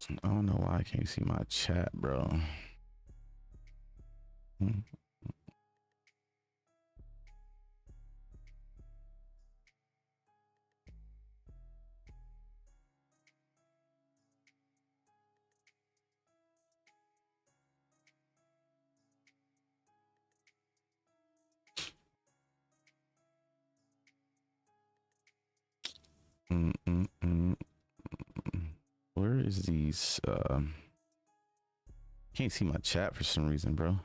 I don't know why I can't see my chat, bro. Where is these? Can't see my chat for some reason, bro.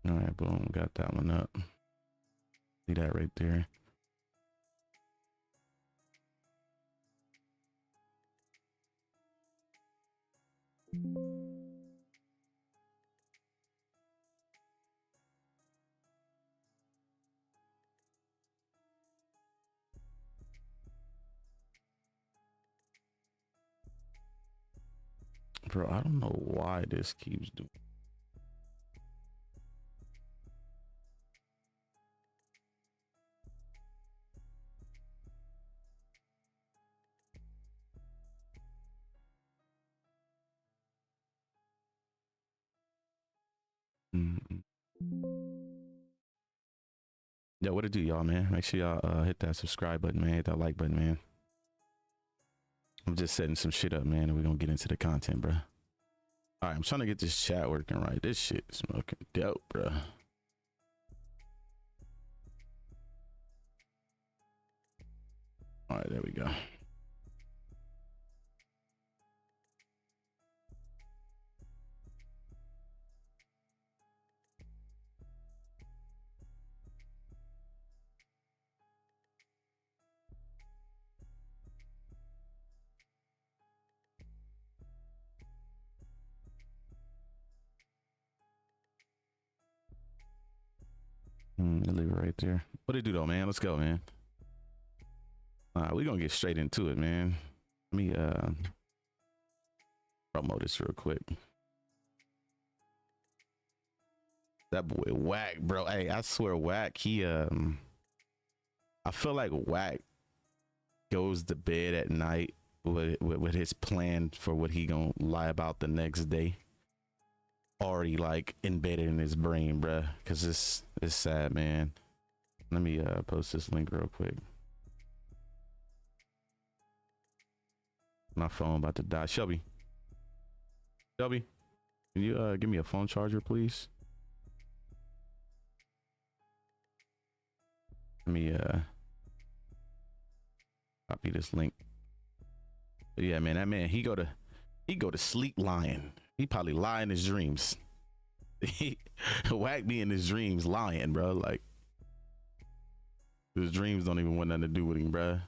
All right, boom, got that one up. See that right there. Bro, I don't know why this keeps doing. Yo, what it do, y'all, man? Make sure y'all hit that subscribe button, man. Hit that like button, man. I'm just setting some shit up, man, and we're gonna get into the content, bro. All right, I'm trying to get this chat working right. This shit is smoking dope, bro. All right, there we go. Leave it right there. What it do though, man? Let's go, man. We're gonna get straight into it, man. Let me promote this real quick. That boy Wack, bro. Hey, I swear Wack, he I feel like Wack goes to bed at night with his plan for what he gonna lie about the next day already like embedded in his brain, bro. Cause it's sad, man. Let me post this link real quick. My phone about to die. Shelby, can you give me a phone charger, please? Let me copy this link. But yeah, man, that man, he go to sleep lying. He probably lie in his dreams. Wack me in his dreams lying, bro. Like his dreams don't even want nothing to do with him, bro.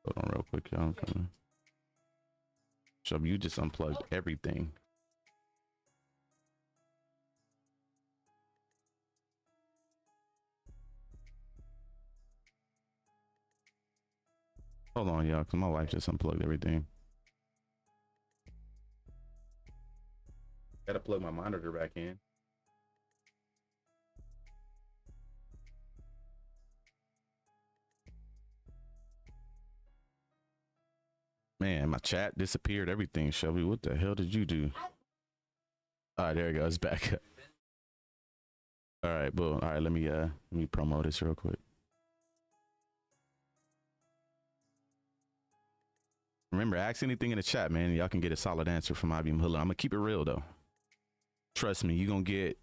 Hold on real quick, y'all. I'm coming. So you just unplugged everything. Hold on, y'all, because my wife just unplugged everything. Gotta plug my monitor back in. Man, my chat disappeared, everything. Shelby, what the hell did you do? All right, there it goes, back up. All right, boom. All right, let me promote this real quick. Remember, ask anything in the chat, man. Y'all can get a solid answer from IB Mahula. I'm gonna keep it real though. Trust me, you're gonna get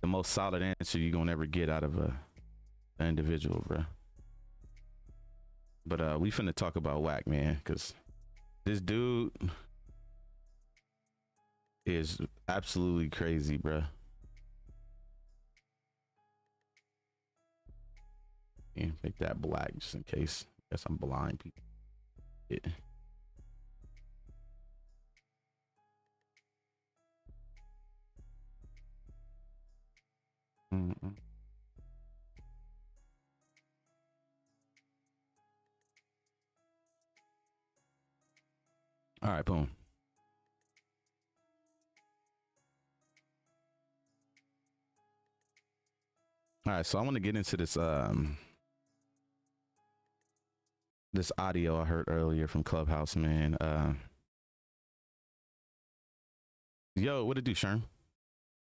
the most solid answer you're gonna ever get out of an individual, bro. But we finna talk about Wack, man, because this dude is absolutely crazy, bro. And make that black just in case. Guess I'm blind people. Yeah. Mm-mm. All right, boom. All right, so I want to get into this audio I heard earlier from Clubhouse, man. Yo, what it do, Sherm?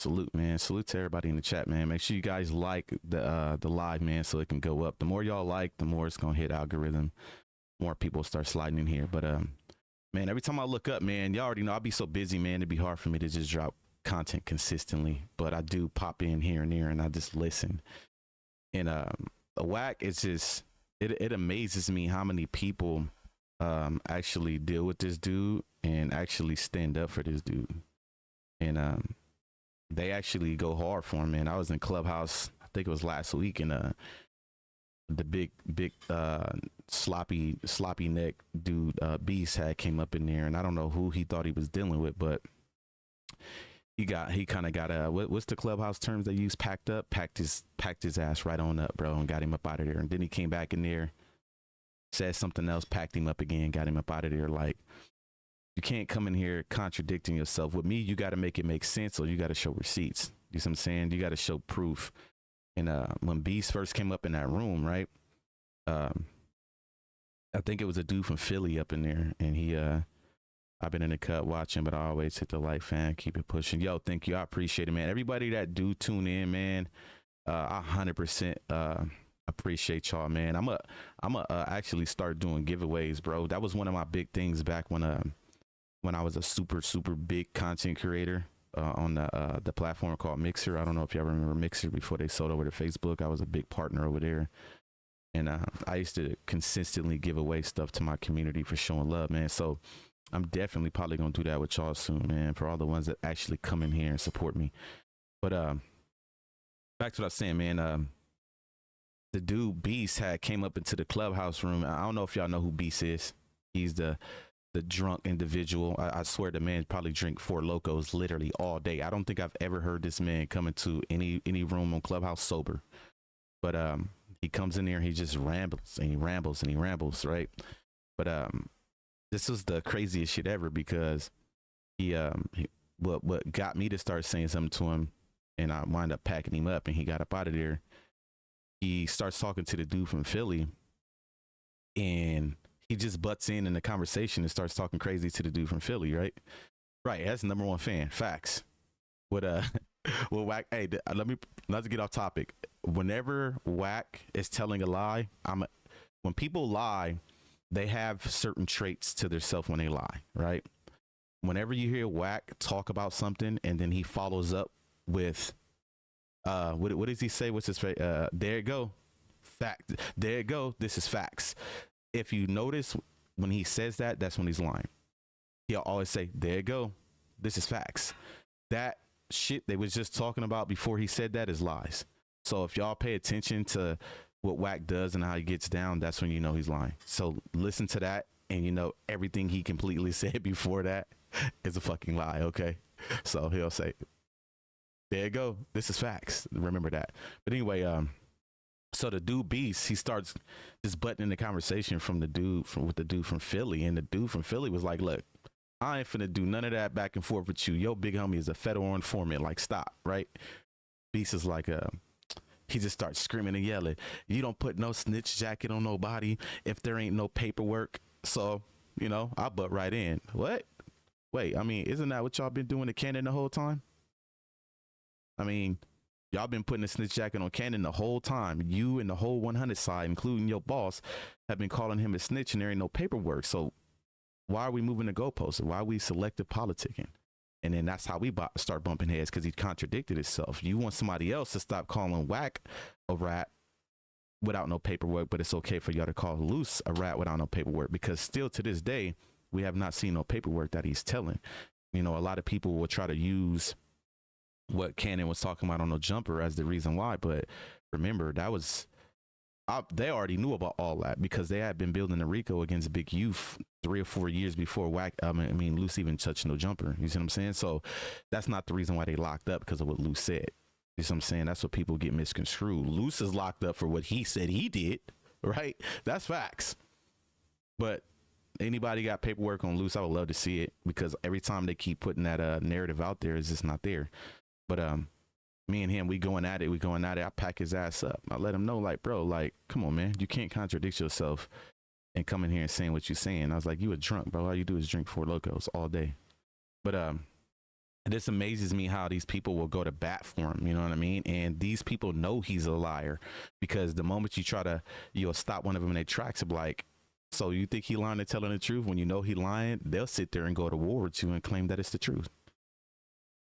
Salute, man. Salute to everybody in the chat, man. Make sure you guys like the live, man, so it can go up. The more y'all like, the more it's gonna hit algorithm. More people start sliding in here. But man, every time I look up, man, y'all already know I'll be so busy, man. It'd be hard for me to just drop content consistently. But I do pop in here and there, and I just listen. And the Wack, it's just it amazes me how many people actually deal with this dude and actually stand up for this dude. And they actually go hard for him, man. I was in Clubhouse, I think it was last week, and the big sloppy neck dude Beast had came up in there, and I don't know who he thought he was dealing with, but he kind of got what's the Clubhouse terms they use? Packed his ass right on up, bro, and got him up out of there. And then he came back in there, said something else, packed him up again, got him up out of there. Like, you can't come in here contradicting yourself. With me, you got to make it make sense, or you got to show receipts. You see what I'm saying? You got to show proof. And when Beast first came up in that room, right? I think it was a dude from Philly up in there, and he I've been in the cut watching, but I always hit the like, fan, keep it pushing. Yo, thank you. I appreciate it, man. Everybody that do tune in, man, I 100% appreciate y'all, man. I'm a actually start doing giveaways, bro. That was one of my big things back when I was a super big content creator on the platform called Mixer. I don't know if y'all remember Mixer before they sold over to Facebook. I was a big partner over there. And I used to consistently give away stuff to my community for showing love, man. So I'm definitely probably going to do that with y'all soon, man, for all the ones that actually come in here and support me. But back to what I was saying, man. The dude Beast had came up into the Clubhouse room. I don't know if y'all know who Beast is. He's the drunk individual. I swear the man probably drink Four Locos literally all day. I don't think I've ever heard this man come into any room on Clubhouse sober. But he comes in there and he just rambles and he rambles and he rambles, right? But this was the craziest shit ever, because what got me to start saying something to him, and I wind up packing him up and he got up out of there. He starts talking to the dude from Philly, and he just butts in the conversation and starts talking crazy to the dude from Philly, right? Right, that's number one fan. Facts. What well, Wack, hey, let's get off topic. Whenever Wack is telling a lie, when people lie, they have certain traits to themselves when they lie, right? Whenever you hear Wack talk about something and then he follows up with what does he say? What's his face? There you go. Fact. There you go. This is facts. If you notice, when he says that, that's when he's lying. He'll always say, there you go. This is facts. That shit they was just talking about before he said that is lies. So if y'all pay attention to what Wack does and how he gets down, that's when you know he's lying. So listen to that, and you know everything he completely said before that is a fucking lie, okay? So he'll say, there you go. This is facts. Remember that. But anyway, so the dude Beast, he starts just buttoning the conversation with the dude from Philly, and the dude from Philly was like, look, I ain't finna do none of that back and forth with you. Yo, big homie is a federal informant. Like, stop, right? Beast is like, he just starts screaming and yelling, you don't put no snitch jacket on nobody if there ain't no paperwork. So, you know, I butt right in. What? Wait, I mean, isn't that what y'all been doing to Cannon the whole time? I mean, y'all been putting a snitch jacket on Cannon the whole time. You and the whole 100 side, including your boss, have been calling him a snitch, and there ain't no paperwork. So why are we moving the goalposts? Why are we selective politicking? And then that's how we start bumping heads, because he contradicted himself. You want somebody else to stop calling Wack a rat without no paperwork, but it's okay for y'all to call Luce a rat without no paperwork, because still to this day, we have not seen no paperwork that he's telling. You know, a lot of people will try to use what Cannon was talking about on the jumper as the reason why, but remember, that was, they already knew about all that because they had been building a RICO against Big Youth 3 or 4 years before Wack. I mean, Luce even touched no jumper. You see what I'm saying? So that's not the reason why they locked up, because of what Luce said. You see what I'm saying? That's what people get misconstrued. Luce is locked up for what he said he did, right? That's facts. But anybody got paperwork on Luce, I would love to see it, because every time they keep putting that narrative out there, it's just not there. But me and him, we going at it. I pack his ass up. I let him know, like, bro, like, come on, man, you can't contradict yourself and come in here and saying what you're saying. I was like, you a drunk, bro. All you do is drink Four Locos all day. But this amazes me how these people will go to bat for him. You know what I mean? And these people know he's a liar, because the moment you try to, you'll stop one of them in their tracks, of like, so you think he lying and telling the truth? When you know he lying, they'll sit there and go to war with you and claim that it's the truth.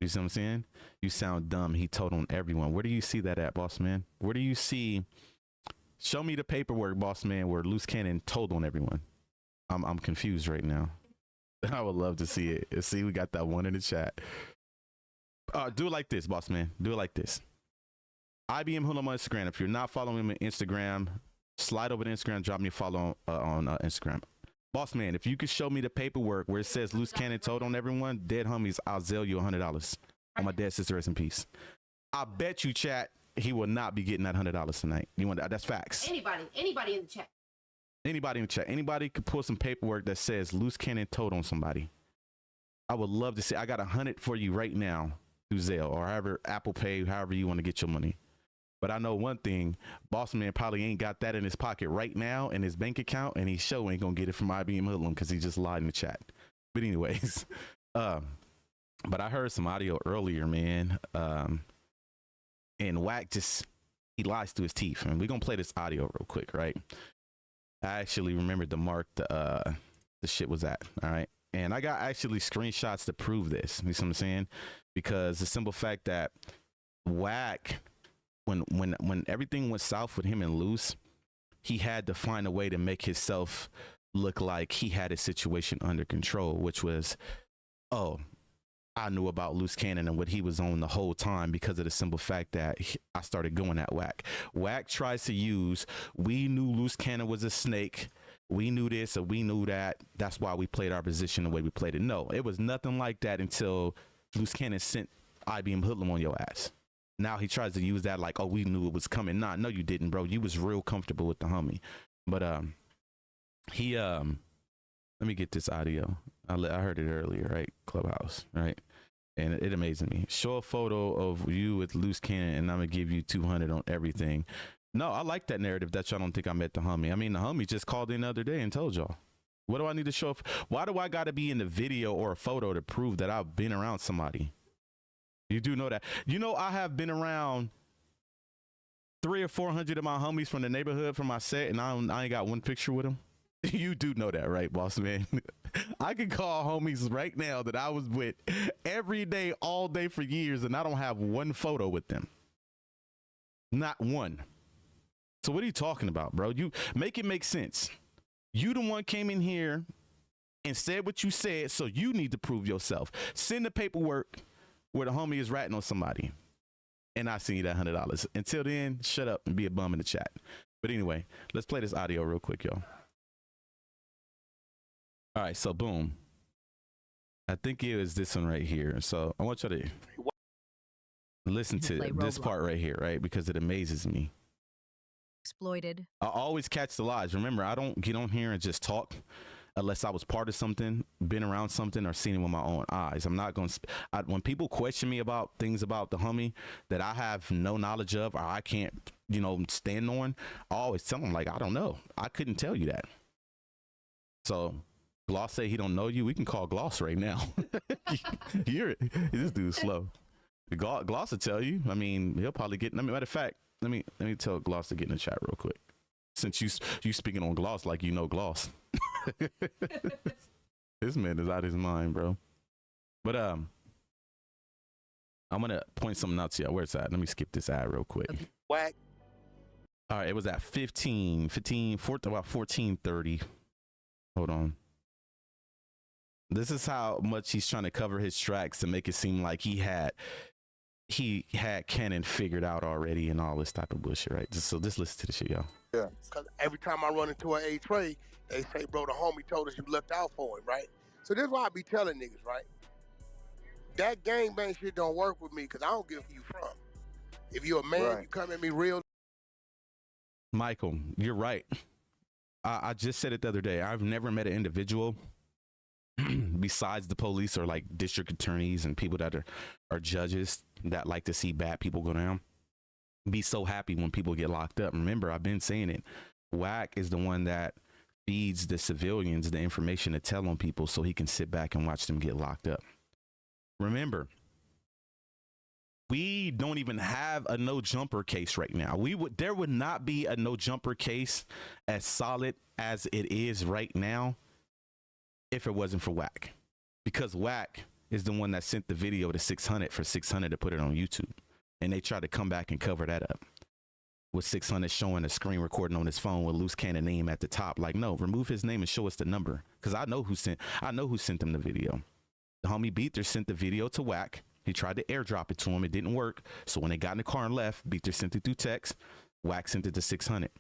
You see what I'm saying? You sound dumb. He told on everyone. Where do you see that at, boss man? Where do you see? Show me the paperwork, boss man, where Luce Cannon told on everyone. I'm confused right now. I would love to see it. See, we got that one in the chat. Do it like this, boss man. Do it like this. IBM Hoodlum on Instagram. If you're not following him on Instagram, slide over to Instagram, drop me a follow on Instagram. Boss man, if you could show me the paperwork where it says Luce Cannon told on everyone, dead homies, I'll zell you $100 on my dead sister, rest in peace. I bet you, chat, he will not be getting that $100 tonight. You want that? That's facts. Anybody in the chat. Anybody in the chat. Anybody could pull some paperwork that says Luce Cannon told on somebody. I would love to see. I got 100 for you right now through Zelle or however, Apple Pay, however you want to get your money. But I know one thing, boss man probably ain't got that in his pocket right now in his bank account, and he sure ain't gonna get it from IBM Hoodlum because he just lied in the chat. But anyways, but I heard some audio earlier, man, and Wack just, he lies through his teeth. And we're gonna play this audio real quick, right? I actually remembered the mark the shit was at, all right? And I got actually screenshots to prove this, you see what I'm saying? Because the simple fact that Wack, when everything went south with him and Luce, he had to find a way to make himself look like he had his situation under control, which was, oh, I knew about Luce Cannon and what he was on the whole time, because of the simple fact that I started going at Wack. Wack tries to use, we knew Luce Cannon was a snake. We knew this or we knew that. That's why we played our position the way we played it. No, it was nothing like that until Luce Cannon sent IBM Hoodlum on your ass. Now he tries to use that like, oh, we knew it was coming. Nah, no, you didn't, bro. You was real comfortable with the homie. But he let me get this audio. I heard it earlier, right? Clubhouse, right? And it amazed me. Show a photo of you with Luce Cannon and I'm gonna give you 200 on everything. No, I like that narrative that y'all don't think I met the homie. I mean, the homie just called in the other day and told y'all. What do I need to show? Why do I gotta be in the video or a photo to prove that I've been around somebody? You do know that. You know, I have been around 300 or 400 of my homies from the neighborhood from my set, and I ain't got one picture with them. You do know that, right, boss man? I can call homies right now that I was with every day, all day for years, and I don't have one photo with them. Not one. So what are you talking about, bro? You make it make sense. You the one came in here and said what you said, so you need to prove yourself. Send the paperwork where the homie is ratting on somebody, and I send you that $100. Until then, shut up and be a bum in the chat. But anyway, let's play this audio real quick, y'all. All right, so boom. I think it was this one right here. So I want you to listen to this part right here, right? Because it amazes me. Exploited. I always catch the lies. Remember, I don't get on here and just talk unless I was part of something, been around something, or seen it with my own eyes. I'm not going to, when people question me about things about the homie that I have no knowledge of or I can't, you know, stand on, I always tell them, like, I don't know. I couldn't tell you that. So Gloss say he don't know you. We can call Gloss right now. Hear it. This dude's slow. Gloss will tell you. I mean, he'll probably get, matter of fact, let me tell Gloss to get in the chat real quick. Since you speaking on Gloss like you know Gloss. This man is out of his mind, bro. But I'm gonna point something out to you. Where's that? Let me skip this ad real quick. Wack. All right, it was at 14:30. Hold on. This is how much he's trying to cover his tracks to make it seem like he he had Cannon figured out already and all this type of bullshit, right? So just listen to the shit, yo. Yeah. Because every time I run into an A-Tray, they say, bro, the homie told us you looked out for him, right? So this is why I be telling niggas, right? That gangbang shit don't work with me because I don't give who you from. If you're a man, you come at me real. Michael, you're right. I just said it the other day. I've never met an individual besides the police or like district attorneys and people that are judges that like to see bad people go down, be so happy when people get locked up. Remember, I've been saying it. Wack is the one that feeds the civilians the information to tell on people so he can sit back and watch them get locked up. Remember, we don't even have a no jumper case right now. There would not be a no jumper case as solid as it is right now if it wasn't for Wack, because Wack is the one that sent the video to 600 for 600 to put it on YouTube, and they tried to come back and cover that up with 600 showing a screen recording on his phone with Luce Cannon name at the top. Like, no, remove his name and show us the number, because I know who sent them the video. The homie Beather sent the video to Wack. He tried to airdrop it to him. It didn't work. So when they got in the car and left, Beather sent it through text. Wack sent it to 600.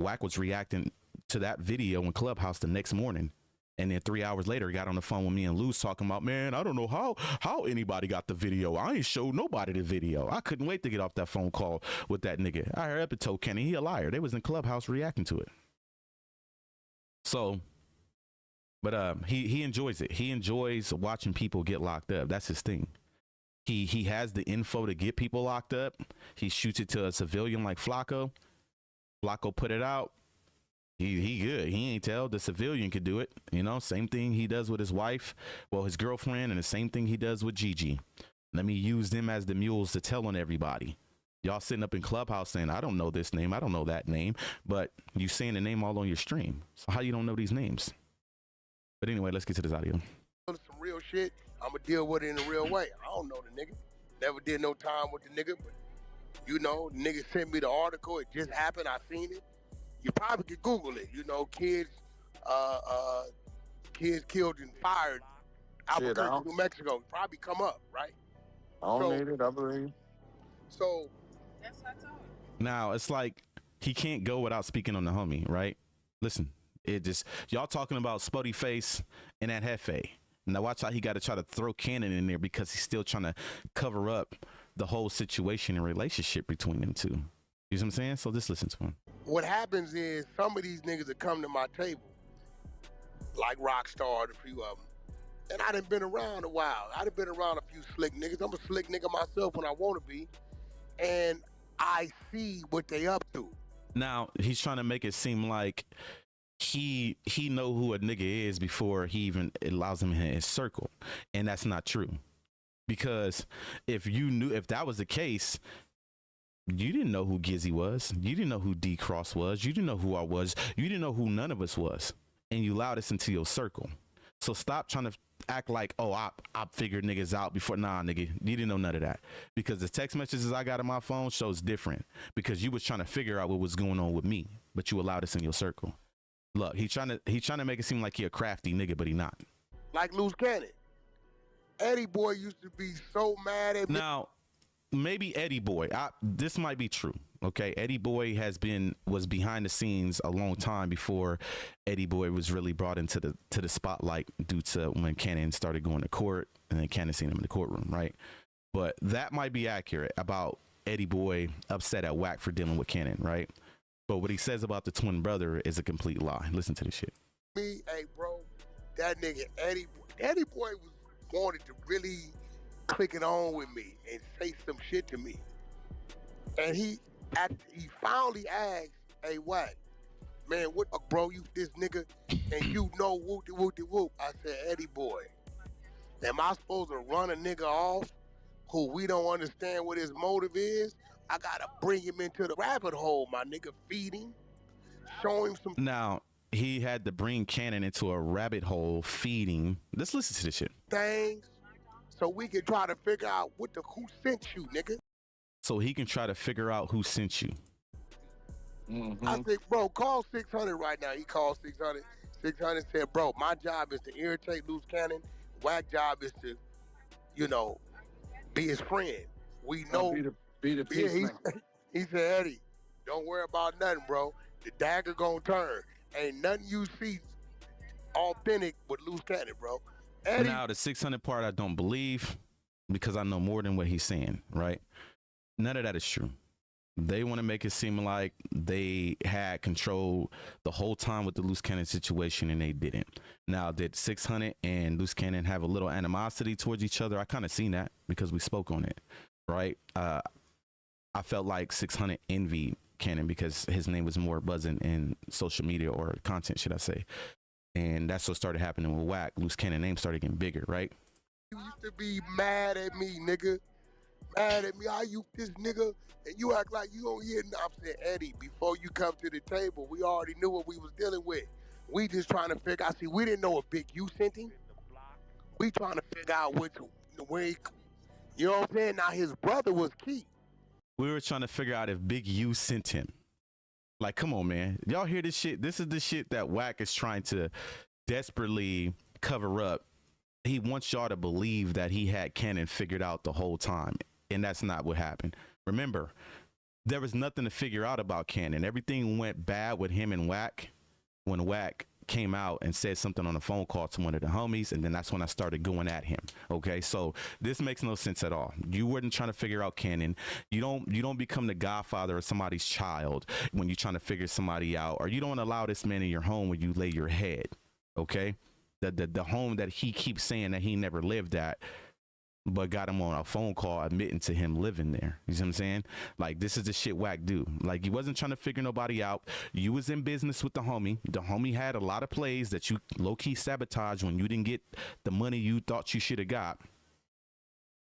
Wack was reacting to that video in Clubhouse the next morning. And then 3 hours later, he got on the phone with me and Luce talking about, man, I don't know how anybody got the video. I ain't showed nobody the video. I couldn't wait to get off that phone call with that nigga. I heard up and told Kenny he a liar. They was in Clubhouse reacting to it. So, but he enjoys it. He enjoys watching people get locked up. That's his thing. He has the info to get people locked up. He shoots it to a civilian like Flacco. Flacco put it out. He good. He ain't tell. The civilian could do it. You know, same thing he does with his wife, well, his girlfriend, and the same thing he does with Gigi. Let me use them as the mules to tell on everybody. Y'all sitting up in Clubhouse saying, I don't know this name, I don't know that name, but you saying the name all on your stream. So how you don't know these names? But anyway, let's get to this audio. Some real shit, I'm going to deal with it in a real way. I don't know the nigga. Never did no time with the nigga, but you know, the nigga sent me the article. It just happened. I seen it. You probably could Google it. You know, kids killed and fired Albuquerque, New Mexico. Probably come up, right? I don't need it, I believe. So that's what I told him. Now it's like he can't go without speaking on the homie, right? Listen, it just y'all talking about Spuddy Face and that Hefe. Now watch how he got to try to throw Cannon in there because he's still trying to cover up the whole situation and relationship between them two. You see what I'm saying? So just listen to him. What happens is some of these niggas that come to my table, like Rockstar, a few of them, and I done been around a while. I done been around a few slick niggas. I'm a slick nigga myself when I want to be, and I see what they up to. Now he's trying to make it seem like he know who a nigga is before he even allows him in his circle, and that's not true. Because if that was the case, you didn't know who Gizzy was. You didn't know who D Cross was. You didn't know who I was. You didn't know who none of us was. And you allowed us into your circle. So stop trying to act like, oh, I figured niggas out before. Nah, nigga, you didn't know none of that. Because the text messages I got on my phone shows different. Because you was trying to figure out what was going on with me, but you allowed us in your circle. Look, he trying to make it seem like he a crafty nigga, but he not. Like Luce Cannon. Eddie Boy used to be so mad at me. Now, maybe Eddie Boy. This might be true. Okay, Eddie Boy was behind the scenes a long time before Eddie Boy was really brought into the spotlight due to when Cannon started going to court, and then Cannon seen him in the courtroom, right? But that might be accurate about Eddie Boy upset at Wack for dealing with Cannon, right? But what he says about the twin brother is a complete lie. Listen to this shit. Me, hey bro, that nigga Eddie Boy wanted to really click it on with me and say some shit to me. And he finally asked, hey, Wack, man, what, bro, you this nigga, and you know whoop-de-whoop-de-whoop. I said, Eddie Boy, am I supposed to run a nigga off who we don't understand what his motive is? I gotta bring him into the rabbit hole, my nigga, feed him, show him some. Now, he had to bring Cannon into a rabbit hole, feeding. Let's listen to this shit. Things, so we can try to figure out who sent you, nigga. So he can try to figure out who sent you. Mm-hmm. I said, bro, call 600 right now. He called 600. 600 said, bro, my job is to irritate Luce Cannon. Wack job is to, you know, be his friend. We know. Be the Yeah, peacemaker. he said, Eddie, don't worry about nothing, bro. The dagger gonna turn. Ain't nothing you see authentic with Luce Cannon, bro. Eddie, Now the 600 part I don't believe because I know more than what he's saying, right? None of that is true. They want to make it seem like they had control the whole time with the Luce Cannon situation, and they didn't. Now, did 600 and Luce Cannon have a little animosity towards each other? I kind of seen that because we spoke on it, right? I felt like 600 envied Cannon because his name was more buzzing in social media or content, should I say. And that's what started happening with Wack. Luce Cannon name started getting bigger, right? you used to be mad at me, nigga. Mad at me. I you this nigga, and you act like you don't hear. I'm saying, Eddie, before you come to the table, we already knew what we was dealing with. We just trying to figure out. See, we didn't know a Big U sent him. We trying to figure out where he, you know what I'm saying? Now his brother was key. We were trying to figure out if Big U sent him. Like, come on, man. Y'all hear this shit? This is the shit that Wack is trying to desperately cover up. He wants y'all to believe that he had Cannon figured out the whole time. And that's not what happened. Remember, there was nothing to figure out about Cannon. Everything went bad with him and Wack when Wack came out and said something on a phone call to one of the homies, and then that's when I started going at him. Okay, so this makes no sense at all. You weren't trying to figure out Cannon. You don't become the godfather of somebody's child when you're trying to figure somebody out, or you don't allow this man in your home when you lay your head. Okay, the home that he keeps saying that he never lived at, but got him on a phone call admitting to him living there. You see what I'm saying? Like, this is the shit Wack do. Like, you wasn't trying to figure nobody out. You was in business with the homie. The homie had a lot of plays that you low-key sabotaged when you didn't get the money you thought you should have got.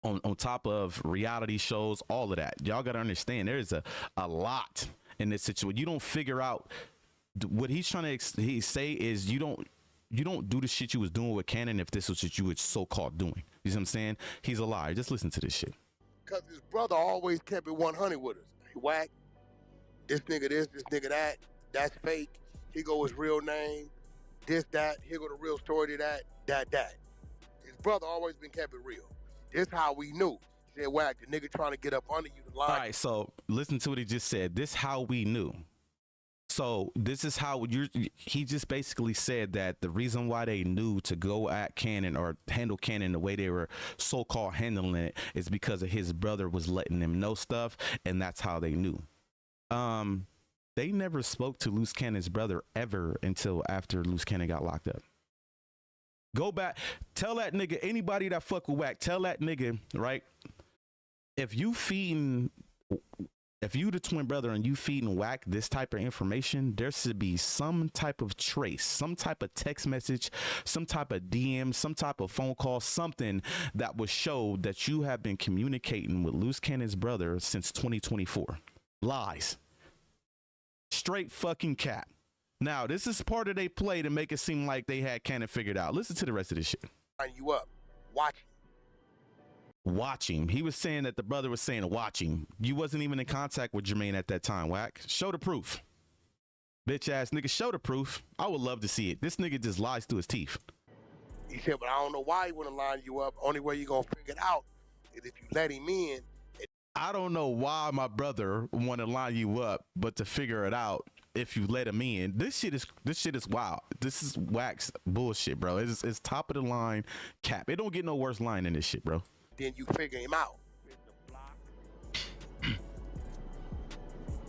On top of reality shows, all of that. Y'all got to understand, there's a lot in this situation. You don't figure out what he's trying to say is you don't do the shit you was doing with Cannon if this was what you were so-called doing. You see what I'm saying? He's a liar. Just listen to this shit. Because his brother always kept it 100 with us. Hey, Wack, this nigga this nigga that, that's fake. Here go his real name, this, that. Here go the real story to that. His brother always been kept it real. This how we knew. He said, Wack, the nigga trying to get up under you to lie. All right, so listen to what he just said. This how we knew. So this is how he just basically said that the reason why they knew to go at Cannon or handle Cannon the way they were so-called handling it is because of his brother was letting them know stuff, and that's how they knew. They never spoke to Luce Cannon's brother ever until after Luce Cannon got locked up. Go back, tell that nigga, anybody that fuck with Wack, tell that nigga, right? If you the twin brother and you feeding Wack this type of information, there should be some type of trace, some type of text message, some type of DM, some type of phone call, something that would show that you have been communicating with Luce Cannon's brother since 2024. Lies. Straight fucking cap. Now, this is part of their play to make it seem like they had Cannon figured out. Listen to the rest of this shit. You up. Watch him. He was saying that the brother was saying watch him. You wasn't even in contact with Jermaine at that time, Wack. Show the proof. Bitch ass nigga, show the proof. I would love to see it. This nigga just lies through his teeth. He said, but I don't know why he want to line you up. Only way you gonna figure it out is if you let him in. I don't know why my brother want to line you up, but to figure it out if you let him in. This shit is wild. This is Wack's bullshit, bro. It's top of the line cap. It don't get no worse line than this shit, bro. Then you figure him out.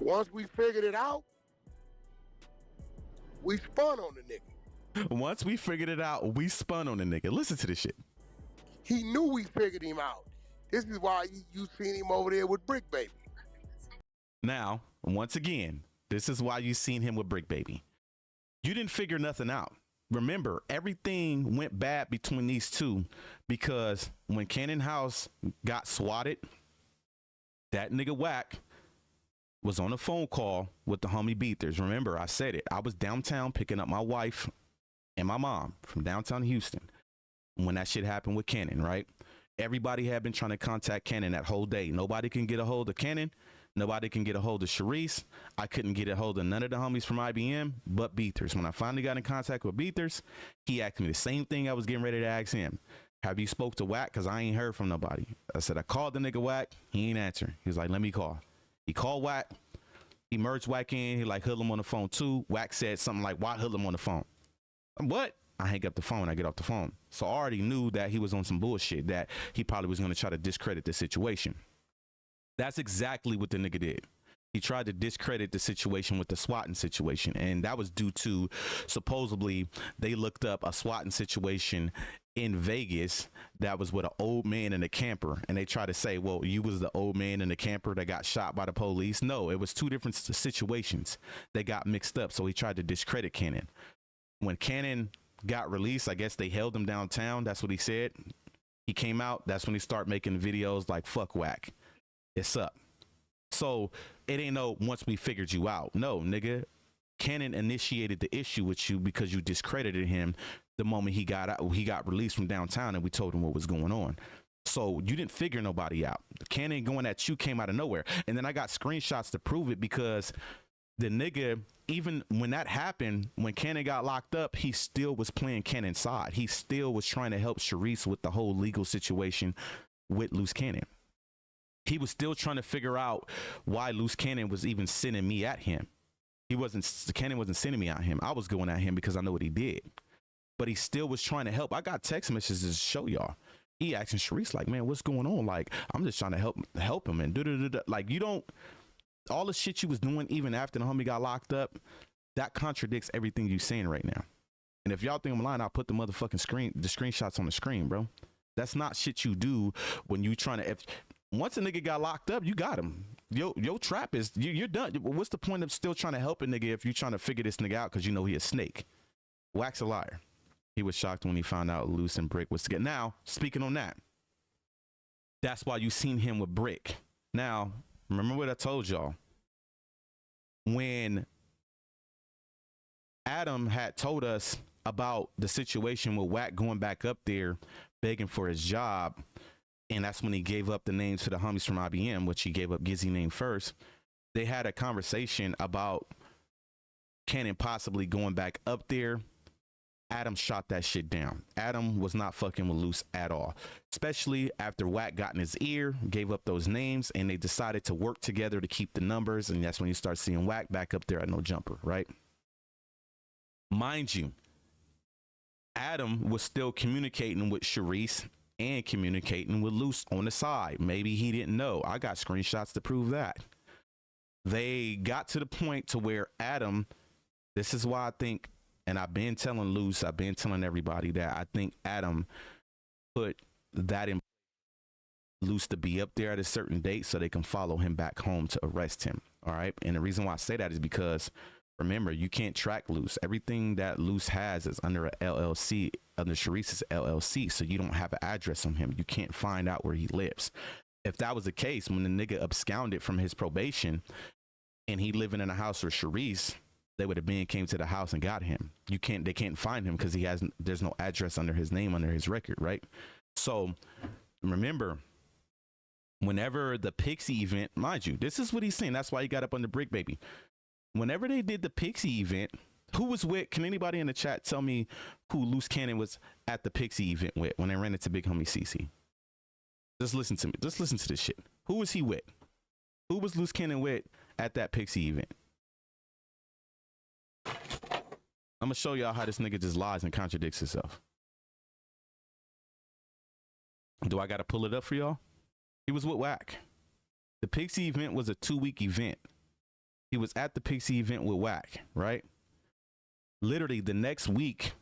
Once we figured it out, we spun on the nigga. Once we figured it out, we spun on the nigga. Listen to this shit. He knew we figured him out. This is why you seen him over there with Brick Baby. Now, once again, this is why you seen him with Brick Baby. You didn't figure nothing out. Remember, everything went bad between these two because when Cannon House got swatted, that nigga Wack was on a phone call with the homie Beathers. Remember, I said it. I was downtown picking up my wife and my mom from downtown Houston when that shit happened with Cannon, right? Everybody had been trying to contact Cannon that whole day. Nobody can get a hold of Cannon. Nobody can get a hold of Sharice. I couldn't get a hold of none of the homies from IBM but Beathers. When I finally got in contact with Beathers, he asked me the same thing I was getting ready to ask him. Have you spoke to Wack? Because I ain't heard from nobody. I said, I called the nigga Wack. He ain't answering. He was like, let me call. He called Wack. He merged Wack in. He like hoodlum on the phone too. Wack said something like, why hoodlum on the phone? What? I hang up the phone. I get off the phone. So I already knew that he was on some bullshit, that he probably was going to try to discredit the situation. That's exactly what the nigga did. He tried to discredit the situation with the swatting situation. And that was due to, supposedly, they looked up a swatting situation in Vegas that was with an old man and a camper. And they tried to say, well, you was the old man and the camper that got shot by the police. No, it was two different situations. They got mixed up. So he tried to discredit Cannon. When Cannon got released, I guess they held him downtown. That's what he said. He came out. That's when he started making videos like, fuck Wack. It's up. So it ain't no once we figured you out. No, nigga. Cannon initiated the issue with you because you discredited him the moment he got out. He got released from downtown and we told him what was going on. So you didn't figure nobody out. Cannon going at you came out of nowhere. And then I got screenshots to prove it, because the nigga, even when that happened, when Cannon got locked up, he still was playing Cannon's side. He still was trying to help Sharice with the whole legal situation with Luce Cannon. He was still trying to figure out why Luce Cannon was even sending me at him. Cannon wasn't sending me at him. I was going at him because I know what he did. But he still was trying to help. I got text messages to show y'all. He asking Sharice like, man, what's going on? Like, I'm just trying to help him and do. Like, you don't, all the shit you was doing even after the homie got locked up, that contradicts everything you saying right now. And if y'all think I'm lying, I'll put the motherfucking the screenshots on the screen, bro. That's not shit you do when you trying to, once a nigga got locked up, you got him. Your trap is, you're done. What's the point of still trying to help a nigga if you're trying to figure this nigga out because you know he a snake? Wack's a liar. He was shocked when he found out Luce and Brick was together. Now, speaking on that, that's why you seen him with Brick. Now, remember what I told y'all. When Adam had told us about the situation with Wack going back up there begging for his job, and that's when he gave up the names to the homies from IBM, which he gave up Gizzy name first. They had a conversation about Cannon possibly going back up there. Adam shot that shit down. Adam was not fucking with Luce at all, especially after Wack got in his ear, gave up those names, and they decided to work together to keep the numbers. And that's when you start seeing Wack back up there at No Jumper, right? Mind you, Adam was still communicating with Sharice and communicating with Luce on the side. Maybe he didn't know. I got screenshots to prove that. They got to the point to where Adam, this is why I think, and I've been telling Luce, I've been telling everybody that I think Adam put that in Luce to be up there at a certain date so they can follow him back home to arrest him. All right. And the reason why I say that is because, remember, you can't track Luce. Everything that Luce has is under a LLC, under Sharice's LLC. So you don't have an address on him. You can't find out where he lives. If that was the case, when the nigga absconded from his probation and he living in a house with Sharice, they would have came to the house and got him. They can't find him because there's no address under his name, under his record, right? So remember, whenever the Pixie event, mind you, this is what he's saying. That's why he got up on the Brick Baby. Whenever they did the Pixie event, who was with? Can anybody in the chat tell me who Luce Cannon was at the Pixie event with when they ran into Big Homie CC? Just listen to me. Just listen to this shit. Who was he with? Who was Luce Cannon with at that Pixie event? I'm gonna show y'all how this nigga just lies and contradicts himself. Do I gotta pull it up for y'all? He was with Wack. The Pixie event was a 2-week event. He was at the Pixie event with Wack, right? Literally the next week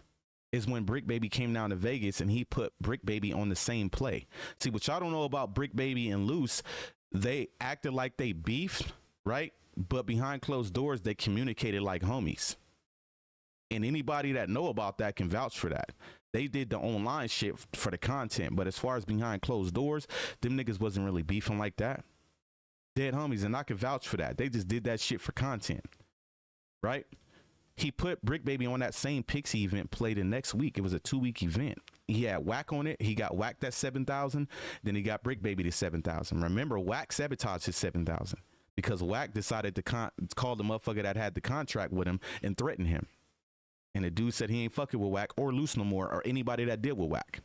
is when Brick Baby came down to Vegas and he put Brick Baby on the same play. See, what y'all don't know about Brick Baby and Luce, they acted like they beefed, right? But behind closed doors, they communicated like homies. And anybody that know about that can vouch for that. They did the online shit for the content, but as far as behind closed doors, them niggas wasn't really beefing like that. Dead homies, and I can vouch for that. They just did that shit for content, right? He put Brick Baby on that same Pixie event, played the next week. It was a 2-week event. He had Wack on it. He got Wack that 7,000. Then he got Brick Baby to 7,000. Remember, Wack sabotaged his 7,000 because Wack decided to call the motherfucker that had the contract with him and threaten him. And the dude said he ain't fucking with Wack or Luce no more or anybody that did with Wack.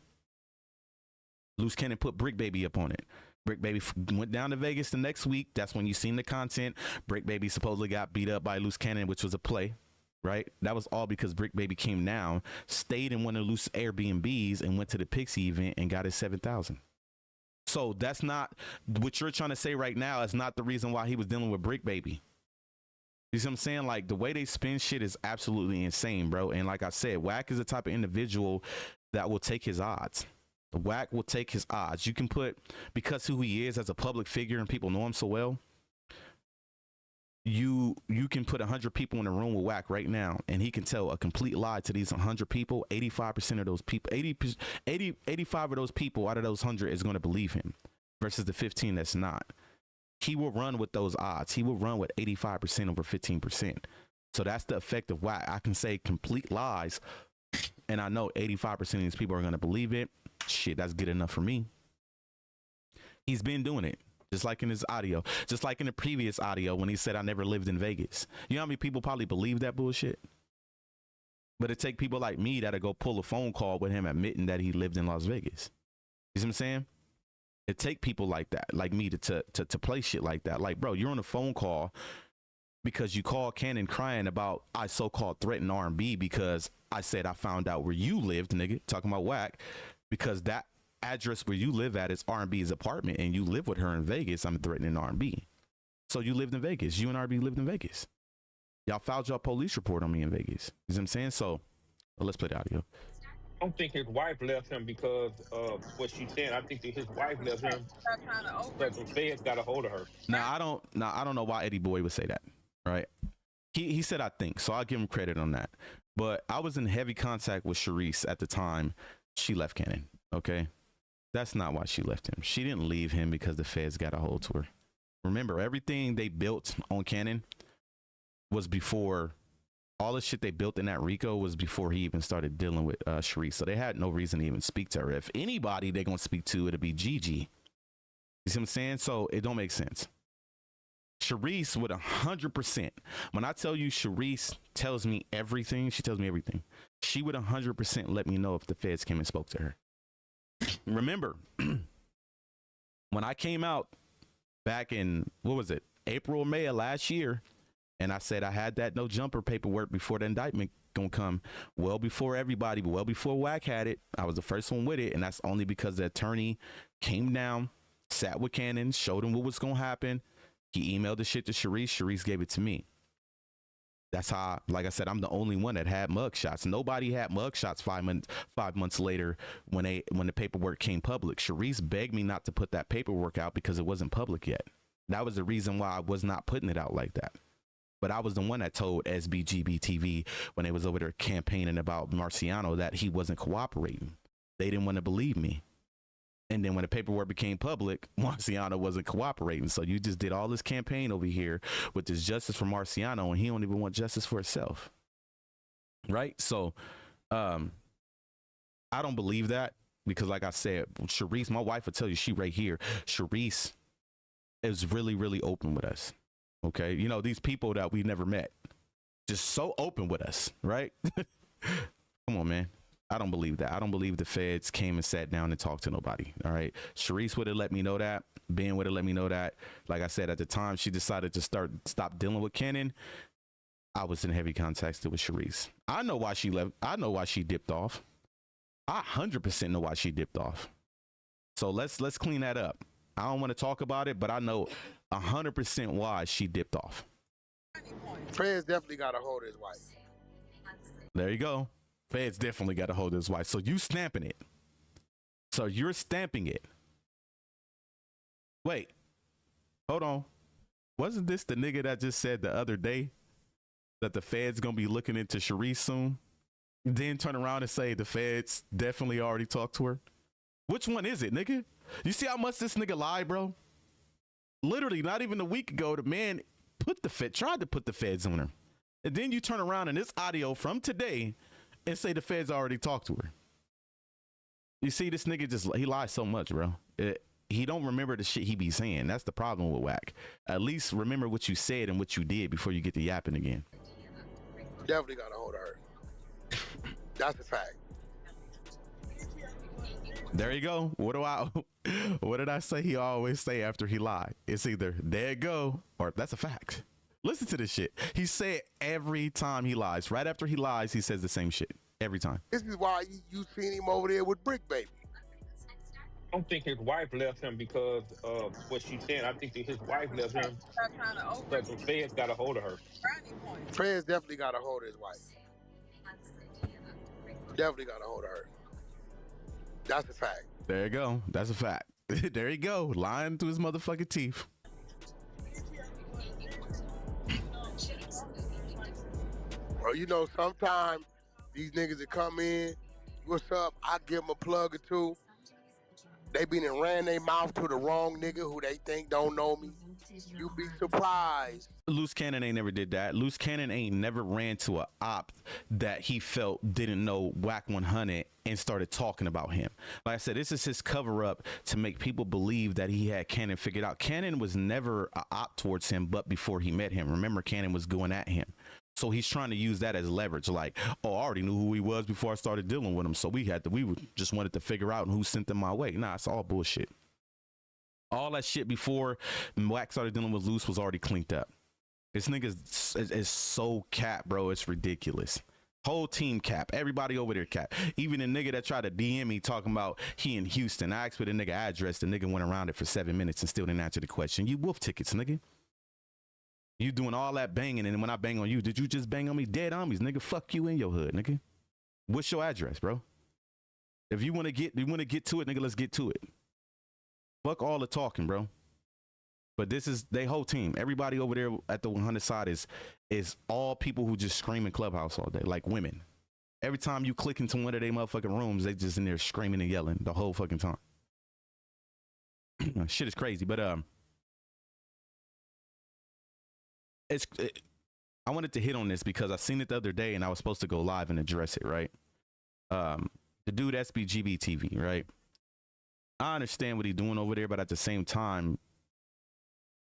Luce Cannon put Brick Baby up on it. Brick Baby went down to Vegas the next week. That's when you seen the content. Brick Baby supposedly got beat up by Luce Cannon, which was a play, right? That was all because Brick Baby came down, stayed in one of Luce's Airbnbs, and went to the Pixie event and got his 7,000. So that's not what you're trying to say right now. Is not the reason why he was dealing with Brick Baby. You see what I'm saying? Like, the way they spin shit is absolutely insane, bro. And like I said, Wack is the type of individual that will take his odds. Wack will take his odds. You can put, because who he is as a public figure and people know him so well, you can put 100 people in a room with Wack right now, and he can tell a complete lie to these 100 people. 85% of those people, 85 of those people out of those 100 is going to believe him, versus the 15 that's not. He will run with those odds. He will run with 85% over 15%. So that's the effect of Wack. I can say complete lies, and I know 85% of these people are going to believe it. Shit, that's good enough for me. He's been doing it, just like in his audio, just like in the previous audio when he said, I never lived in Vegas. You know how many people probably believe that bullshit? But it take people like me that'll go pull a phone call with him admitting that he lived in Las Vegas. You see what I'm saying? It take people like that, like me, to play shit like that. Like, bro, you're on a phone call because you call Cannon crying about I so-called threatened R&B because I said I found out where you lived, nigga, talking about Wack, because that address where you live at is R&B's apartment and you live with her in Vegas. I'm threatening R&B. So you lived in Vegas. You and R&B lived in Vegas. Y'all filed your police report on me in Vegas. You know what I'm saying? So well, let's play the audio. I don't think his wife left him because of what she said. I think that his wife left him because the feds got a hold of her. Now I don't know why Eddie Boy would say that, right? He said I think, so I'll give him credit on that. But I was in heavy contact with Sharice at the time she left Cannon. Okay, that's not why she left him. She didn't leave him because the feds got a hold to her. Remember, everything they built on Cannon was before. All the shit they built in that Rico was before he even started dealing with Sharice. So they had no reason to even speak to her. If anybody they're going to speak to, it'll be Gigi. You see what I'm saying? So it don't make sense. Sharice would 100%. When I tell you Sharice tells me everything, she tells me everything. She would 100% let me know if the feds came and spoke to her. Remember, when I came out back in, what was it, April or May of last year, and I said I had that no jumper paperwork before the indictment gonna come, well before everybody, but well before Wack had it. I was the first one with it, and that's only because the attorney came down, sat with Cannon, showed him what was gonna happen. He emailed the shit to Sharice. Sharice gave it to me. That's how, like I said, I'm the only one that had mugshots. Nobody had mugshots 5 months later when the paperwork came public. Sharice begged me not to put that paperwork out because it wasn't public yet. That was the reason why I was not putting it out like that. But I was the one that told SBGB TV when they was over there campaigning about Marciano that he wasn't cooperating. They didn't want to believe me. And then when the paperwork became public, Marciano wasn't cooperating. So you just did all this campaign over here with this justice for Marciano, and he don't even want justice for himself. Right? So I don't believe that because, like I said, Sharice, my wife will tell you, she right here. Sharice is really, really open with us. Okay, you know, these people that we never met, just so open with us, right? Come on, man. I don't believe that. I don't believe the feds came and sat down and talked to nobody. All right. Sharice would have let me know that. Ben would have let me know that. Like I said, at the time she decided to stop dealing with Cannon, I was in heavy contact with Sharice. I know why she left. I know why she dipped off. I 100% know why she dipped off. So let's clean that up. I don't want to talk about it, but I know 100% why she dipped off. Feds definitely got a hold of his wife. There you go. Feds definitely got a hold of his wife. So you stamping it. So you're stamping it. Wait, hold on. Wasn't this the nigga that just said the other day that the feds gonna be looking into Sharice soon? Then turn around and say the feds definitely already talked to her? Which one is it, nigga? You see how much this nigga lied, bro? Literally, not even a week ago, the man tried to put the feds on her. And then you turn around in this audio from today and say the feds already talked to her. You see, this nigga he lies so much, bro. He don't remember the shit he be saying. That's the problem with Wack. At least remember what you said and what you did before you get to yapping again. Definitely got a hold of her. That's a fact. There you go. What did I say he always say after he lied? It's either there you go or that's a fact. Listen to this shit. He said every time he lies. Right after he lies, he says the same shit. Every time. This is why you seen him over there with Brick Baby. I don't think his wife left him because of what she said. I think that his wife left him because the feds got a hold of her. Feds definitely got a hold of his wife. Definitely got a hold of her. That's a fact. There you go. That's a fact. There you go. Lying through his motherfucking teeth. Bro, you know, sometimes these niggas that come in, what's up? I give them a plug or two. They been and ran their mouth to the wrong nigga who they think don't know me. You be surprised. Luce Cannon ain't never did that. Luce Cannon ain't never ran to a op that he felt didn't know Wack 100 and started talking about him. Like I said, this is his cover up to make people believe that he had Cannon figured out. Cannon was never a op towards him, but before he met him, remember Cannon was going at him. So he's trying to use that as leverage. Like, oh, I already knew who he was before I started dealing with him. So we just wanted to figure out who sent them my way. Nah, it's all bullshit. All that shit before Wack started dealing with Luce was already cleaned up. This nigga is so cap, bro. It's ridiculous. Whole team cap. Everybody over there cap. Even the nigga that tried to DM me talking about he in Houston. I asked for the nigga address. The nigga went around it for 7 minutes and still didn't answer the question. You wolf tickets, nigga. You doing all that banging, and when I bang on you, did you just bang on me? Dead homies, nigga. Fuck you in your hood, nigga. What's your address, bro? If you want to get to it, nigga, let's get to it. Fuck all the talking, bro. But this is they whole team. Everybody over there at the 100 side is all people who just scream in Clubhouse all day, like women. Every time you click into one of their motherfucking rooms, they just in there screaming and yelling the whole fucking time. Shit is crazy, but I wanted to hit on this because I seen it the other day and I was supposed to go live and address it, right? The dude SBGB TV, right? I understand what he's doing over there, but at the same time,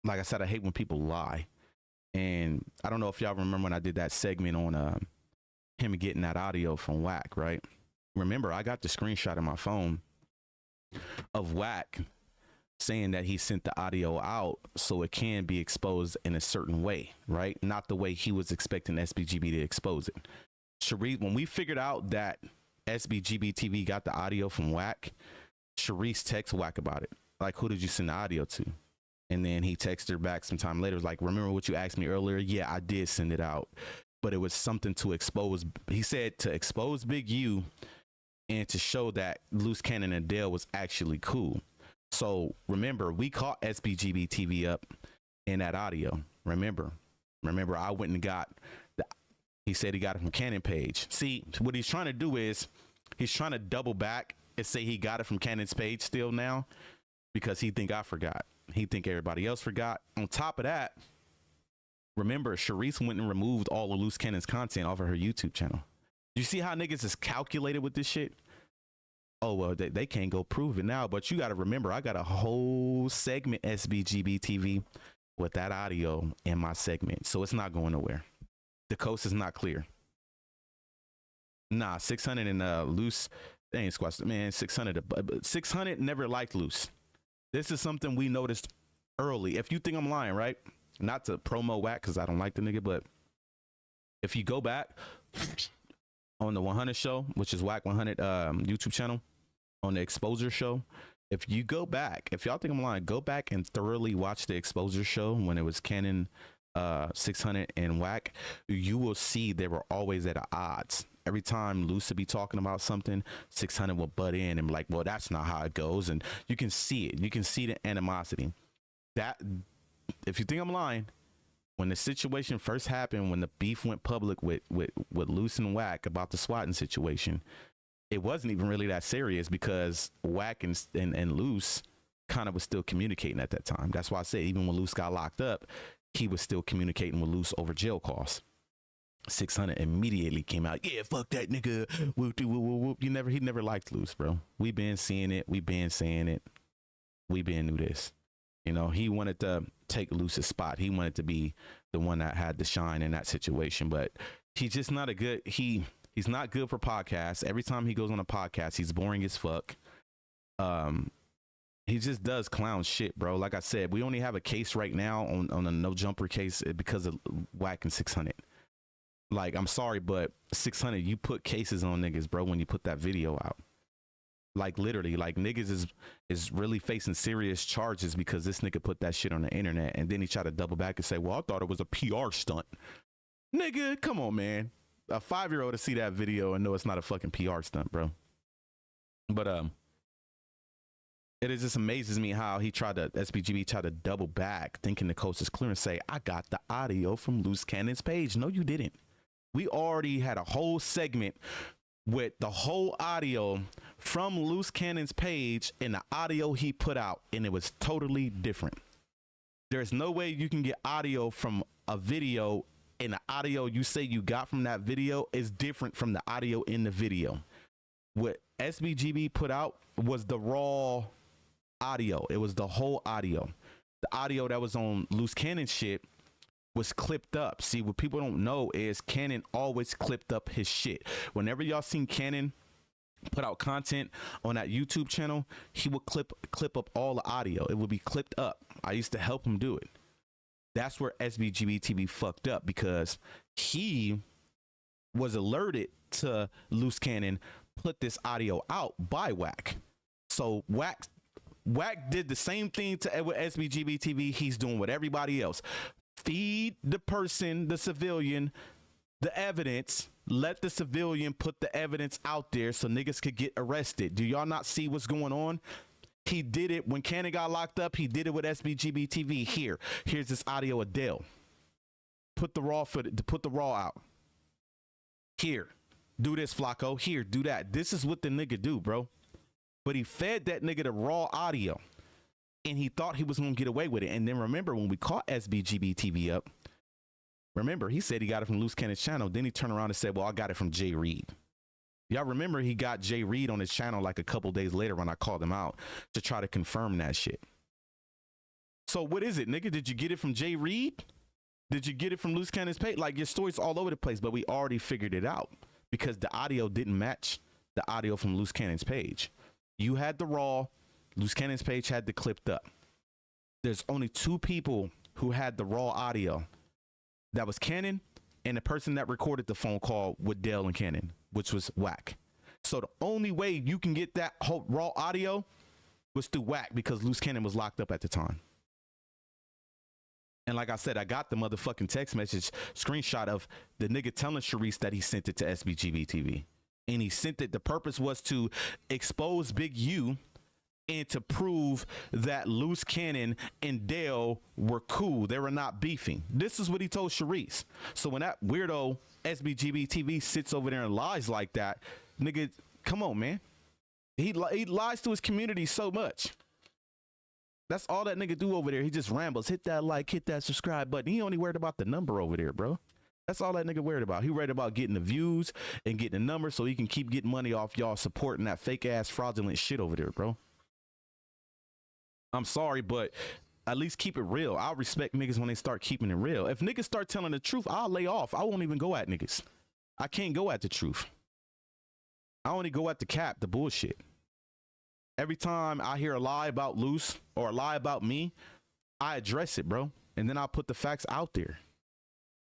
like I said, I hate when people lie. And I don't know if y'all remember when I did that segment on him getting that audio from Wack, right? Remember, I got the screenshot on my phone of Wack saying that he sent the audio out so it can be exposed in a certain way, right? Not the way he was expecting SBGB to expose it. Sharice, when we figured out that SBGB TV got the audio from Wack, Sharice texted Wack about it. Like, who did you send the audio to? And then he texted her back sometime later. Was like, remember what you asked me earlier? Yeah, I did send it out, but it was something to expose. He said to expose Big U and to show that Luce Cannon and Dale was actually cool. So remember, we caught SBGB TV up in that audio. Remember, I went and got he said he got it from Cannon page. See, what he's trying to do is he's trying to double back and say he got it from Cannon's page still now because he think I forgot. He think everybody else forgot. On top of that, remember, Sharice went and removed all of Luce Cannon's content off of her YouTube channel. You see how niggas is calculated with this shit? Oh, well, they can't go prove it now, but you got to remember, I got a whole segment SBGB TV with that audio in my segment, so it's not going nowhere. The coast is not clear. Nah, 600 and Luce, they ain't squashed. Man, 600 never liked Luce. This is something we noticed early. If you think I'm lying, right? Not to promo Wack because I don't like the nigga, but if you go back on the 100 show, which is Wack 100 YouTube channel, on the Exposure show, if you go back, if y'all think I'm lying, go back and thoroughly watch the Exposure show when it was Cannon, 600 and Wack. You will see they were always at odds. Every time Luce would be talking about something, 600 will butt in and be like, well, that's not how it goes. And you can see it. You can see the animosity. That, if you think I'm lying, when the situation first happened, when the beef went public with Luce and Wack about the swatting situation, it wasn't even really that serious because Wack and Luce kind of was still communicating at that time. That's why I say even when Luce got locked up, he was still communicating with Luce over jail costs. 600 immediately came out. Yeah, fuck that nigga. Whoop, whoop, whoop, whoop. He never liked Luce, bro. We been seeing it. We been saying it. We been knew this. You know, he wanted to take Luce's spot. He wanted to be the one that had the shine in that situation, but he's just not a good, he's not good for podcasts. Every time he goes on a podcast, he's boring as fuck. He just does clown shit, bro. Like I said, we only have a case right now on a no jumper case because of Wack and 600. Like, I'm sorry, but 600, you put cases on niggas, bro, when you put that video out. Like, literally, like, niggas is really facing serious charges because this nigga put that shit on the internet, and then he tried to double back and say, well, I thought it was a PR stunt. Nigga, come on, man. A 5-year-old to see that video and know it's not a fucking PR stunt, bro. But it just amazes me how SBGB tried to double back, thinking the coast is clear, and say, I got the audio from Luce Cannon's page. No, you didn't. We already had a whole segment with the whole audio from Luce Cannon's page and the audio he put out, and it was totally different. There's no way you can get audio from a video, and the audio you say you got from that video is different from the audio in the video. What SBGB put out was the raw audio. It was the whole audio. The audio that was on Luce Cannon shit was clipped up. See, what people don't know is Cannon always clipped up his shit. Whenever y'all seen Cannon put out content on that YouTube channel, he would clip up all the audio. It would be clipped up. I used to help him do it. That's where SBGB TV fucked up, because he was alerted to Luce Cannon put this audio out by Wack. So Wack did the same thing with SBGB TV he's doing with everybody else. Feed the person, the civilian, the evidence. Let the civilian put the evidence out there so niggas could get arrested. Do y'all not see what's going on? He did it when Cannon got locked up. He did it with SBGB TV. Here's this audio of Dale. Put the raw out. Here, do this, Flacco. Here, do that. This is what the nigga do, bro. But he fed that nigga the raw audio, and he thought he was gonna get away with it. And then remember, when we caught SBGB TV up, remember, he said he got it from Luce Cannon's channel. Then he turned around and said, well, I got it from Jay Reed. Y'all remember he got Jay Reed on his channel like a couple days later when I called him out to try to confirm that shit. So what is it, nigga? Did you get it from Jay Reed? Did you get it from Luce Cannon's page? Like, your story's all over the place, but we already figured it out because the audio didn't match the audio from Luce Cannon's page. You had the raw, Luce Cannon's page had the clipped up. There's only 2 people who had the raw audio. That was Cannon and the person that recorded the phone call with Dale and Cannon, which was Wack. So the only way you can get that whole raw audio was through Wack, because Luce Cannon was locked up at the time. And like I said, I got the motherfucking text message screenshot of the nigga telling Sharice that he sent it to SBGB TV. And he sent it. The purpose was to expose Big U and to prove that Luce Cannon and Dale were cool. They were not beefing. This is what he told Sharice. So when that weirdo SBGB TV sits over there and lies like that, nigga, come on, man. He lies to his community so much. That's all that nigga do over there. He just rambles. Hit that like, hit that subscribe button. He only worried about the number over there, bro. That's all that nigga worried about. He worried about getting the views and getting the numbers so he can keep getting money off y'all supporting that fake ass fraudulent shit over there, bro. I'm sorry, but at least keep it real. I'll respect niggas when they start keeping it real. If niggas start telling the truth, I'll lay off. I won't even go at niggas. I can't go at the truth. I only go at the cap, the bullshit. Every time I hear a lie about Luce or a lie about me, I address it, bro. And then I'll put the facts out there.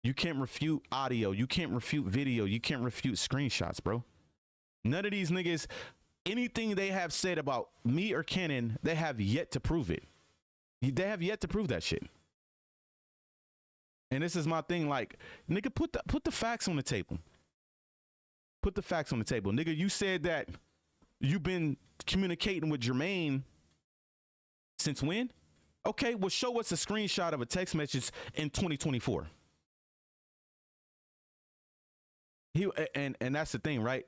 You can't refute audio. You can't refute video. You can't refute screenshots, bro. None of these niggas, anything they have said about me or Cannon, they have yet to prove it. They have yet to prove that shit. And this is my thing, like, nigga, put the facts on the table. Put the facts on the table. Nigga, you said that you've been communicating with Jermaine since when? Okay, well, show us a screenshot of a text message in 2024. And that's the thing, right?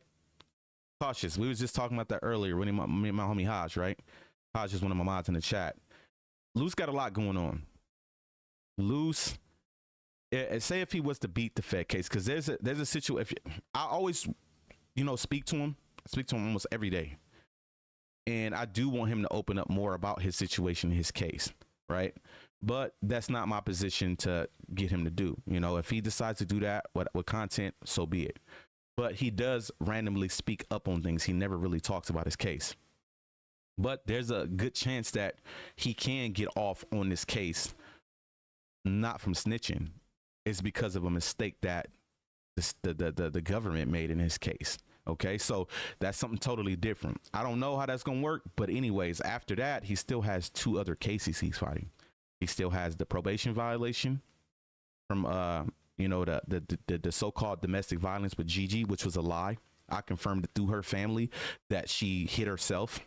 Cautious. We was just talking about that earlier when me and my homie Haj, right? Haj is one of my mods in the chat. Luce got a lot going on. Luce, say if he was to beat the Fed case, because there's a situation. I always, speak to him almost every day, and I do want him to open up more about his situation, his case, right? But that's not my position to get him to do. If he decides to do that with content, so be it. But he does randomly speak up on things. He never really talks about his case. but there's a good chance that he can get off on this case, not from snitching. It's because of a mistake that the government made in his case. Okay, so that's something totally different. I don't know how that's gonna work, but anyways, after that, he still has 2 other cases he's fighting. He still has the probation violation from the so-called domestic violence with Gigi, which was a lie. I confirmed it through her family that she hit herself.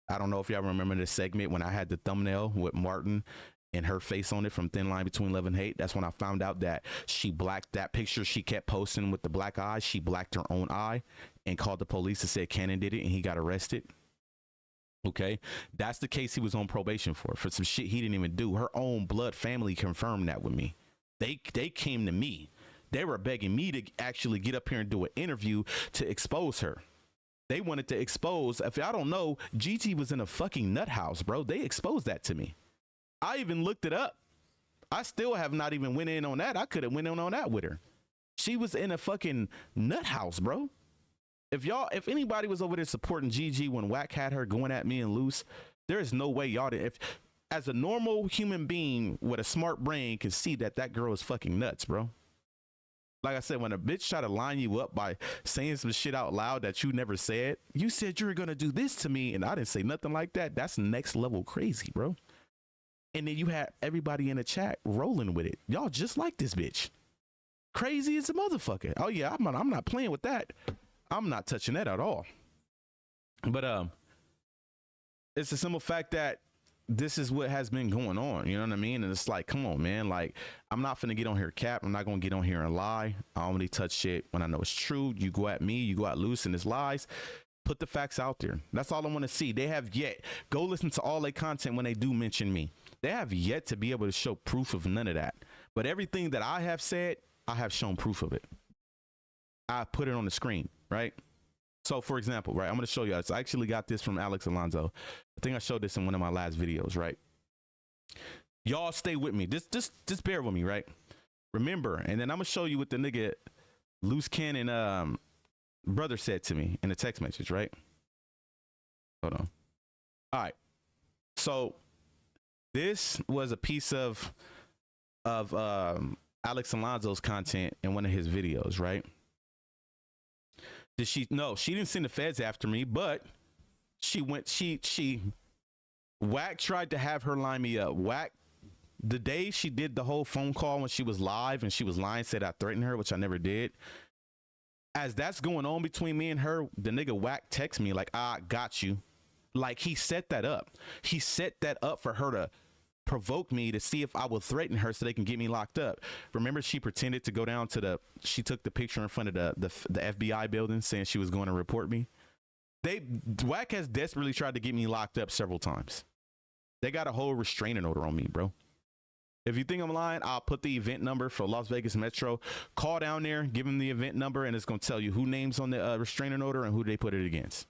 I don't know if y'all remember the segment when I had the thumbnail with Martin and her face on it from Thin Line Between Love and Hate. That's when I found out that she blacked that picture she kept posting with the black eye. She blacked her own eye and called the police and said Cannon did it, and he got arrested. Okay, that's the case he was on probation for some shit he didn't even do. Her own blood family confirmed that with me. They came to me. They were begging me to actually get up here and do an interview to expose her. They wanted to expose. If y'all don't know, Gigi was in a fucking nut house, bro. They exposed that to me. I even looked it up. I still have not even went in on that. I could have went in on that with her. She was in a fucking nut house, bro. If anybody was over there supporting Gigi when Wack had her going at me and Luce, there is no way y'all didn't. If as a normal human being with a smart brain can see that girl is fucking nuts, bro. Like I said, when a bitch try to line you up by saying some shit out loud that you never said, you said you were gonna do this to me and I didn't say nothing like that. That's next level crazy, bro. And then you had everybody in the chat rolling with it. Y'all just like this bitch. Crazy as a motherfucker. Oh yeah, I'm not playing with that. I'm not touching that at all. But it's a simple fact that this is what has been going on. You know what I mean? And it's like, come on, man. Like, I'm not finna get on here cap. I'm not gonna get on here and lie. I only touch shit when I know it's true. You go at me, you go at Luce and it's lies. Put the facts out there. That's all I want to see. They have yet. Go listen to all their content when they do mention me. They have yet to be able to show proof of none of that. But everything that I have said, I have shown proof of it. I put it on the screen, right? So for example, right, I'm going to show you. I actually got this from Alex Alonso. I think I showed this in one of my last videos, right? Y'all stay with me. Just bear with me, right? Remember, and then I'm going to show you what the nigga Luce Cannon brother said to me in a text message, right? Hold on. All right. So this was a piece of Alex Alonso's content in one of his videos, right? No, she didn't send the feds after me, but Wack tried to have her line me up. Wack, the day she did the whole phone call when she was live and she was lying, said I threatened her, which I never did. As that's going on between me and her, the nigga Wack texts me like, I got you. Like he set that up. He set that up for her to provoke me to see if I would threaten her so they can get me locked up. Remember, she pretended to go down to she took the picture in front of the FBI building saying she was going to report me. Wack has desperately tried to get me locked up several times. They got a whole restraining order on me, bro. If you think I'm lying, I'll put the event number for Las Vegas Metro. Call down there, give them the event number, and it's going to tell you who names on the restraining order and who they put it against.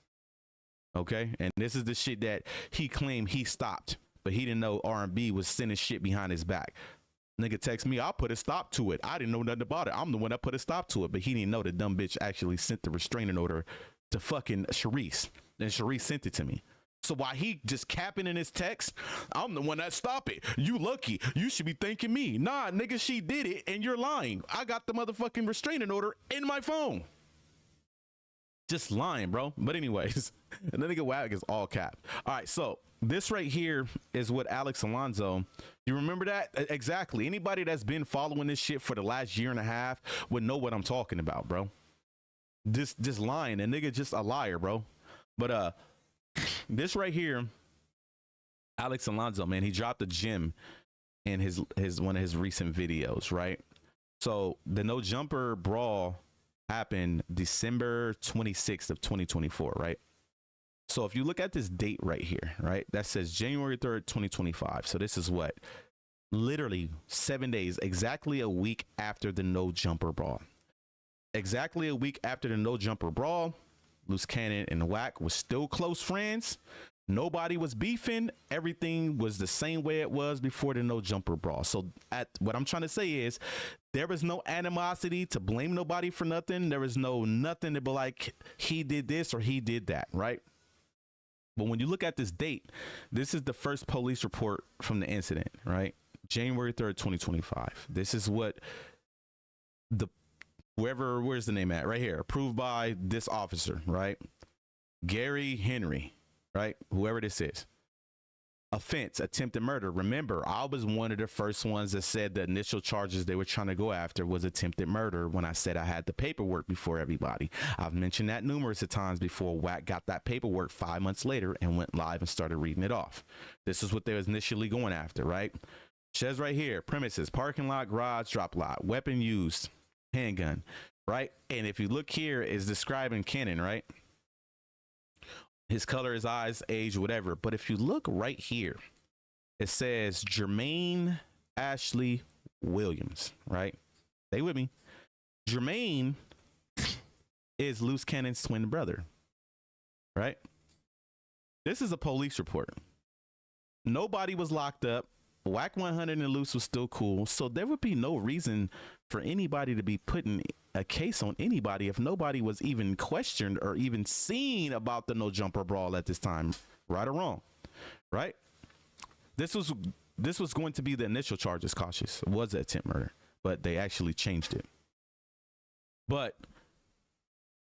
Okay? And this is the shit that he claimed he stopped, but he didn't know R&B was sending shit behind his back. Nigga text me, I'll put a stop to it. I didn't know nothing about it. I'm the one that put a stop to it, but he didn't know the dumb bitch actually sent the restraining order to fucking Sharice. And Sharice sent it to me. So while he just capping in his text, I'm the one that stopped it. You lucky. You should be thanking me. Nah, nigga, she did it and you're lying. I got the motherfucking restraining order in my phone. Just lying, bro. But anyways, and the nigga Wack is all cap. All right, so this right here is what Alex Alonso, you remember that? Exactly. Anybody that's been following this shit for the last year and a half would know what I'm talking about, bro. Just lying. And nigga just a liar, bro. But this right here, Alex Alonso, man, he dropped a gem in his one of his recent videos, right? So the no jumper brawl happened December 26th of 2024, right? So if you look at this date right here, right, that says January 3rd, 2025. So this is what, literally 7 days, exactly a week after the no jumper brawl. Exactly a week after the no jumper brawl, Luce Cannon and Wack was still close friends. Nobody was beefing. Everything was the same way it was before the no jumper brawl. So what I'm trying to say is there was no animosity to blame nobody for nothing. There was nothing to be like, he did this or he did that, right? But when you look at this date, this is the first police report from the incident, right? January 3rd, 2025. This is what the where's the name at? Right here. Approved by this officer, right? Gary Henry, right? Whoever this is. Offense, attempted murder. Remember, I was one of the first ones that said the initial charges they were trying to go after was attempted murder when I said I had the paperwork before everybody. I've mentioned that numerous of times before. Wack got that paperwork 5 months later and went live and started reading it off. This is what they was initially going after, right? Says right here, premises, parking lot, garage, drop lot, weapon used, handgun, right? And if you look here, it's describing Cannon, right? His color, his eyes, age, whatever. But if you look right here, it says Jermaine Ashley Williams, right? Stay with me. Jermaine is Luce Cannon's twin brother, right? This is a police report. Nobody was locked up. Wack 100 and Luce was still cool. So there would be no reason for anybody to be putting a case on anybody if nobody was even questioned or even seen about the no jumper brawl at this time, right or wrong, right? This was going to be the initial charges. Cautious, it was an attempt murder, but they actually changed it. But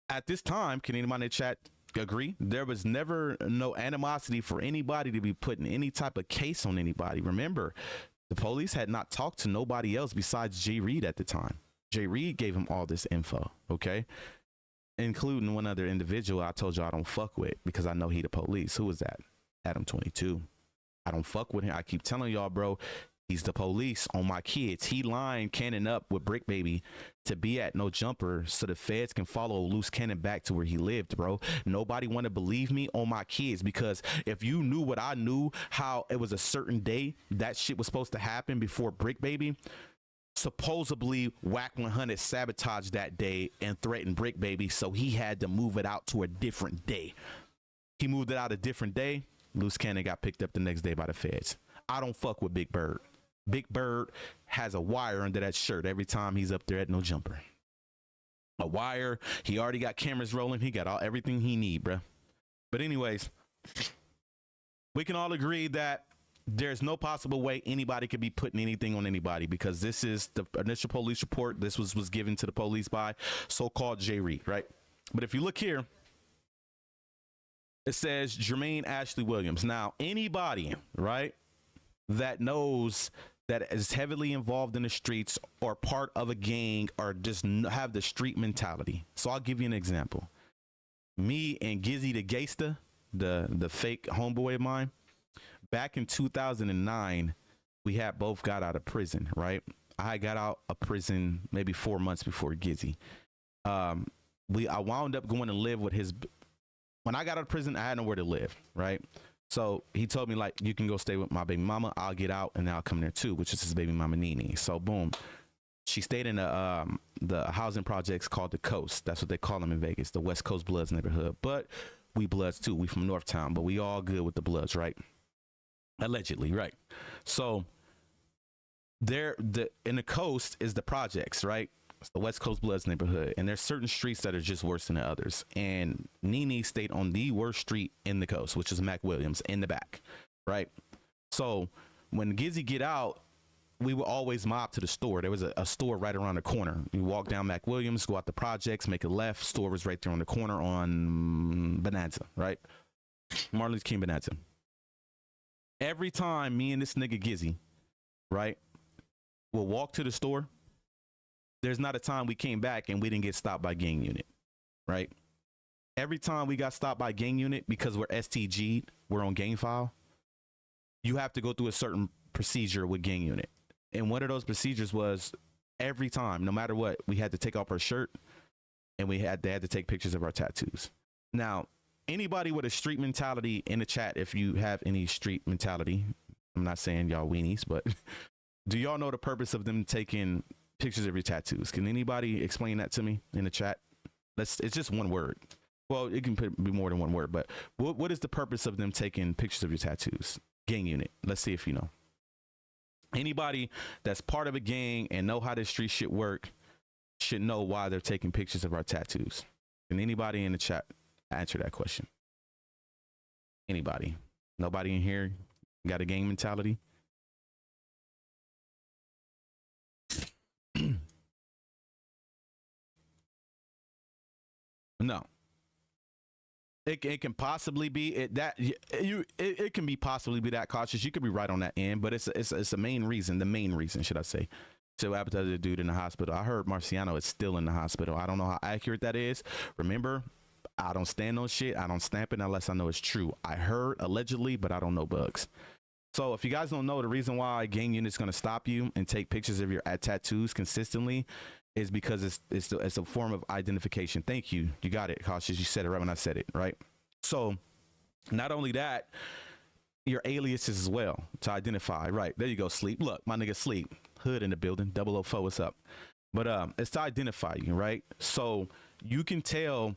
at this time, can anybody in the chat agree? There was never no animosity for anybody to be putting any type of case on anybody. Remember, the police had not talked to nobody else besides Jay Reed at the time. Jay Reed gave him all this info, okay? Including one other individual I told you I don't fuck with because I know he the police. Who was that? Adam 22. I don't fuck with him. I keep telling y'all, bro, he's the police on my kids. He lined Cannon up with Brick Baby to be at No Jumper so the feds can follow Luce Cannon back to where he lived, bro. Nobody want to believe me on my kids because if you knew what I knew, how it was a certain day that shit was supposed to happen before Brick Baby, supposedly Wack 100 sabotaged that day and threatened Brick Baby, so he had to move it out to a different day. He moved it out a different day. Luce Cannon got picked up the next day by the feds. I don't fuck with Big Bird. Big Bird has a wire under that shirt every time he's up there at No Jumper. A wire. He already got cameras rolling. He got everything he need, bruh. But anyways, we can all agree that there's no possible way anybody could be putting anything on anybody because this is the initial police report. This was given to the police by so-called Jay Reed, right? But if you look here, it says Jermaine Ashley Williams. Now, anybody, right, that knows that is heavily involved in the streets or part of a gang or just have the street mentality. So I'll give you an example. Me and Gizzy the Gangsta, the fake homeboy of mine, back in 2009, we had both got out of prison, right? I got out of prison maybe 4 months before Gizzy. I wound up going to live with his. When I got out of prison, I had nowhere to live, right? So he told me, like, you can go stay with my baby mama. I'll get out and I'll come there too, which is his baby mama Nene. So boom, she stayed in the housing projects called the Coast. That's what they call them in Vegas, the West Coast Bloods neighborhood. But we Bloods too. We from Northtown, but we all good with the Bloods, right? Allegedly, right? So in the Coast is the projects, right? It's the West Coast Bloods neighborhood, and there's certain streets that are just worse than the others. And Nene stayed on the worst street in the Coast, which is Mac Williams in the back, right? So when Gizzy get out, we were always mobbed to the store. There was a store right around the corner. You walk down Mac Williams, go out the projects, make a left. Store was right there on the corner on Bonanza, right? Martin Luther King Bonanza. Every time me and this nigga Gizzy, right, will walk to the store, there's not a time we came back and we didn't get stopped by gang unit, right? Every time we got stopped by gang unit because we're STG'd, we're on gang file, you have to go through a certain procedure with gang unit. And one of those procedures was every time, no matter what, we had to take off our shirt and they had to take pictures of our tattoos. Now, anybody with a street mentality in the chat, if you have any street mentality, I'm not saying y'all weenies, but do y'all know the purpose of them taking pictures of your tattoos? Can anybody explain that to me in the chat? It's just one word. Well, it can be more than one word, but what is the purpose of them taking pictures of your tattoos? Gang unit. Let's see if you know. Anybody that's part of a gang and know how this street shit work should know why they're taking pictures of our tattoos. Can anybody in the chat answer that question? Anybody? Nobody in here got a gang mentality? No. It can possibly be it can be possibly be that cautious. You could be right on that end, but it's the main reason, should I say. So what happened to the dude in the hospital? I heard Marciano is still in the hospital. I don't know how accurate that is. Remember, I don't stand on shit. I don't stamp it unless I know it's true. I heard allegedly, but I don't know bugs. So if you guys don't know, the reason why gang unit's going to stop you and take pictures of your tattoos consistently is because it's a form of identification. Thank you. You got it, cautious. You said it right when I said it, right? So not only that, your aliases as well to identify. Right. There you go, Sleep. Look, my nigga Sleep. Hood in the building. 004, what's up? But it's to identify you, right? So you can tell,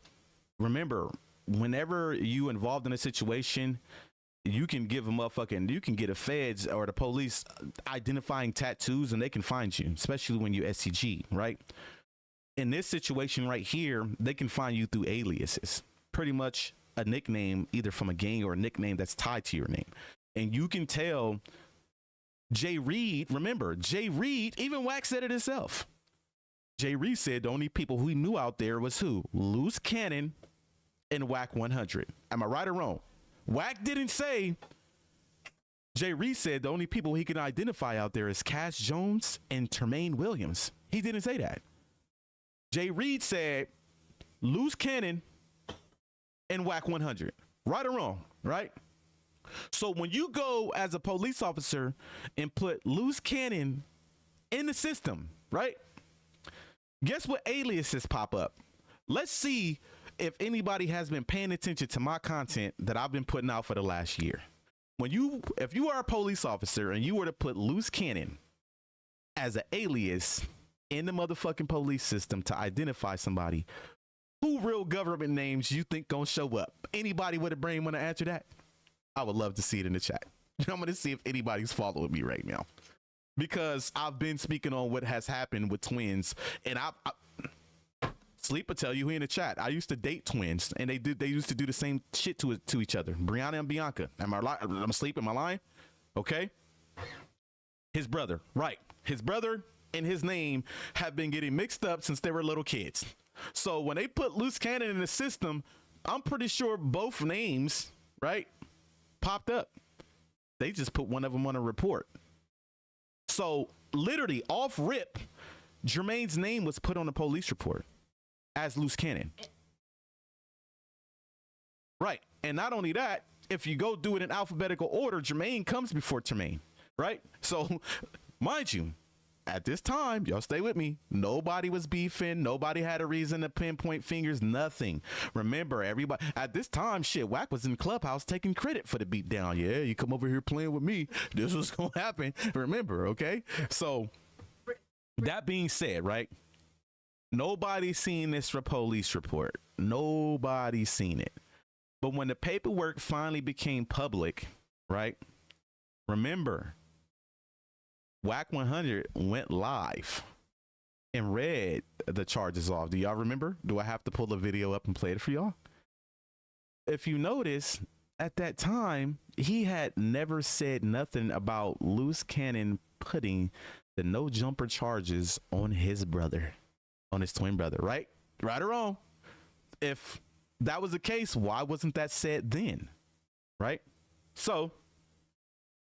remember, whenever you involved in a situation, you can give a motherfucking, you can get a feds or the police identifying tattoos and they can find you, especially when you SCG, right? In this situation right here, they can find you through aliases, pretty much a nickname, either from a gang or a nickname that's tied to your name. And you can tell Jay Reed, remember, Jay Reed, even Wack said it himself. Jay Reed said the only people who he knew out there was who? Luce Cannon and Wack 100. Am I right or wrong? Wack didn't say. Jay Reed said the only people he can identify out there is Cash Jones and Tremaine Williams. He didn't say that. Jay Reed said Luce Cannon and Wack 100. Right or wrong, right? So when you go as a police officer and put Luce Cannon in the system, right? Guess what aliases pop up? Let's see if anybody has been paying attention to my content that I've been putting out for the last year. If you are a police officer and you were to put Luce Cannon as an alias in the motherfucking police system to identify somebody, who real government names you think gonna show up? Anybody with a brain want to answer that? I would love to see it in the chat. I'm gonna see if anybody's following me right now, because I've been speaking on what has happened with twins, and I Sleep will tell you in the chat. I used to date twins, and they used to do the same shit to each other. Brianna and Bianca. I'm asleep. Am I lying? Okay. His brother, right? His brother and his name have been getting mixed up since they were little kids. So when they put Luce Cannon in the system, I'm pretty sure both names, right, popped up. They just put one of them on a report. So literally off rip, Jermaine's name was put on a police report as Luce Cannon. Right. And not only that, if you go do it in alphabetical order, Jermaine comes before Tremaine, right? So mind you, at this time, y'all stay with me, nobody was beefing, nobody had a reason to pinpoint fingers, nothing. Remember, everybody at this time, shit, Wack was in Clubhouse taking credit for the beat down. Yeah, you come over here playing with me, this was gonna happen. Remember, okay? So that being said, right, nobody's seen this police report. Nobody's seen it. But when the paperwork finally became public, right, remember, Wack 100 went live and read the charges off. Do y'all remember? Do I have to pull the video up and play it for y'all? If you notice, at that time, he had never said nothing about Luce Cannon putting the no jumper charges on his brother, on his twin brother, right? Right or wrong? If that was the case, why wasn't that said then? Right? So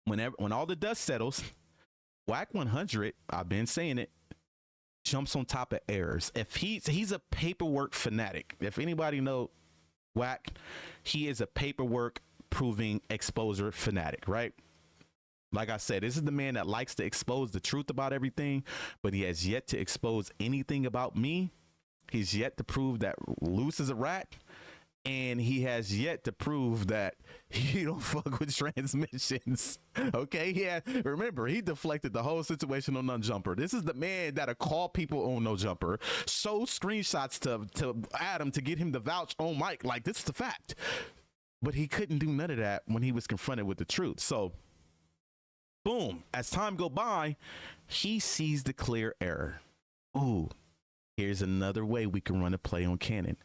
when all the dust settles, Wack 100, I've been saying it, jumps on top of errors. If he's a paperwork fanatic. If anybody know Wack, he is a paperwork proving exposer fanatic, right? Like I said, this is the man that likes to expose the truth about everything, but he has yet to expose anything about me. He's yet to prove that Luce is a rat, and he has yet to prove that he don't fuck with transmissions. Okay, yeah. Remember, he deflected the whole situation on No Jumper. This is the man that'll call people on No Jumper, show screenshots to Adam to get him to vouch on Mike. Like, this is the fact. But he couldn't do none of that when he was confronted with the truth. So, boom. As time go by, he sees the clear error. Ooh, here's another way we can run a play on Cannon.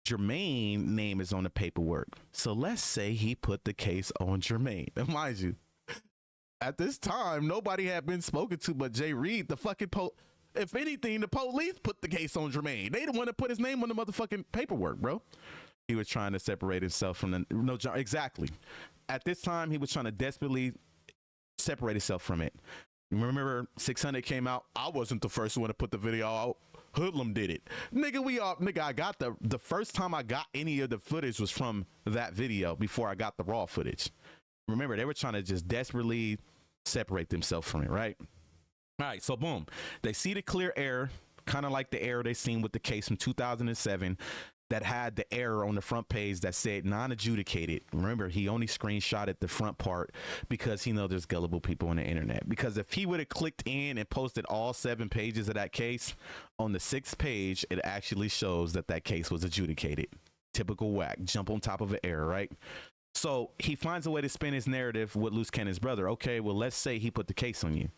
Jermaine name is on the paperwork. So let's say he put the case on Jermaine. And mind you, at this time, nobody had been spoken to but Jay Reed, the fucking if anything, the police put the case on Jermaine. They didn't want to put his name on the motherfucking paperwork, bro. He was trying to separate himself from exactly. At this time, he was trying to desperately separate himself from it. Remember, 600 came out. I wasn't the first one to put the video out. Hoodlum did it, nigga. I got the first time I got any of the footage was from that video before I got the raw footage. Remember, they were trying to just desperately separate themselves from it, right? All right, so boom, they see the clear error, kind of like the error they seen with the case from 2007 that had the error on the front page that said non-adjudicated. Remember, he only screenshotted the front part because he knows there's gullible people on the internet. Because if he would have clicked in and posted all 7 pages of that case, on the 6th page, it actually shows that that case was adjudicated. Typical Wack, jump on top of an error, right? So he finds a way to spin his narrative with Luce Cannon's brother. Okay, well, let's say he put the case on you.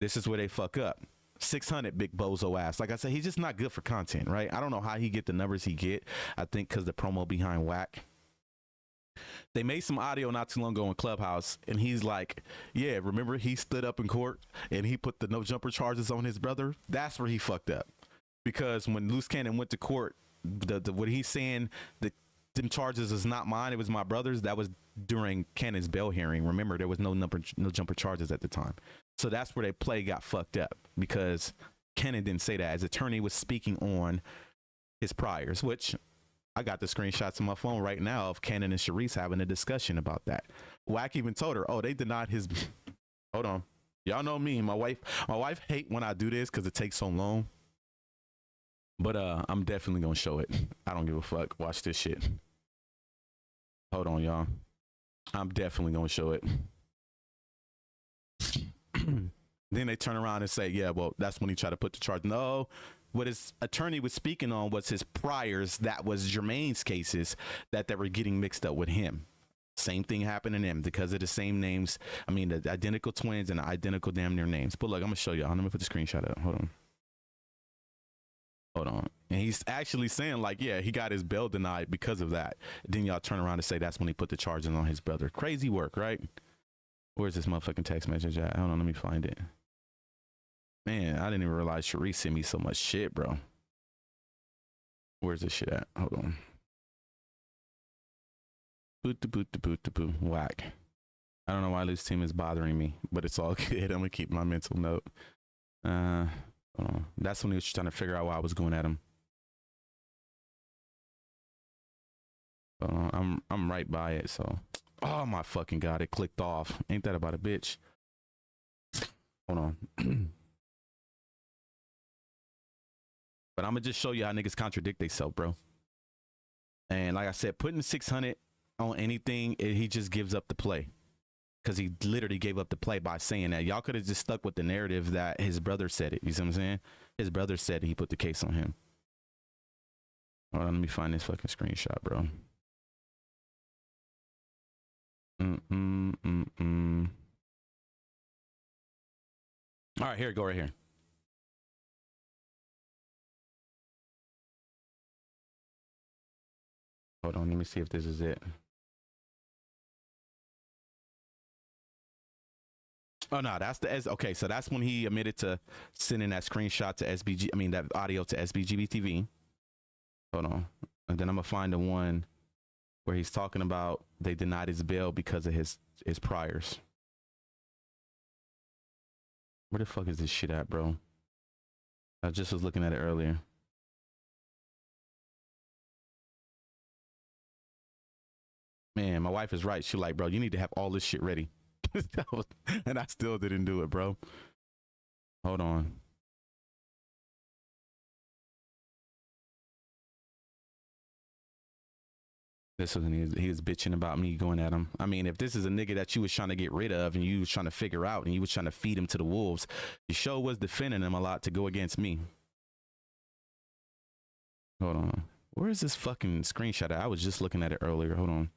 This is where they fuck up. 600 big bozo ass. Like I said, he's just not good for content, right? I don't know how he get the numbers he get. I think because the promo behind Wack. They made some audio not too long ago in Clubhouse, and he's like, yeah, remember he stood up in court and he put the no jumper charges on his brother? That's where he fucked up. Because when Luce Cannon went to court, what he's saying, that them charges is not mine, it was my brother's, that was during Cannon's bail hearing. Remember, there was no jumper charges at the time. So that's where they play got fucked up, because Cannon didn't say that. His attorney was speaking on his priors, which I got the screenshots on my phone right now of Cannon and Sharice having a discussion about that. Wack even told her, oh, they denied his, hold on. Y'all know me, my wife hate when I do this because it takes so long. But I'm definitely gonna show it. I don't give a fuck. Watch this shit. Hold on, y'all. I'm definitely gonna show it. Then they turn around and say, yeah, well, that's when he tried to put the charge. No, what his attorney was speaking on was his priors. That was Jermaine's cases that were getting mixed up with him. Same thing happened to them because of the same names. I mean, the identical twins and the identical damn near names. But look, I'm gonna show y'all. Let me put the screenshot up. Hold on. And he's actually saying, like, yeah, he got his bail denied because of that. Then y'all turn around and say that's when he put the charges on his brother. Crazy work, right? Where's this motherfucking text message at? Hold on, let me find it. Man, I didn't even realize Sharice sent me so much shit, bro. Where's this shit at? Hold on. Boot. Wack. I don't know why this team is bothering me, but it's all good. I'm gonna keep my mental note. Hold on. That's when he was trying to figure out why I was going at him. I'm right by it, so. Oh my fucking god, it clicked off. Ain't that about a bitch? Hold on. But I'm gonna just show you how niggas contradict themselves, bro. And like I said, putting 600 on anything, he just gives up the play. Because he literally gave up the play by saying that. Y'all could have just stuck with the narrative that his brother said it. You see what I'm saying? His brother said he put the case on him. Hold on, let me find this fucking screenshot, bro. All right, here we go, right here. Hold on, let me see if this is it. Oh no, that's the okay. So that's when he admitted to sending that screenshot to SBG. I mean that audio to SBGB TV. Hold on, and then I'm gonna find the one where he's talking about they denied his bail because of his priors. Where the fuck is this shit at, bro? I just was looking at it earlier. Man, my wife is right. She like, bro, you need to have all this shit ready. And I still didn't do it, bro. Hold on. This was when he was bitching about me going at him. I mean, if this is a nigga that you was trying to get rid of and you was trying to figure out and you was trying to feed him to the wolves, the show was defending him a lot to go against me. Hold on. Where is this fucking screenshot at? I was just looking at it earlier. Hold on.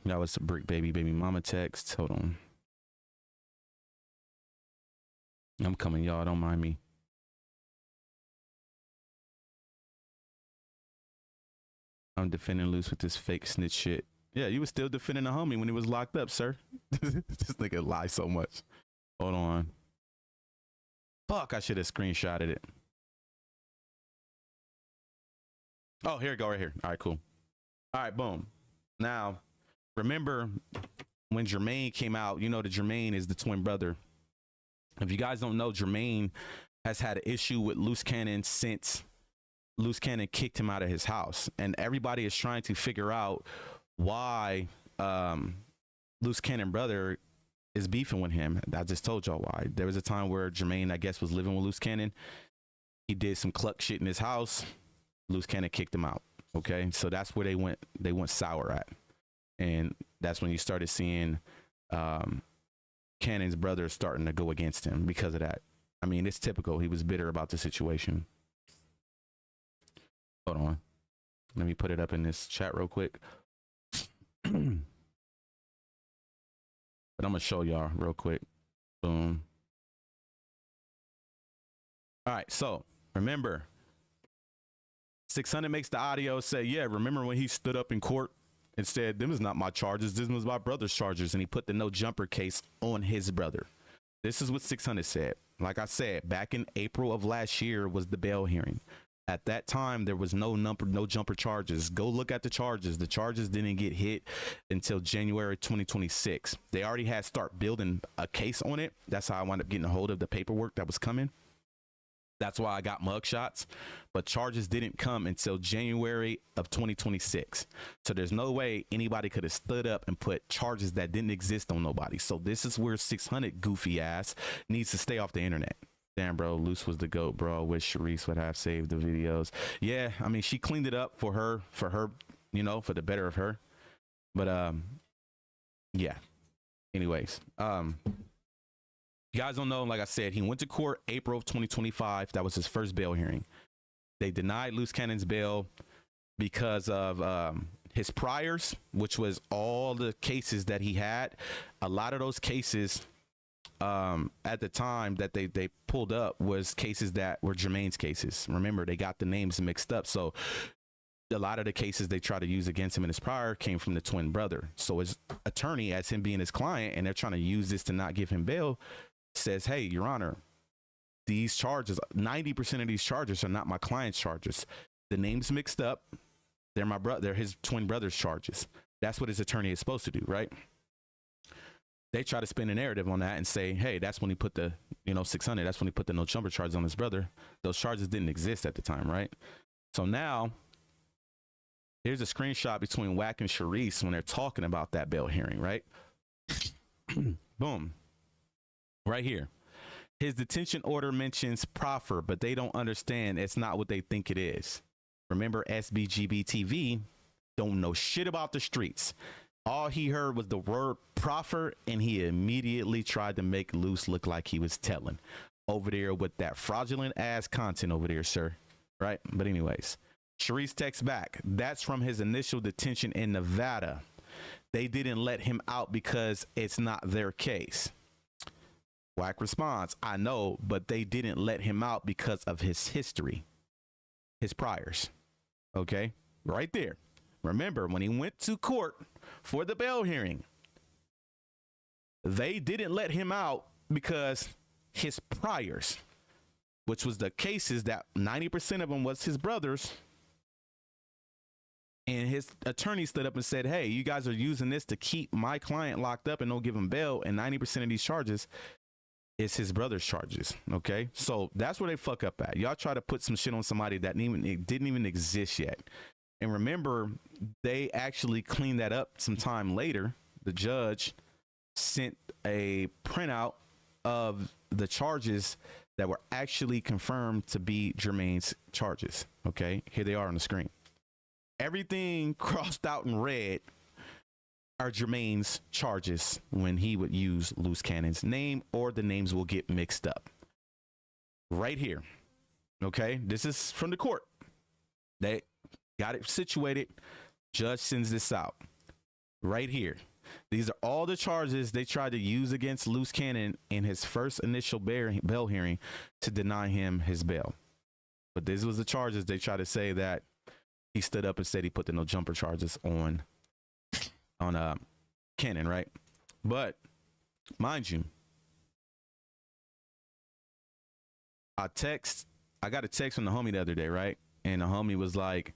That was the brick baby mama text. Hold on. I'm coming, y'all. Don't mind me. I'm defending Luce with this fake snitch shit. Yeah, you was still defending the homie when he was locked up, sir. This nigga lies so much. Hold on. Fuck, I should have screenshotted it. Oh, here we go, right here. All right, cool. All right, boom. Now, remember when Jermaine came out, you know that Jermaine is the twin brother. If you guys don't know, Jermaine has had an issue with Luce Cannon since Luce Cannon kicked him out of his house. And everybody is trying to figure out why Luce Cannon brother is beefing with him. I just told y'all why. There was a time where Jermaine, I guess, was living with Luce Cannon. He did some cluck shit in his house. Luce Cannon kicked him out. Okay, so that's where they went sour at. And that's when you started seeing Cannon's brother starting to go against him because of that. I mean, it's typical. He was bitter about the situation. Hold on. Let me put it up in this chat real quick. But I'm going to show y'all real quick. Boom. All right, so remember, 600 makes the audio say, yeah, remember when he stood up in court and said, them is not my charges, this was my brother's charges, and he put the no jumper case on his brother. This is what 600 said. Like I said, back in April of last year was the bail hearing. At that time, there was no jumper charges. Go look at the charges. The charges didn't get hit until January 2026. They already had start building a case on it. That's how I wound up getting a hold of the paperwork that was coming. That's why I got mugshots, but charges didn't come until January of 2026. So there's no way anybody could have stood up and put charges that didn't exist on nobody. So this is where 600 goofy ass needs to stay off the internet. Damn, bro, Luce was the GOAT, bro. I wish Sharice would have saved the videos. Yeah, I mean, she cleaned it up for her, you know, for the better of her. But yeah. Anyways, you guys don't know, like I said, he went to court April of 2025. That was his first bail hearing. They denied Luce Cannon's bail because of his priors, which was all the cases that he had. A lot of those cases at the time that they pulled up was cases that were Jermaine's cases. Remember, they got the names mixed up. So a lot of the cases they tried to use against him in his prior came from the twin brother. So his attorney, as him being his client, and they're trying to use this to not give him bail, says, hey, Your Honor, these charges, 90% of these charges are not my client's charges. The names mixed up. They're my brother. They're his twin brother's charges. That's what his attorney is supposed to do, right? They try to spin a narrative on that and say, hey, that's when he put the, 600. That's when he put the no jumper charges on his brother. Those charges didn't exist at the time, right? So now here's a screenshot between Wack and Sharice when they're talking about that bail hearing, right? Boom. Right here. His detention order mentions proffer, but they don't understand it's not what they think it is. Remember, SBGB TV don't know shit about the streets. All he heard was the word proffer, and he immediately tried to make Luce look like he was telling over there with that fraudulent ass content over there, sir. Right? But anyways, Sharice texts back. That's from his initial detention in Nevada. They didn't let him out because it's not their case. Wack responds, I know, but they didn't let him out because of his history, his priors. Okay, right there. Remember, when he went to court for the bail hearing, they didn't let him out because his priors, which was the cases that 90% of them was his brothers. And his attorney stood up and said, hey, you guys are using this to keep my client locked up and don't give him bail. And 90% of these charges is his brother's charges. Okay, so that's where they fuck up at. Y'all try to put some shit on somebody that didn't even exist yet. And remember, they actually cleaned that up some time later. The judge sent a printout of the charges that were actually confirmed to be Jermaine's charges. Okay, here they are on the screen. Everything crossed out in red are Jermaine's charges when he would use Luce Cannon's name, or the names will get mixed up. Right here. Okay, this is from the court. They got it situated. Judge sends this out. Right here. These are all the charges they tried to use against Luce Cannon in his first initial bail hearing to deny him his bail. But this was the charges they tried to say that he stood up and said he put the no jumper charges on Cannon, right? But mind you, I got a text from the homie the other day, right? And the homie was like,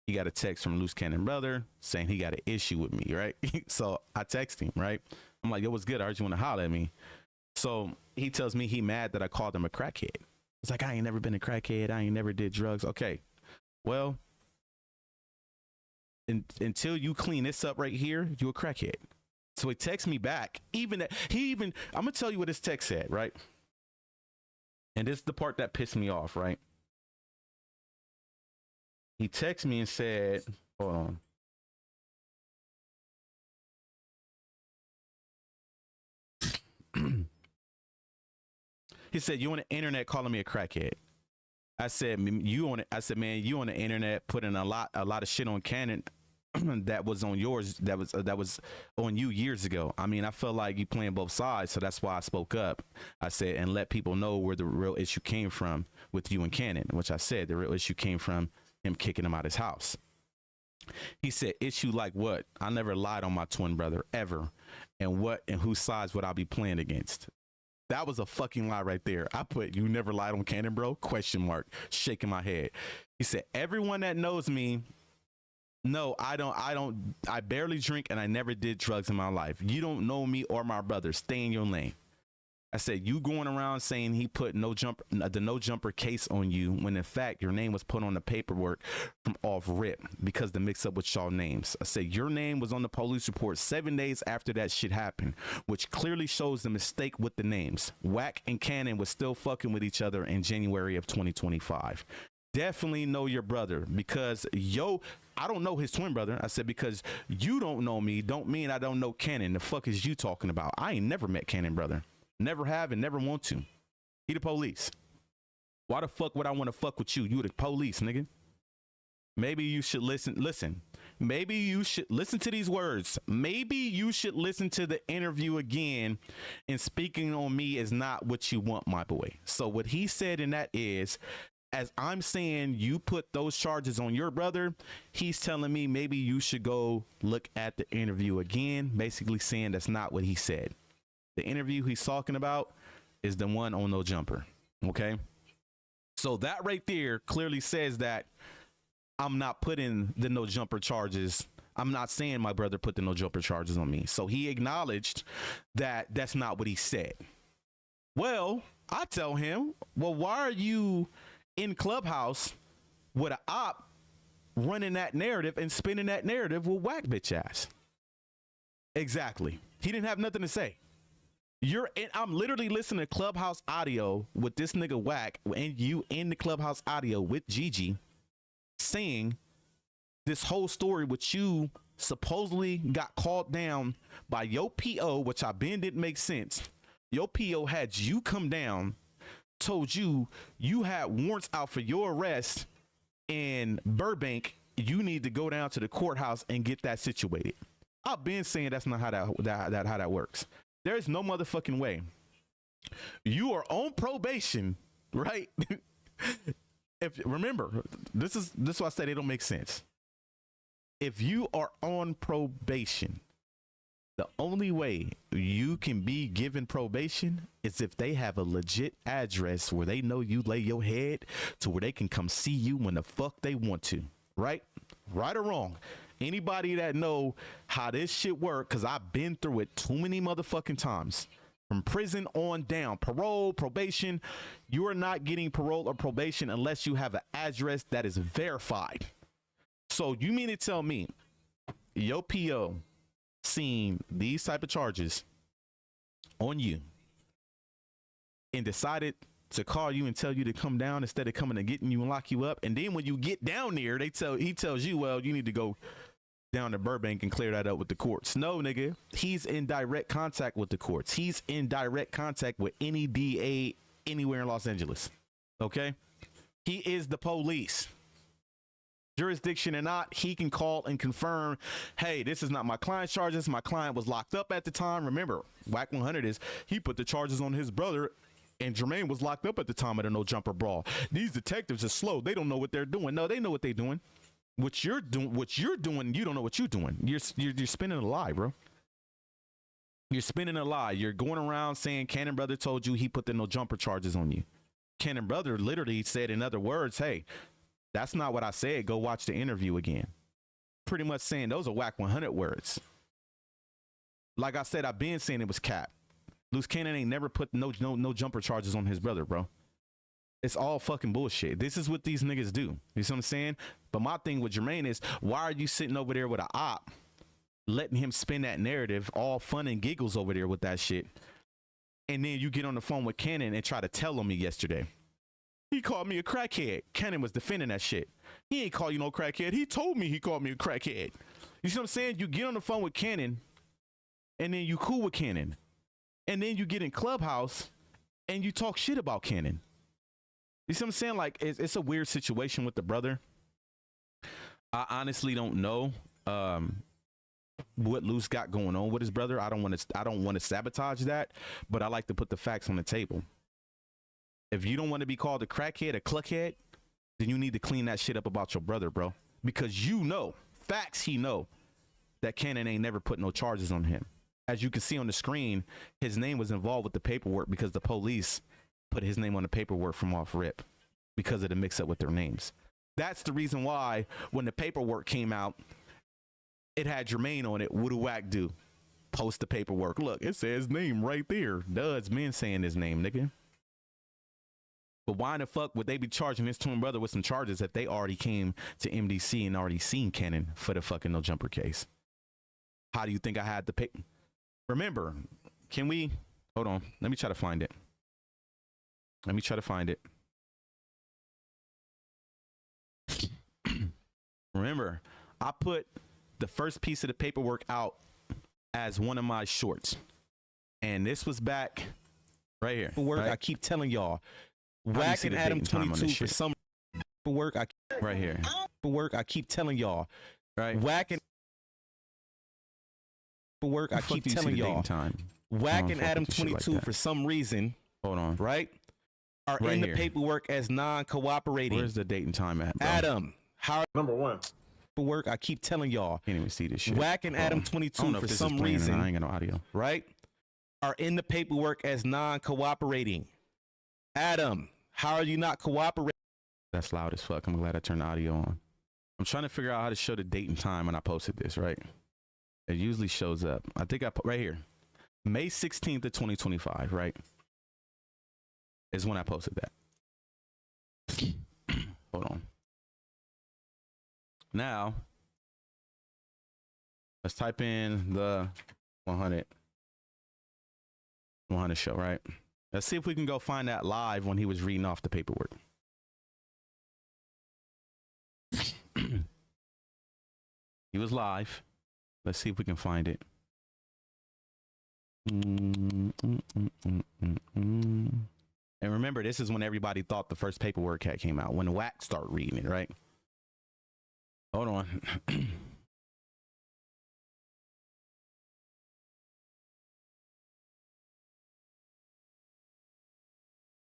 he got a text from Luce Cannon brother saying he got an issue with me, right? So I text him, right? I'm like, yo, what's good? I heard you want to holler at me. So he tells me he mad that I called him a crackhead. It's like, I ain't never been a crackhead. I ain't never did drugs. Okay, well, until you clean this up right here, you a crackhead. So he texts me back. I'm gonna tell you what his text said, right? And this is the part that pissed me off, right? He texted me and said, hold on. He said, you on the internet calling me a crackhead. I said, man, you on the internet putting a lot of shit on Cannon that was on yours, that was on you years ago. I mean, I felt like you playing both sides, so that's why I spoke up. I said, and let people know where the real issue came from with you and Cannon, which I said the real issue came from him kicking him out his house. He said, issue like what? I never lied on my twin brother ever. And what and whose sides would I be playing against? That was a fucking lie right there. I put, you never lied on Cannon, bro? Question mark, shaking my head. He said, everyone that knows me, no, I barely drink and I never did drugs in my life. You don't know me or my brother. Stay in your lane. I said, you going around saying he put the no jumper case on you when in fact your name was put on the paperwork from off rip because the mix up with y'all names. I said, your name was on the police report 7 days after that shit happened, which clearly shows the mistake with the names. Wack and Cannon was still fucking with each other in January of 2025. Definitely know your brother because I don't know his twin brother. I said, because you don't know me don't mean I don't know Cannon. The fuck is you talking about? I ain't never met Cannon brother. Never have and never want to. He the police. Why the fuck would I want to fuck with you? You the police, nigga. Maybe you should listen. Maybe you should listen to these words. Maybe you should listen to the interview again. And speaking on me is not what you want, my boy. So what he said in that is, as I'm saying you put those charges on your brother, he's telling me maybe you should go look at the interview again, basically saying that's not what he said. The interview he's talking about is the one on no jumper. Okay. So that right there clearly says that I'm not putting the no jumper charges. I'm not saying my brother put the no jumper charges on me. So he acknowledged that that's not what he said. Well, I tell him, well, why are you in Clubhouse with an op running that narrative and spinning that narrative with Wack bitch ass? Exactly. He didn't have nothing to say. I'm literally listening to Clubhouse audio with this nigga Wack and you in the Clubhouse audio with Gigi saying this whole story, which you supposedly got called down by your PO, which I been didn't make sense. Your PO had you come down, told you had warrants out for your arrest in Burbank. You need to go down to the courthouse and get that situated. I've been saying that's not how that works. There's no motherfucking way. You are on probation, right? Remember, this is why I say they don't make sense. If you are on probation, the only way you can be given probation is if they have a legit address where they know you lay your head to where they can come see you when the fuck they want to, right? Right or wrong. Anybody that know how this shit work, because I've been through it too many motherfucking times. From prison on down, parole, probation, you are not getting parole or probation unless you have an address that is verified. So you mean to tell me your PO seen these type of charges on you and decided to call you and tell you to come down instead of coming and getting you and lock you up, and then when you get down there, he tells you, well, you need to go down to Burbank and clear that up with the courts. No, nigga, he's in direct contact with the courts. He's in direct contact with any DA anywhere in Los Angeles. Okay, he is the police. Jurisdiction or not, he can call and confirm, hey, this is not my client's charges. My client was locked up at the time. Remember, Wack 100 is he put the charges on his brother, and Jermaine was locked up at the time of the no jumper brawl. These detectives are slow. They don't know what they're doing. No, they know what they're doing. What you're doing, you don't know what you're doing. You're spinning a lie, bro. You're spinning a lie. You're going around saying Cannon Brother told you he put the no jumper charges on you. Cannon Brother literally said in other words, hey, that's not what I said. Go watch the interview again. Pretty much saying those are Wack 100 words. Like I said, I've been saying it was cap. Luce Cannon ain't never put no jumper charges on his brother, bro. It's all fucking bullshit. This is what these niggas do. You see what I'm saying? But my thing with Jermaine is, why are you sitting over there with an op, letting him spin that narrative, all fun and giggles over there with that shit, and then you get on the phone with Cannon and try to tell on me yesterday. He called me a crackhead. Cannon was defending that shit. He ain't call you no crackhead. He told me he called me a crackhead. You see what I'm saying? You get on the phone with Cannon, and then you cool with Cannon, and then you get in Clubhouse, and you talk shit about Cannon. You see what I'm saying? Like, it's a weird situation with the brother. I honestly don't know what Luce got going on with his brother. I don't want to sabotage that, but I like to put the facts on the table. If you don't want to be called a crackhead, a cluckhead, then you need to clean that shit up about your brother, bro. Because you know, facts he know, that Cannon ain't never put no charges on him. As you can see on the screen, his name was involved with the paperwork because the police put his name on the paperwork from off rip because of the mix up with their names. That's the reason why when the paperwork came out, it had Jermaine on it. What do Wack do? Post the paperwork. Look, it says name right there. Dud's men saying his name, nigga. But why in the fuck would they be charging his twin brother with some charges if they already came to MDC and already seen Cannon for the fucking no jumper case? How do you think I had the pay? Remember, can we hold on? Let me try to find it. Remember, I put the first piece of the paperwork out as one of my shorts. And this was back right here. Right? I keep telling y'all, Wack and Adam 22 for some work. Right here. Work. I keep telling y'all, right? Wack and work. I keep telling y'all, Wack and Adam 22 like for some reason. Hold on. Right? Are right in the paperwork as non-cooperating. Where's the date and time at, bro? Adam, how number one work? I keep telling y'all. Can't even see this shit. Wack and Adam 22 for some reason. I ain't got no audio. Right? Are in the paperwork as non-cooperating. Adam, how are you not cooperating? That's loud as fuck. I'm glad I turned the audio on. I'm trying to figure out how to show the date and time when I posted this, right? It usually shows up. I think I put right here. May 16th of 2025, right? Is when I posted that. Hold on. Now, let's type in the 100 show, right? Let's see if we can go find that live when he was reading off the paperwork. He was live. Let's see if we can find it. And remember, this is when everybody thought the first paperwork came out, when Wack started reading it, right? Hold on.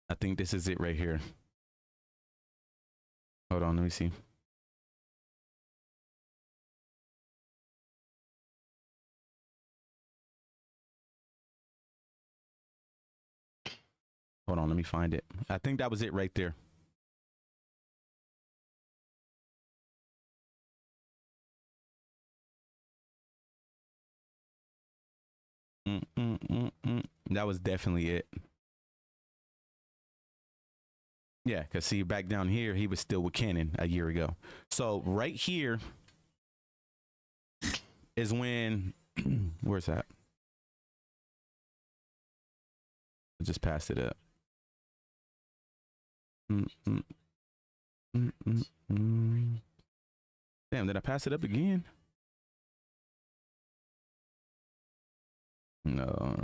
I think this is it right here. Hold on, let me see. Hold on, let me find it. I think that was it right there. That was definitely it. Yeah, because see, back down here, he was still with Cannon a year ago. So right here is when, where's that? I just passed it up. Damn, did I pass it up again? No.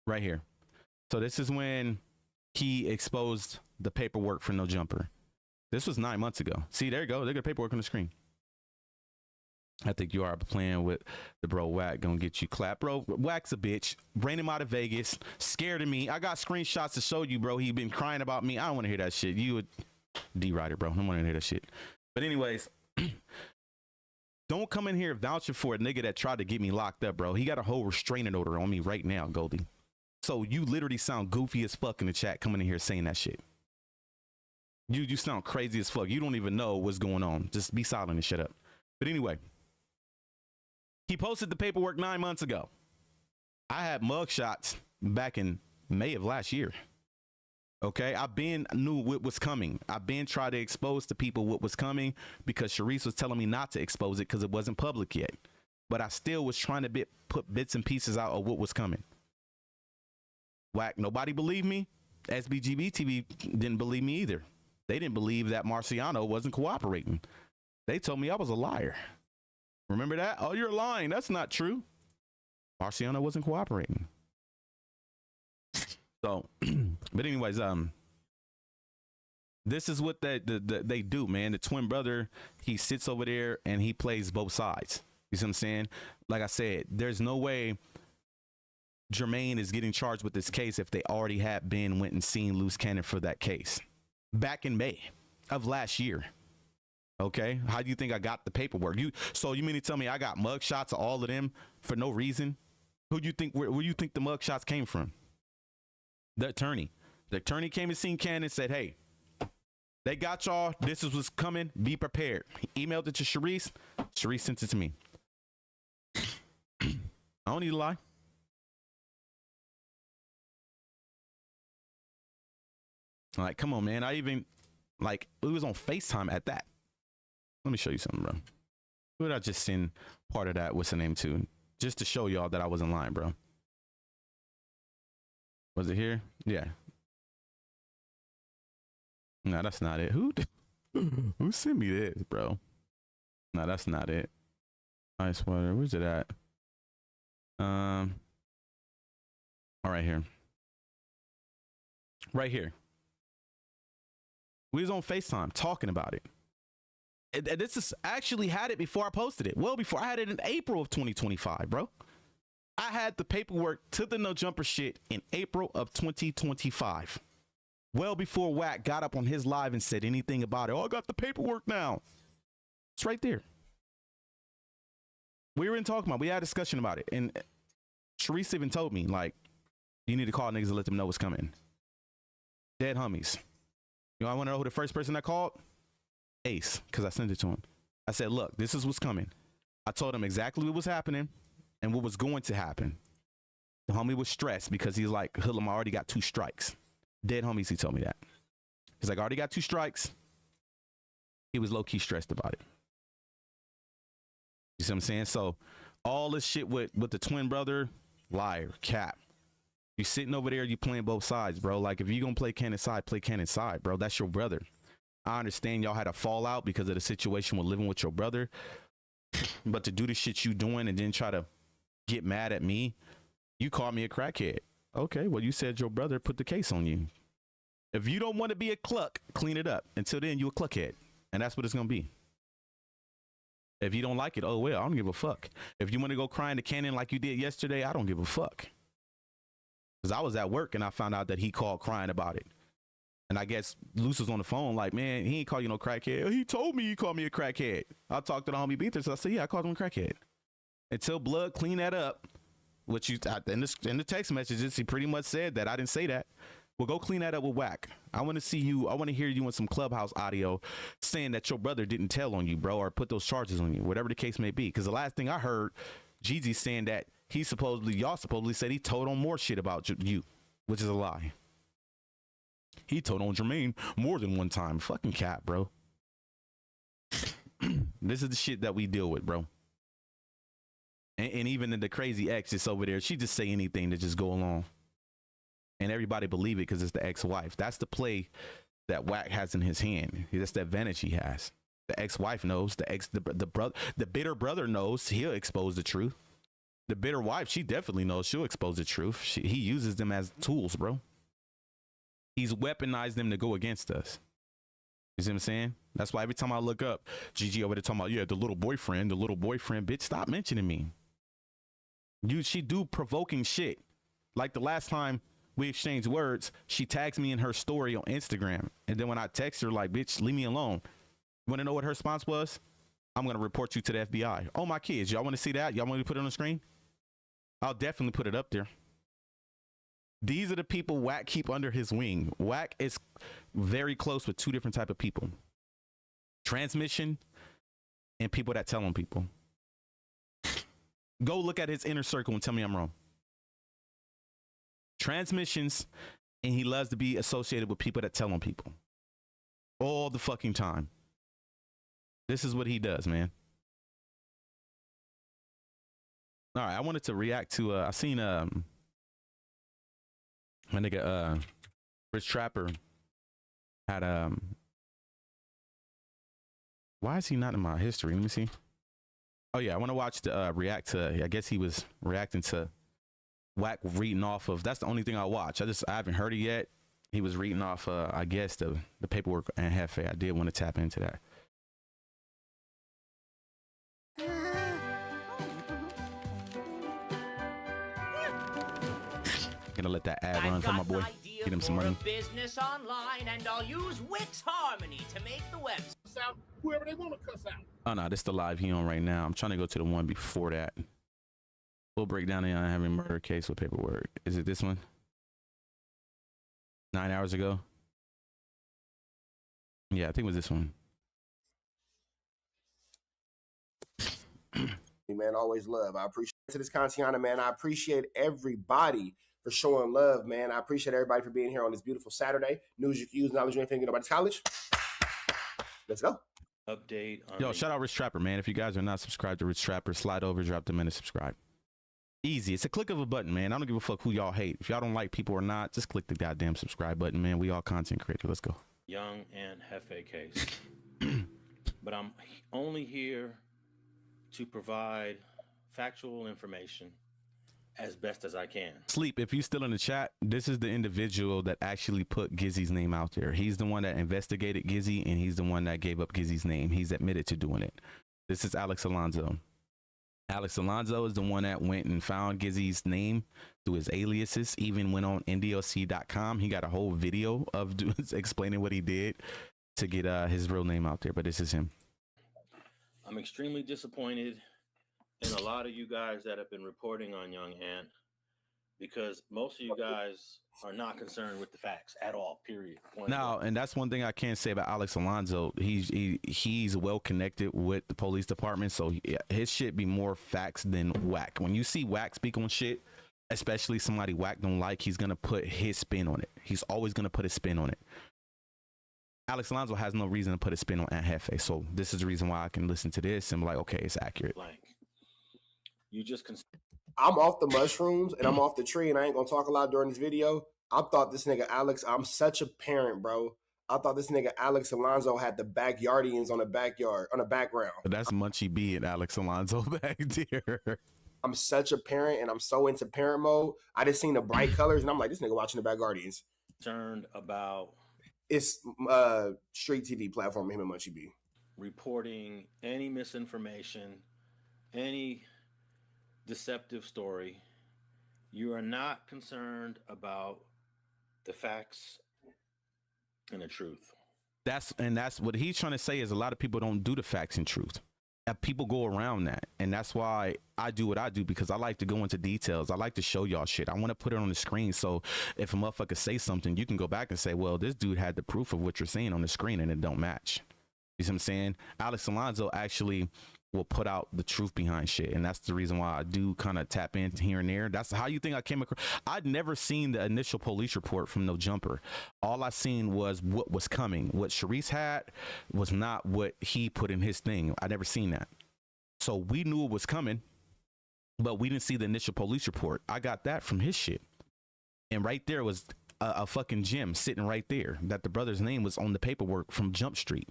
Right here. So this is when he exposed the paperwork for no jumper. This was 9 months ago. See, there you go. They got paperwork on the screen. I think you are playing with the bro Wack. Gonna get you clapped. Bro, Wack's a bitch. Bring him out of Vegas. Scared of me. I got screenshots to show you, bro. He been crying about me. I don't want to hear that shit. You would D-Rider, bro. I don't want to hear that shit. But anyways, don't come in here vouching for a nigga that tried to get me locked up, bro. He got a whole restraining order on me right now, Goldie. So you literally sound goofy as fuck in the chat coming in here saying that shit. You sound crazy as fuck. You don't even know what's going on. Just be silent and shut up. But anyway, he posted the paperwork 9 months ago. I had mugshots back in May of last year. Okay, knew what was coming. I've been trying to expose to people what was coming because Sharice was telling me not to expose it because it wasn't public yet. But I still was trying to put bits and pieces out of what was coming. Wack, nobody believed me. SBGB TV didn't believe me either. They didn't believe that Marciano wasn't cooperating. They told me I was a liar. Remember that? Oh, you're lying. That's not true. Marciano wasn't cooperating. So, but anyways, this is what they do, man. The twin brother, he sits over there and he plays both sides. You see what I'm saying? Like I said, there's no way Jermaine is getting charged with this case if they already had went and seen Luce Cannon for that case back in May of last year. Okay, how do you think I got the paperwork? So you mean to tell me I got mug shots of all of them for no reason? Where you think the mug shots came from? The attorney came and seen Cannon and said, hey, they got y'all. This is what's coming. Be prepared. He emailed it to Sharice. Sharice sent it to me. I don't need to lie. Like, come on, man. It was on FaceTime at that. Let me show you something, bro. Who did I just send part of that, what's the name to? Just to show y'all that I wasn't lying, bro. Was it here? Yeah. No, that's not it. Who sent me this, bro? No, that's not it. Ice water. Where's it at? All right here. Right here. We was on FaceTime talking about it. This is actually had it before I posted it. Well, before I had it in April of 2025, bro. I had the paperwork to the no jumper shit in April of 2025. Well before Wack got up on his live and said anything about it. Oh, I got the paperwork now. It's right there. We were in talking about, we had a discussion about it. And Sharice even told me, like, you need to call niggas and let them know what's coming. Dead homies. You know, I want to know who the first person that called? Ace, because I sent it to him. I said, look, this is what's coming. I told him exactly what was happening and what was going to happen. The homie was stressed because he's like, Hillam, I already got 2 strikes. Dead homies, he told me that. He's like, I already got 2 strikes. He was low-key stressed about it. You see what I'm saying? So all this shit with the twin brother, liar, cap. You sitting over there, you playing both sides, bro. Like, if you gonna play Cannon side, play Cannon side, bro. That's your brother. I understand y'all had a fallout because of the situation with living with your brother. But to do the shit you doing and then try to get mad at me, you called me a crackhead. Okay, well, you said your brother put the case on you. If you don't want to be a cluck, clean it up. Until then, you a cluckhead. And that's what it's going to be. If you don't like it, oh, well, I don't give a fuck. If you want to go crying to Cannon like you did yesterday, I don't give a fuck. Because I was at work and I found out that he called crying about it. And I guess Luce was on the phone like, man, he ain't call you no crackhead. He told me he called me a crackhead. I talked to the homie Beather, so I said, yeah, I called him a crackhead. Until Blood clean that up, which you in the text messages, he pretty much said that. I didn't say that. Well, go clean that up with Wack. I want to see you. I want to hear you in some Clubhouse audio saying that your brother didn't tell on you, bro, or put those charges on you, whatever the case may be. Because the last thing I heard, Gigi saying that y'all supposedly said he told on more shit about you, which is a lie. He told on Jermaine more than one time. Fucking cap, bro. This is the shit that we deal with, bro. And even the crazy ex is over there. She just say anything to just go along. And everybody believe it because it's the ex-wife. That's the play that Wack has in his hand. That's the advantage he has. The ex-wife knows. The bitter brother knows. He'll expose the truth. The bitter wife, she definitely knows. She'll expose the truth. He uses them as tools, bro. He's weaponized them to go against us. You see what I'm saying? That's why every time I look up, Gigi over there talking about, yeah, the little boyfriend, bitch, stop mentioning me. She do provoking shit. Like the last time we exchanged words, she tags me in her story on Instagram. And then when I text her, like, bitch, leave me alone. Want to know what her response was? I'm going to report you to the FBI. Oh, my kids. Y'all want to see that? Y'all want me to put it on the screen? I'll definitely put it up there. These are the people Wack keep under his wing. Wack is very close with two different type of people. Transmission and people that tell on people. Go look at his inner circle and tell me I'm wrong. Transmissions, and he loves to be associated with people that tell on people. All the fucking time. This is what he does, man. All right, I wanted to react to I seen my nigga Rich Trapper had why is he not in my history? Let me see. Oh yeah, I want to watch the react to, I guess he was reacting to Wack reading off of, that's the only thing I watch. I haven't heard it yet. He was reading off I guess the paperwork and Hefe. I did want to tap into that. Gonna let that ad run for my boy. Get him some money. Business online, and I'll use Wix Harmony to make the website out whoever they want to cuss out. Oh no, this is the live he on right now. I'm trying to go to the one before that. We'll break down the having murder case with paperwork. Is it this one? 9 hours ago. Yeah, I think it was this one. Man, always love. I appreciate this Contiana, man. I appreciate everybody for showing love, man. I appreciate everybody for being here on this beautiful Saturday. News you can use, knowledge you ain't thinking about college. Let's go. Update on Yo, shout out Rich Trapper, man. If you guys are not subscribed to Rich Trapper, slide over, drop them in and subscribe. Easy. It's a click of a button, man. I don't give a fuck who y'all hate. If y'all don't like people or not, just click the goddamn subscribe button, man. We all content creators. Let's go. Young and Hefe case. But I'm only here to provide factual information as best as I can. Sleep, if you still in the chat, this is the individual that actually put Gizzy's name out there. He's the one that investigated Gizzy, and he's the one that gave up Gizzy's name. He's admitted to doing it. This is Alex Alonso. Alex Alonso is the one that went and found Gizzy's name through his aliases, even went on NDOC.com. He got a whole video of explaining what he did to get his real name out there, but this is him. I'm extremely disappointed in a lot of you guys that have been reporting on Young Ant, because most of you guys are not concerned with the facts at all, period. Now, and that's one thing I can say about Alex Alonso. He's well connected with the police department, so his shit be more facts than Wack. When you see Wack speak on shit, especially somebody Wack don't like, he's gonna put his spin on it. He's always gonna put his spin on it. Alex Alonso has no reason to put a spin on Aunt Hefe, so this is the reason why I can listen to this and be like, okay, it's accurate. You just I'm off the mushrooms and I'm off the tree, and I ain't gonna talk a lot during this video. I thought this nigga Alex, I'm such a parent, bro. I thought this nigga Alex Alonso had the backyardians on the background. But that's Munchie B and Alex Alonso back there. I'm such a parent, and I'm so into parent mode. I just seen the bright colors, and I'm like, this nigga watching the backyardians. Concerned about it's street TV platform, him and Munchie B. Reporting any misinformation, any deceptive story. You are not concerned about the facts and the truth. That's what he's trying to say, is a lot of people don't do the facts and truth. People go around that, and that's why I do what I do, because I like to go into details. I like to show y'all shit. I want to put it on the screen, so if a motherfucker say something, you can go back and say, well, this dude had the proof of what you're saying on the screen and it don't match. You see what I'm saying? Alex Alonso actually will put out the truth behind shit, and that's the reason why I do kind of tap in here and there. That's how you think I came across. I'd never seen the initial police report from No Jumper. All I seen was what was coming. What Sharice had was not what he put in his thing. I never seen that. So we knew it was coming, but we didn't see the initial police report. I got that from his shit, and right there was a fucking gym sitting right there that the brother's name was on the paperwork from Jump Street.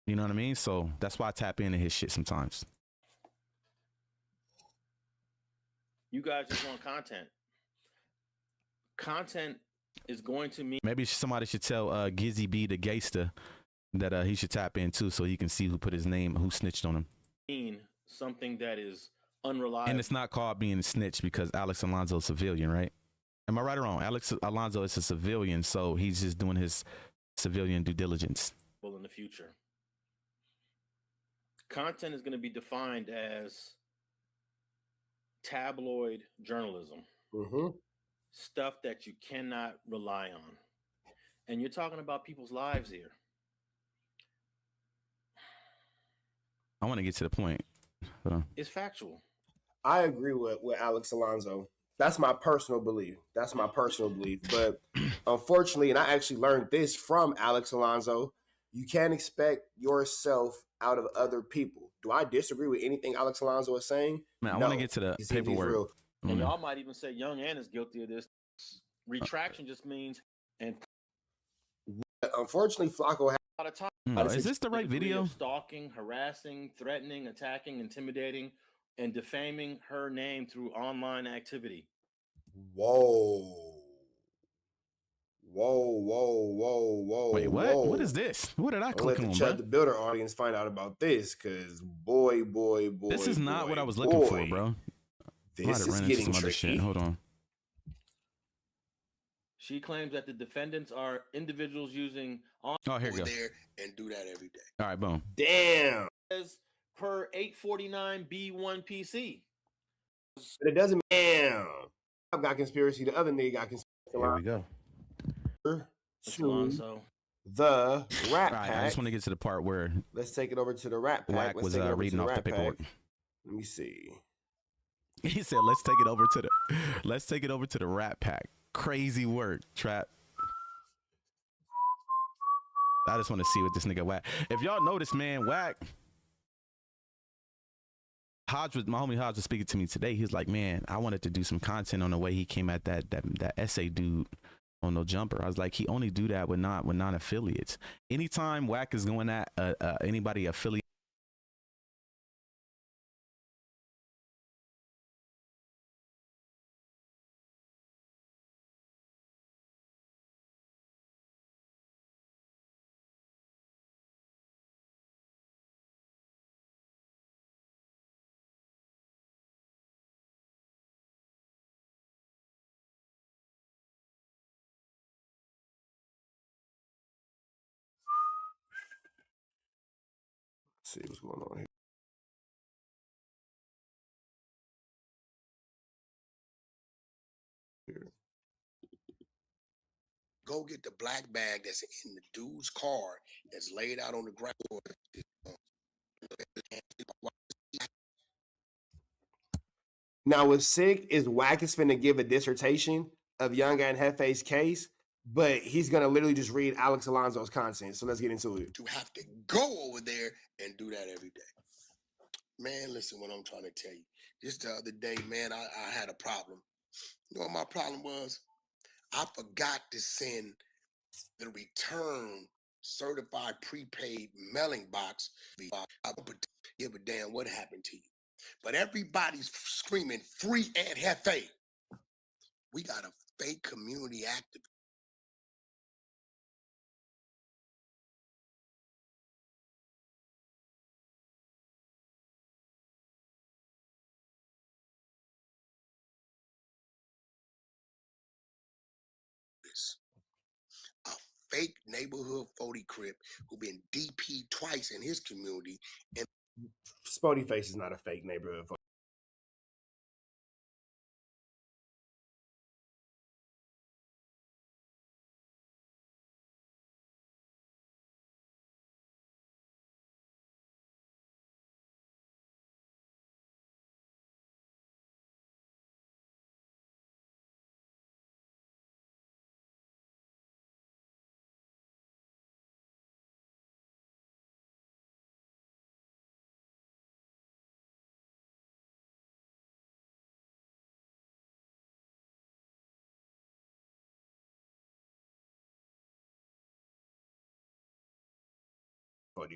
You know what I mean? So that's why I tap into his shit sometimes. You guys just want content. Content is going to mean... Maybe somebody should tell Gizzy B the gangster that he should tap in too, so he can see who put his name, who snitched on him. Mean something that is unreliable. And it's not called being snitched because Alex Alonso is a civilian, right? Am I right or wrong? Alex Alonso is a civilian, so he's just doing his civilian due diligence. In the future. content is going to be defined as tabloid journalism, stuff that you cannot rely on. And you're talking about people's lives here. I want to get to the point. Hold on. It's factual. I agree with Alex Alonso. That's my personal belief. But unfortunately, and I actually learned this from Alex Alonso, you can't expect yourself out of other people. Do I disagree with anything Alex Alonso is saying? Man, I want to get to the paperwork. And y'all might even say Young Ann is guilty of this. Retraction just means, and unfortunately, Flacco has a lot of time. Is this the right video? Stalking, harassing, threatening, attacking, intimidating, and defaming her name through online activity. Whoa. Wait, what? Whoa. What is this? What did I click on, let the bro? Chud the Builder audience find out about this, because boy. This is not what I was looking for, bro. This is getting tricky. Shit. Hold on. She claims that the defendants are individuals using Oh, here you go. There and do that every day. All right, boom. Damn. Per 849B1 PC. But it doesn't. Damn. I've got conspiracy. The other nigga got conspiracy. Here we go. Alonso. The Rat Pack. I just want to get to the part where let's take it over to the Rat Pack. Wack was reading off the paperwork. Let me see. He said, "Let's take it over to the Rat Pack." Crazy work, Trap. I just want to see what this nigga Wack. If y'all notice, man, Wack. My homie Hodge was speaking to me today. He's like, man, I wanted to do some content on the way he came at that essay dude on No Jumper. I was like, he only do that with non-affiliates. Anytime Wack is going at anybody affiliate. See what's going on here. Go get the black bag that's in the dude's car that's laid out on the ground. Now, what's sick is Wack is finna give a dissertation of Young and Hefe's case, but he's gonna literally just read Alex Alonso's content. So let's get into it. You have to go over there and do that every day. Man, listen what I'm trying to tell you. Just the other day, man, I had a problem. You know what my problem was? I forgot to send the return certified prepaid mailing box. I would give a damn what happened to you. But everybody's screaming free Aunt Hefe. We got a fake community activist. A fake neighborhood 40 crip who been DP twice in his community. And Spody Face is not a fake neighborhood.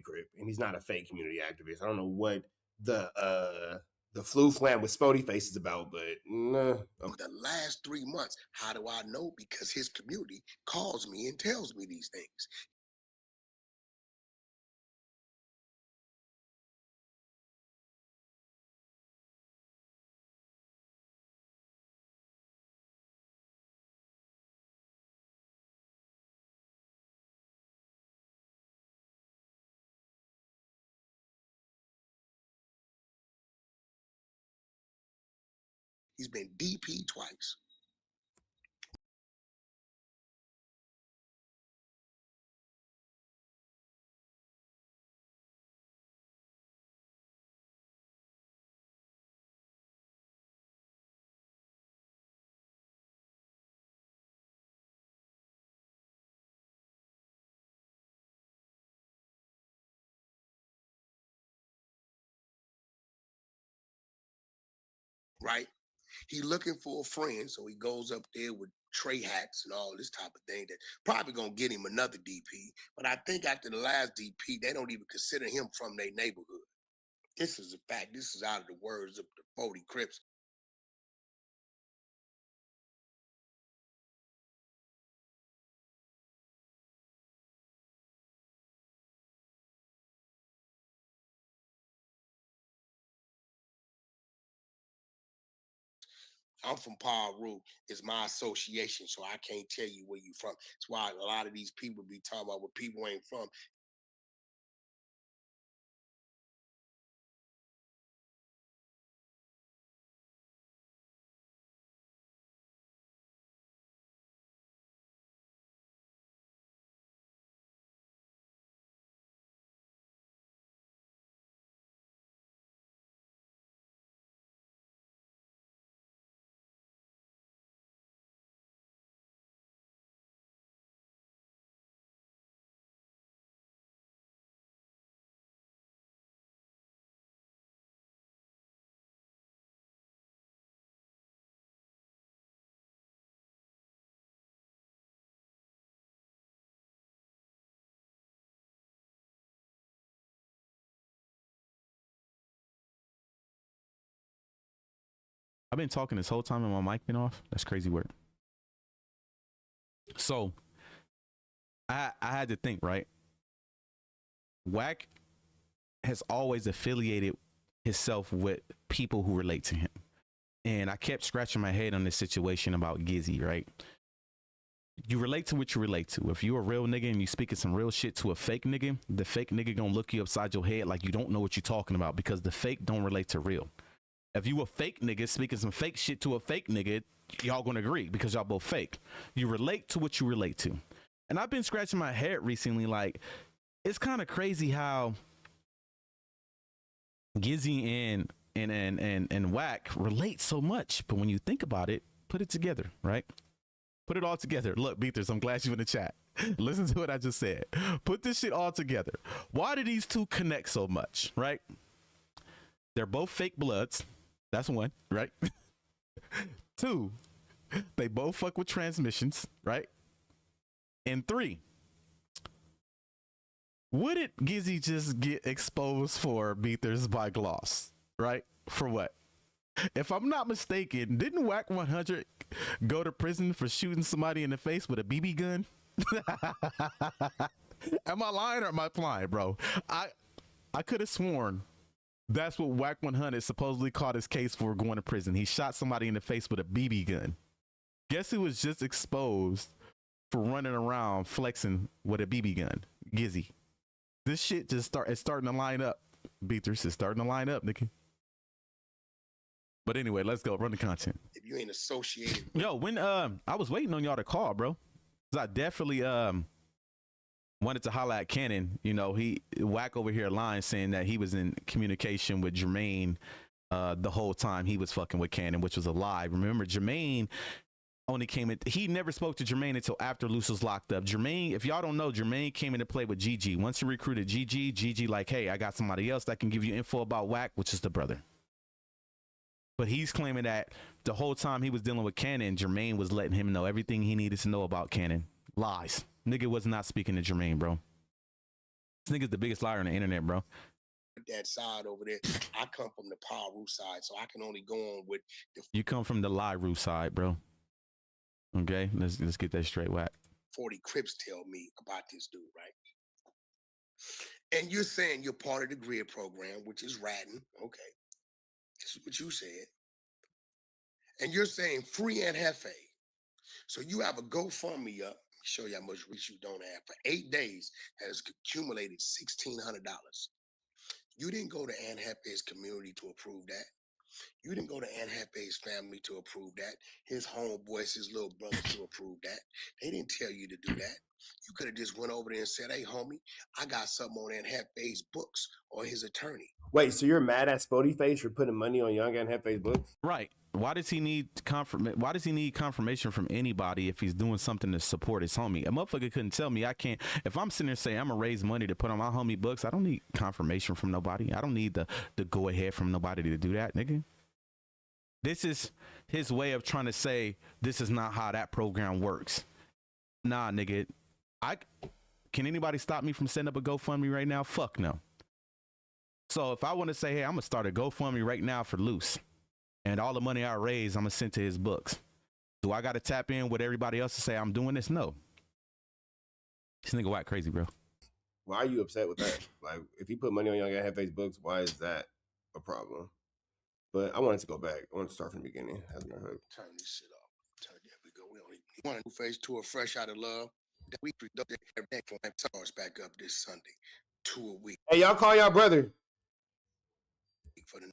Crip, and he's not a fake community activist. I don't know what the flu flam with Spody Face is about, but nah. The last 3 months, how do I know? Because his community calls me and tells me these things. He's been DP twice. Right? He looking for a friend, so he goes up there with tray hats and all this type of thing that probably gonna get him another DP. But I think after the last DP, they don't even consider him from their neighborhood. This is a fact. This is out of the words of the 40 Crips. I'm from Paru. It's my association, so I can't tell you where you from. That's why a lot of these people be talking about where people ain't from. I've been talking this whole time and my mic been off. That's crazy work. So I had to think, right? Wack has always affiliated himself with people who relate to him. And I kept scratching my head on this situation about Gizzy, right? You relate to what you relate to. If you're a real nigga and you speaking some real shit to a fake nigga, the fake nigga gonna look you upside your head like you don't know what you're talking about because the fake don't relate to real. If you a fake nigga speaking some fake shit to a fake nigga, y'all gonna agree because y'all both fake. You relate to what you relate to. And I've been scratching my head recently, like, it's kind of crazy how Gizzy and Wack relate so much, but when you think about it, put it together, right? Put it all together. Look, Beathers, I'm glad you in the chat. Listen to what I just said. Put this shit all together. Why do these two connect so much, right? They're both fake bloods. That's one, right? Two, they both fuck with transmissions, right? And three, what did Gizzy just get exposed for, Beathers, by Gloss, right? For what? If I'm not mistaken, didn't Wack 100 go to prison for shooting somebody in the face with a BB gun? Am I lying or am I lying, bro? I could have sworn that's what Wack 100 supposedly caught his case for going to prison. He shot somebody in the face with a BB gun. Guess who was just exposed for running around flexing with a BB gun? Gizzy. This shit just it's starting to line up. Beathers is starting to line up, Nikki. But anyway, let's go. Run the content. If you ain't associated. Yo, when I was waiting on y'all to call, bro. Cause I definitely wanted to holler at Cannon. You know, Wack over here lying saying that he was in communication with Jermaine the whole time he was fucking with Cannon, which was a lie. Remember, Jermaine only came in, he never spoke to Jermaine until after Luce was locked up. Jermaine, if y'all don't know, Jermaine came into play with GG. Once he recruited GG like, hey, I got somebody else that can give you info about Wack, which is the brother. But he's claiming that the whole time he was dealing with Cannon, Jermaine was letting him know everything he needed to know about Cannon. Lies. Nigga was not speaking to Jermaine, bro. This nigga's the biggest liar on the internet, bro. That side over there, I come from the Paru side, so I can only go on with the. You come from the Lyru side, bro. Okay, let's get that straight, Wack. 40 Crips tell me about this dude, right? And you're saying you're part of the grid program, which is ratting. Okay. This is what you said. And you're saying free and Hefe. So you have a GoFundMe up. Let me show you how much reach you don't have. For 8 days, has accumulated $1,600. You didn't go to Ann Hefe's community to approve that. You didn't go to Aunt Hefe's family to approve that. His homeboys, his little brothers to approve that. They didn't tell you to do that. You could have just went over there and said, hey, homie, I got something on Aunt Hefe's books or his attorney. Wait, so you're mad at Spody Face for putting money on young Aunt Hefe's books? Right. Why does he need Why does he need confirmation from anybody if he's doing something to support his homie? A motherfucker couldn't tell me I can't. If I'm sitting there saying I'm gonna raise money to put on my homie books, I don't need confirmation from nobody. I don't need the go ahead from nobody to do that, nigga. This is his way of trying to say this is not how that program works. Nah, nigga. Can anybody stop me from setting up a GoFundMe right now? Fuck no. So if I want to say, hey, I'm gonna start a GoFundMe right now for Luce, and all the money I raise, I'm gonna send to his books. Do I gotta tap in with everybody else to say I'm doing this? No. This nigga Wack crazy, bro. Why are you upset with that? Like, if he put money on young Aunt Hefe's books, why is that a problem? But I wanted to go back. I wanted to start from the beginning. Turn this shit off. There we go. We want a new phase tour, fresh out of love. That we conducted stars back up this Sunday. 2 a week. Hey, y'all call y'all brother.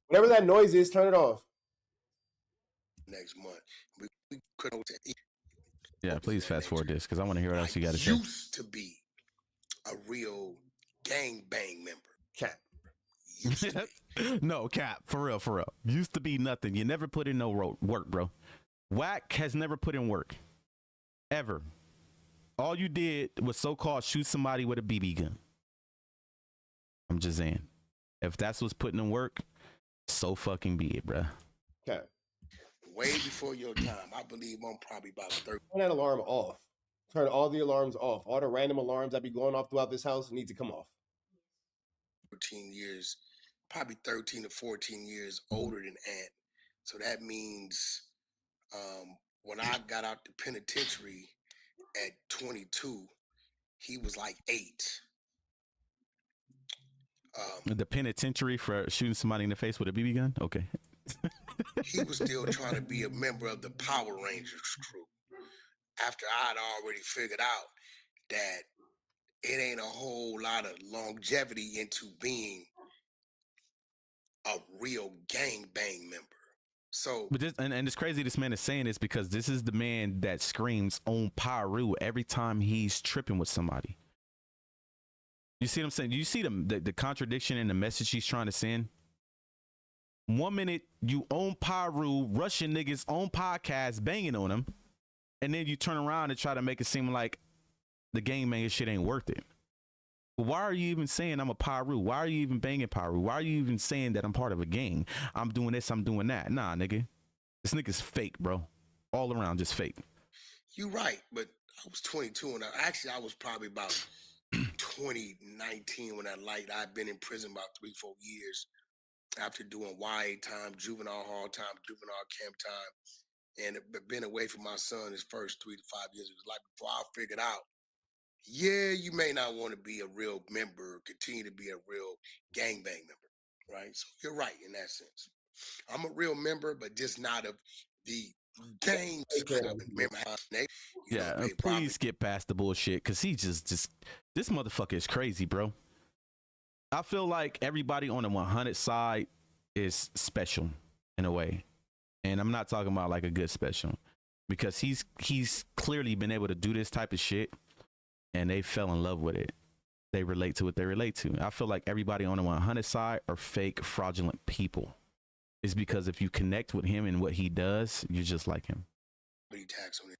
Whatever that noise is, turn it off. Next month. We couldn't. Yeah, please fast forward this because I want to hear what else you got to say. Used to be a real gang bang member. Cap. Used to be. No, Cap, for real, for real. Used to be nothing. You never put in no work, bro. Wack has never put in work. Ever. All you did was so-called shoot somebody with a BB gun. I'm just saying. If that's what's putting in work, so fucking be it, bro. Cap. Way before your time. I believe I'm probably about 30. Turn that alarm off. Turn all the alarms off. All the random alarms that be going off throughout this house need to come off. 13 years, probably 13 to 14 years older than Ant. So that means when I got out the penitentiary at 22, he was like 8. The penitentiary for shooting somebody in the face with a BB gun? Okay. He was still trying to be a member of the Power Rangers crew. After I'd already figured out that it ain't a whole lot of longevity into being a real gang bang member. So, but this, and it's crazy this man is saying this because this is the man that screams on Pyru every time he's tripping with somebody. You see what I'm saying? Do you see the contradiction in the message he's trying to send? 1 minute you own Pyru, Russian niggas on podcast banging on him, and then you turn around and try to make it seem like the gang banging shit ain't worth it. Why are you even saying I'm a Pyru? Why are you even banging Pyru? Why are you even saying that I'm part of a gang? I'm doing this, I'm doing that. Nah, nigga. This nigga's fake, bro. All around just fake. You right, but I was 22 and I was probably about 2019 when I'd been in prison about 3-4 years after doing YA time, juvenile hall time, juvenile camp time, and been away from my son his first 3 to 5 years of his life before I figured out, yeah, you may not want to be a real member, continue to be a real gangbang member, right? So you're right in that sense. I'm a real member, but just not of the gang. Yeah, please get past the bullshit, because he just this motherfucker is crazy, bro. I feel like everybody on the 100 side is special in a way, and I'm not talking about like a good special, because he's clearly been able to do this type of shit, and they fell in love with it. They relate to what they relate to. I feel like everybody on the 100 side are fake, fraudulent people. It's because if you connect with him and what he does, you're just like him. Tax on it.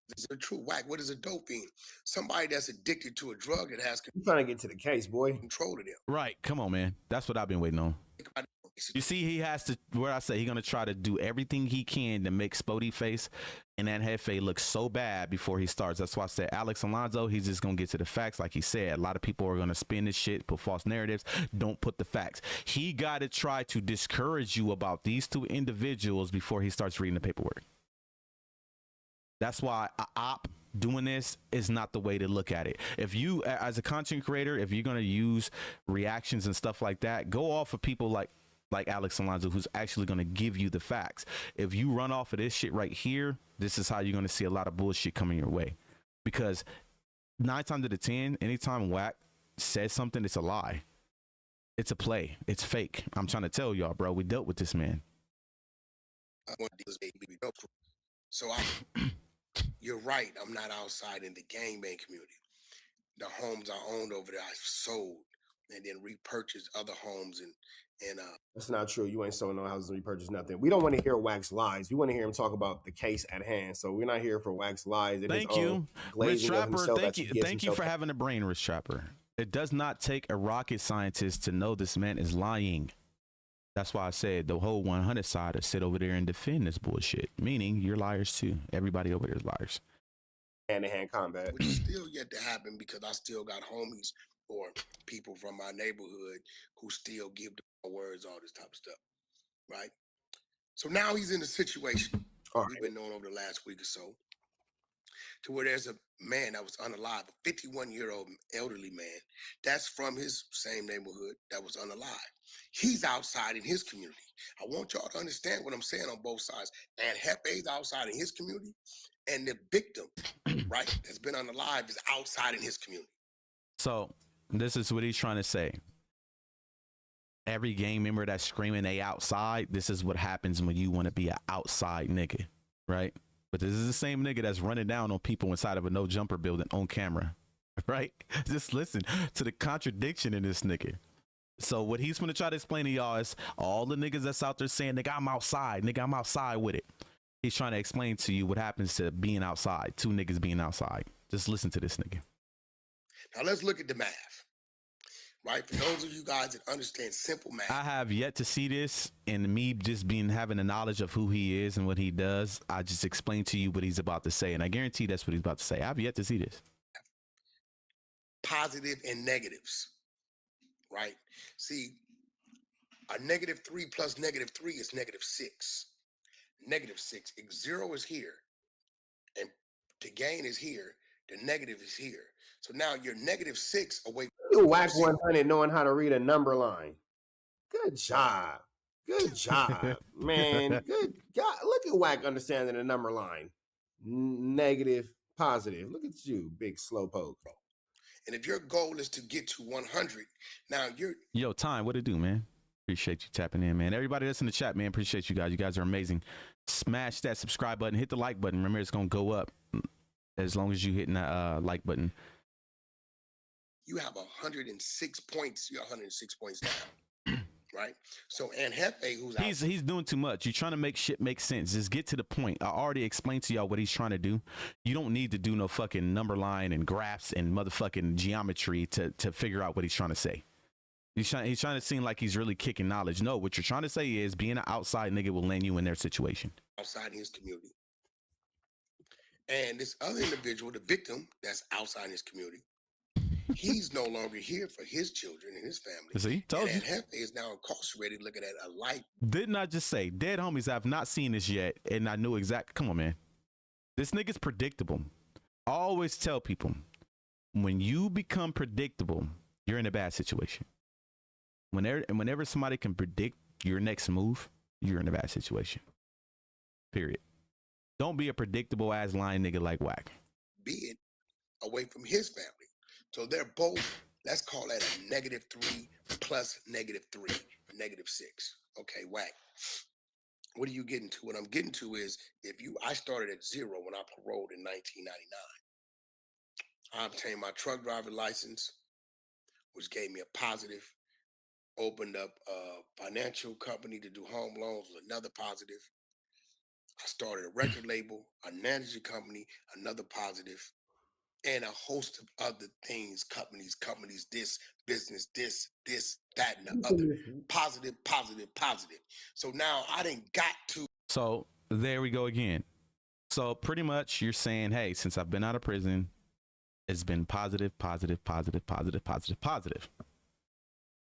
This is a true Wack. What is a dope fiend? Somebody that's addicted to a drug that has I'm trying to get to the case, boy. Control of them. Right. Come on, man. That's what I've been waiting on. You see, he has to, where I say he's going to try to do everything he can to make Spody Face and that Hefe look so bad before he starts. That's why I said Alex Alonso, he's just going to get to the facts. Like he said, a lot of people are going to spin this shit, put false narratives. Don't put the facts. He got to try to discourage you about these two individuals before he starts reading the paperwork. That's why a op doing this is not the way to look at it. If you, as a content creator, if you're going to use reactions and stuff like that, go off of people like Alex Alonso, who's actually going to give you the facts. If you run off of this shit right here, this is how you're going to see a lot of bullshit coming your way. Because 9 times out of 10, anytime Wack says something, it's a lie. It's a play. It's fake. I'm trying to tell y'all, bro. We dealt with this man. So you're right. I'm not outside in the gangbang community. The homes I owned over there, I sold and then repurchased other homes and That's not true. You ain't sold no houses and repurchased nothing. We don't want to hear Wack's lies. We want to hear him talk about the case at hand. So we're not here for Wack's lies. Thank you, Rich Trapper. Thank you for having a brain, Rich Trapper. It does not take a rocket scientist to know this man is lying. That's why I said the whole 100 side to sit over there and defend this bullshit. Meaning you're liars too. Everybody over there is liars. Hand-to-hand combat. Which is still yet to happen because I still got homies or people from my neighborhood who still give the words, all this type of stuff, right? So now he's in a situation we've been knowing over the last week or so to where there's a man that was unalive, a 51-year-old elderly man that's from his same neighborhood that was unalive. He's outside in his community. I want y'all to understand what I'm saying on both sides. And Hefe's outside in his community, and the victim, right, that's been unalive is outside in his community. So this is what he's trying to say. Every gang member that's screaming they outside, this is what happens when you want to be an outside nigga, right? But this is the same nigga that's running down on people inside of a no jumper building on camera, right? Just listen to the contradiction in this nigga. So what he's going to try to explain to y'all is all the niggas that's out there saying, nigga, I'm outside with it. He's trying to explain to you what happens to being outside, two niggas being outside. Just listen to this nigga. Now let's look at the math, right? For those of you guys that understand simple math. I have yet to see this, and me just having the knowledge of who he is and what he does, I just explained to you what he's about to say, and I guarantee that's what he's about to say. I've yet to see this. Positive and negatives, right? See, a -3 plus -3 is -6. -6. If 0 is here, and the gain is here, the negative is here. So now you're -6 away. You Wack 100 knowing how to read a number line. Good job. Good job, man. Good God. Look at Wack understanding the number line. Negative, positive. Look at you, big slowpoke. And if your goal is to get to 100, now you're... Yo, Time, what it do, man? Appreciate you tapping in, man. Everybody that's in the chat, man, appreciate you guys. You guys are amazing. Smash that subscribe button. Hit the like button. Remember, it's going to go up as long as you hitting that like button. You have 106 points. You're 106 points down, right? So, and Hefe, who's out... He's doing too much. You're trying to make shit make sense. Just get to the point. I already explained to y'all what he's trying to do. You don't need to do no fucking number line and graphs and motherfucking geometry to figure out what he's trying to say. He's trying to seem like he's really kicking knowledge. No, what you're trying to say is being an outside nigga will land you in their situation. Outside his community. And this other individual, the victim that's outside his community, he's no longer here for his children and his family. See, told you. Hefe is now incarcerated looking at a life. Didn't I just say, dead homies, I've not seen this yet, and I knew exactly. Come on, man. This nigga's predictable. I always tell people, when you become predictable, you're in a bad situation. Whenever somebody can predict your next move, you're in a bad situation. Period. Don't be a predictable ass lying nigga like Wack. Be it away from his family. So they're both, let's call that a -3 plus -3, -6. Okay, Wack. What are you getting to? What I'm getting to is I started at 0 when I paroled in 1999. I obtained my truck driver license, which gave me a positive. Opened up a financial company to do home loans, was another positive. I started a record label, a management company, another positive, and a host of other things, companies, this, business, this, that, and the other. Positive. So now I didn't got to. So there we go again. So pretty much you're saying, hey, since I've been out of prison, it's been positive.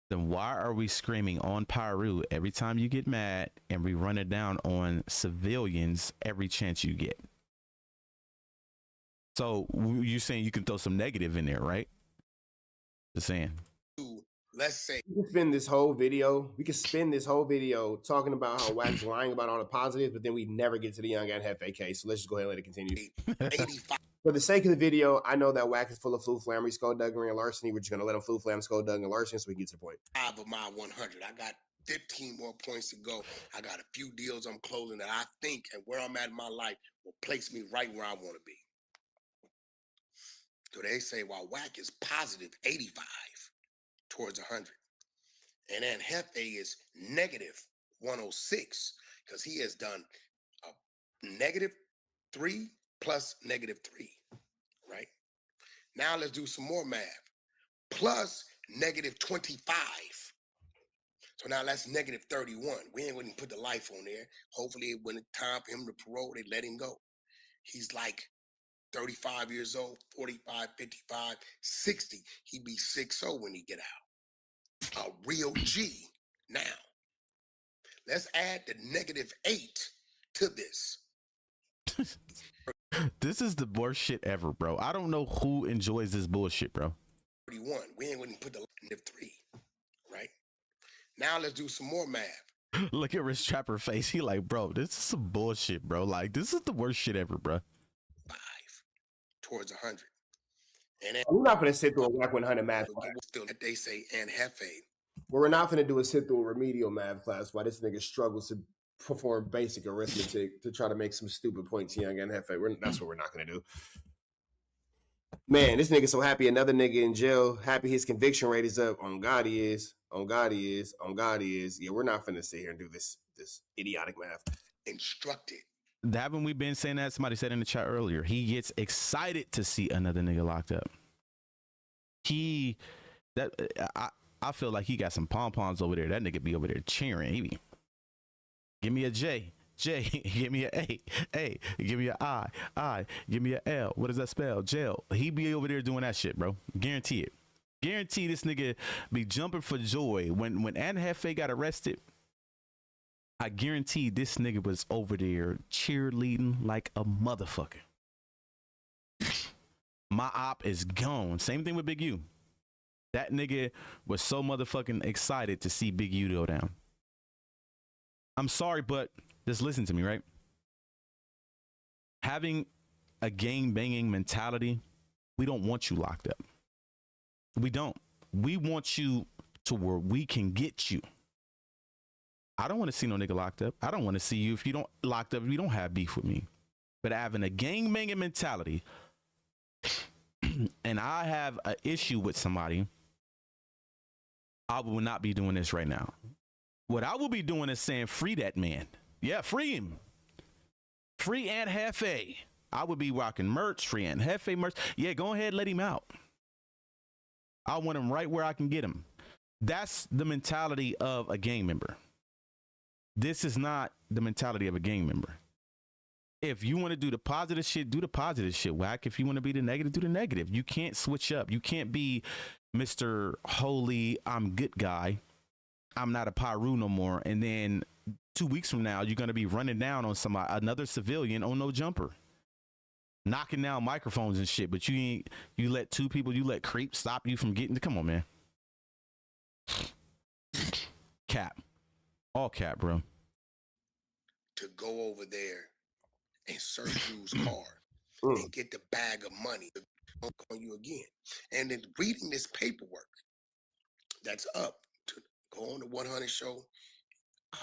Then why are we screaming on Pyru every time you get mad and we run it down on civilians every chance you get? So you're saying you can throw some negative in there, right? Just saying. Let's say we can spend this whole video talking about how Wack's lying about all the positives, but then we never get to the young and Hefe case. So let's just go ahead and let it continue. 85. For the sake of the video, I know that Wack is full of flu-flammery, skullduggery, and larceny. We're just going to let him flu-flam, skullduggery, and larceny so we can get to the point. 5 of my 100. I got 15 more points to go. I got a few deals I'm closing that I think and where I'm at in my life will place me right where I want to be. So they say while Wack is positive 85 towards 100, and then Hefe is negative 106 because he has done a -3 plus -3, right? Now let's do some more math. Plus -25. So now that's -31. We ain't going to put the life on there. Hopefully when it's time for him to parole, they let him go. He's like 35 years old, 45, 55, 60. He'd be 6-0 when he get out. A real G. Now, let's add the -8 to this. This is the worst shit ever, bro. I don't know who enjoys this bullshit, bro. 31. We ain't going to put the -3, right? Now let's do some more math. Look at Rich Trapper face. He like, bro, this is some bullshit, bro. Like, this is the worst shit ever, bro. 5 towards 100. And then We're not going to sit through a Wack 100 math class. Still, they say, and Hefe. We're not going to do a sit through a remedial math class while this nigga struggles to perform basic arithmetic to try to make some stupid points, young and Hefe. That's what we're not going to do. Man, this nigga so happy. Another nigga in jail. Happy his conviction rate is up. On God he is. On God he is. On God he is. Yeah, we're not finna sit here and do this idiotic math. Instructed. Haven't we been saying that? Somebody said in the chat earlier. He gets excited to see another nigga locked up. I feel like he got some pom-poms over there. That nigga be over there cheering. He be, give me a J. J, give me an A, give me an I, give me an L. What does that spell? Jail. He be over there doing that shit, bro. Guarantee it. Guarantee this nigga be jumping for joy. When Anne Hefe got arrested, I guarantee this nigga was over there cheerleading like a motherfucker. My op is gone. Same thing with Big U. That nigga was so motherfucking excited to see Big U go down. I'm sorry, but just listen to me, right? Having a gang banging mentality, we don't want you locked up. We don't. We want you to where we can get you. I don't want to see no nigga locked up. I don't want to see you if you don't locked up, if you don't have beef with me. But having a gang banging mentality and I have an issue with somebody, I will not be doing this right now. What I will be doing is saying, free that man. Yeah, free him. Free Aunt Hefe. I would be rocking merch, free Aunt Hefe merch. Yeah, go ahead, let him out. I want him right where I can get him. That's the mentality of a gang member. This is not the mentality of a gang member. If you want to do the positive shit, do the positive shit, Wack. If you want to be the negative, do the negative. You can't switch up. You can't be Mr. Holy, I'm good guy. I'm not a Pyru no more. And then 2 weeks from now, you're going to be running down on somebody, another civilian on no jumper, knocking down microphones and shit. But you let two people, you let creeps stop you from getting to, come on, man. Cap. All cap, bro. To go over there and search Drew's car and get the bag of money on you again. And then reading this paperwork that's up, to go on the 100 Show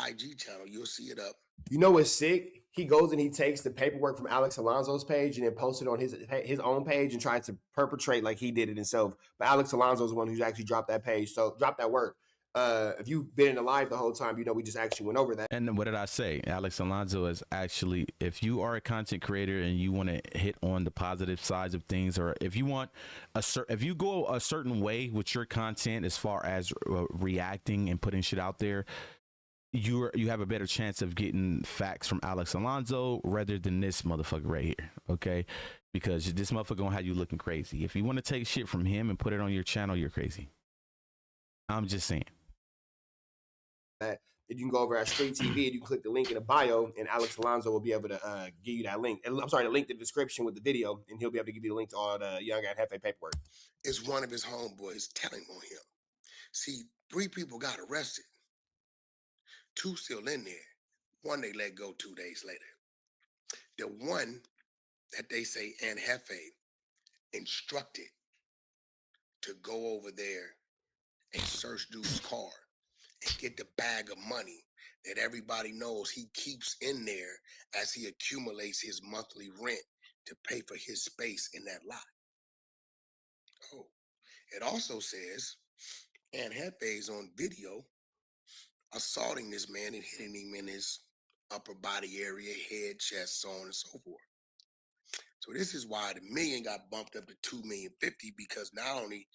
IG channel, you'll see it up. You know what's sick? He goes and he takes the paperwork from Alex Alonso's page and then posts it on his own page and tries to perpetrate like he did it himself. But Alex Alonso's the one who's actually dropped that page. So drop that work. If you've been in the live the whole time, you know we just actually went over that. And then what did I say? Alex Alonso is actually, if you are a content creator and you want to hit on the positive sides of things, or if you want if you go a certain way with your content as far as reacting and putting shit out there, you have a better chance of getting facts from Alex Alonso rather than this motherfucker right here, okay? Because this motherfucker gonna have you looking crazy. If you want to take shit from him and put it on your channel, you're crazy. I'm just saying. That you can go over at Street TV and you can click the link in the bio, and Alex Alonso will be able to give you that link. I'm sorry, the link in the description with the video, and he'll be able to give you the link to all the Young Guy Hefe paperwork. It's one of his homeboys telling on him. See, 3 people got arrested. 2 still in there. 1 they let go 2 days later. The one that they say Aunt Hefe instructed to go over there and search dude's car and get the bag of money that everybody knows he keeps in there as he accumulates his monthly rent to pay for his space in that lot. Oh, it also says Aunt Hefe's on video assaulting this man and hitting him in his upper body area, head, chest, so on and so forth. So this is why the million got bumped up to 2,050,000, because not only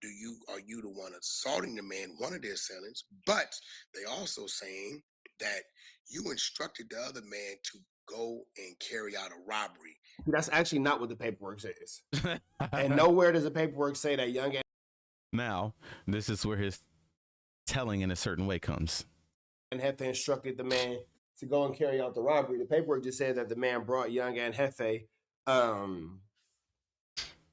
are you the one assaulting the man, one of their assailants, but they also saying that you instructed the other man to go and carry out a robbery. That's actually not what the paperwork says. And nowhere does the paperwork say that young. Now, this is where his telling in a certain way comes. And Hefe instructed the man to go and carry out the robbery. The paperwork just said that the man brought young Aunt Hefe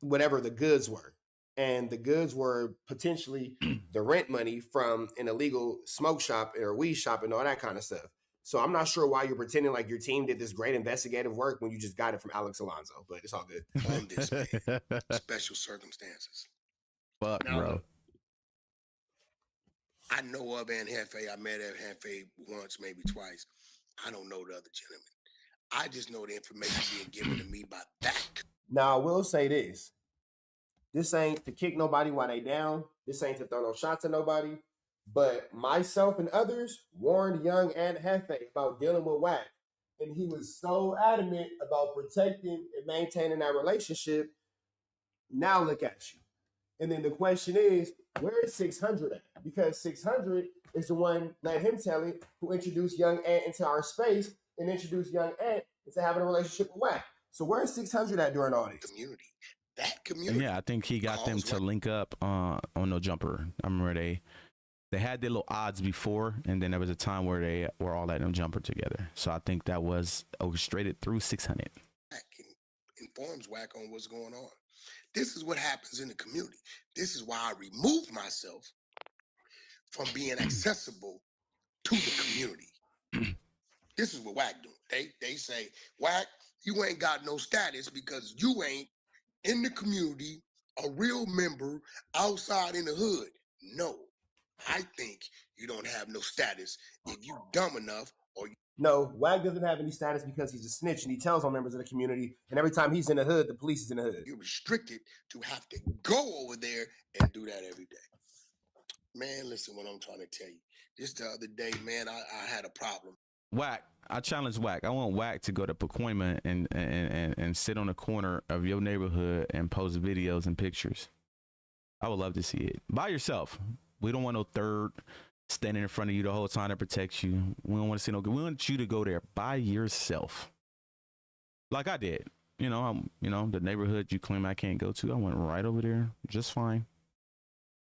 whatever the goods were. And the goods were potentially the rent money from an illegal smoke shop or weed shop and all that kind of stuff. So I'm not sure why you're pretending like your team did this great investigative work when you just got it from Alex Alonso, but it's all good. On this man, special circumstances. Fuck, now, bro. I know of Aunt Hefe. I met Aunt Hefe once, maybe twice. I don't know the other gentleman. I just know the information being given to me by that. Now, I will say this. This ain't to kick nobody while they down. This ain't to throw no shots at nobody. But myself and others warned young Aunt Hefe about dealing with Wack. And he was so adamant about protecting and maintaining that relationship. Now look at you. And then the question is, where is 600 at? Because 600 is the one, let him tell it, who introduced young Aunt into our space and introduced young Aunt into having a relationship with Wack. So where is 600 at during all this? Community. That community. Yeah, I think he got them to link up on No Jumper. I remember they had their little odds before, and then there was a time where they were all at No Jumper together. So I think that was orchestrated through 600. Informs Wack on what's going on. This is what happens in the community. This is why I removed myself from being accessible to the community. This is what Wack doing. They say, Wack, you ain't got no status because you ain't in the community, a real member outside in the hood. No, I think you don't have no status if you dumb enough or No, Wack doesn't have any status because he's a snitch and he tells on members of the community. And every time he's in the hood, the police is in the hood. You're restricted to have to go over there and do that every day. Man, listen what I'm trying to tell you. Just the other day, man, I had a problem. Wack, I challenge Wack. I want Wack to go to Pacoima and sit on the corner of your neighborhood and post videos and pictures. I would love to see it. By yourself. We don't want no third standing in front of you the whole time to protect you. We don't want to see no. We want you to go there by yourself, like I did. The neighborhood you claim I can't go to, I went right over there just fine.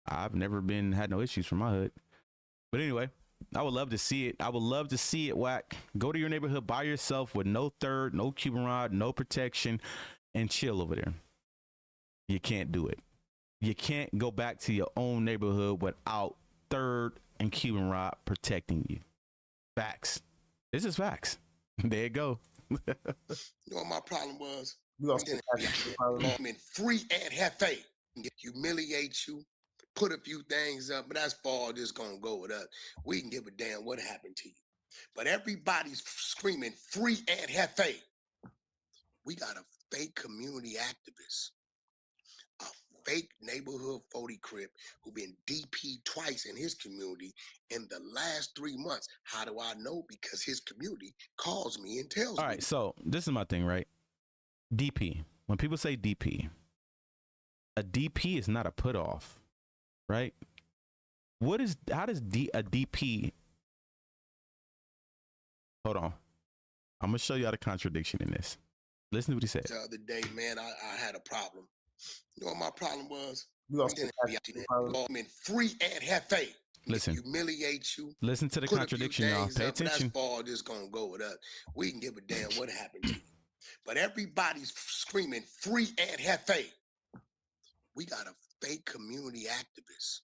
I've never had no issues from my hood. But anyway, I would love to see it. I would love to see it, Wack. Go to your neighborhood by yourself with no third, no Cuban rod, no protection, and chill over there. You can't do it. You can't go back to your own neighborhood without third and Cuban rod protecting you. Facts. This is facts. There you go. You know what my problem was? I'm in free Aunt Hefe. Humiliate you, put a few things up, but that's far just gonna go with us. We can give a damn what happened to you. But everybody's screaming free Aunt Hefe. We got a fake community activist, a fake neighborhood 40 crip who been DP twice in his community in the last 3 months. How do I know? Because his community calls me and tells me. All right, so this is my thing, right? DP. When people say DP, a DP is not a put off, right? How does a DP? Hold on. I'm gonna show you the contradiction in this. Listen to what he said. The other day, man, I had a problem. You know what my problem was? I'm in free Aunt Hefe. Listen. Humiliate you. Listen to the contradiction, y'all. Pay attention. That's far just gonna go with us. We can give a damn what happened to you. But everybody's screaming free Aunt Hefe. We got a fake community activist,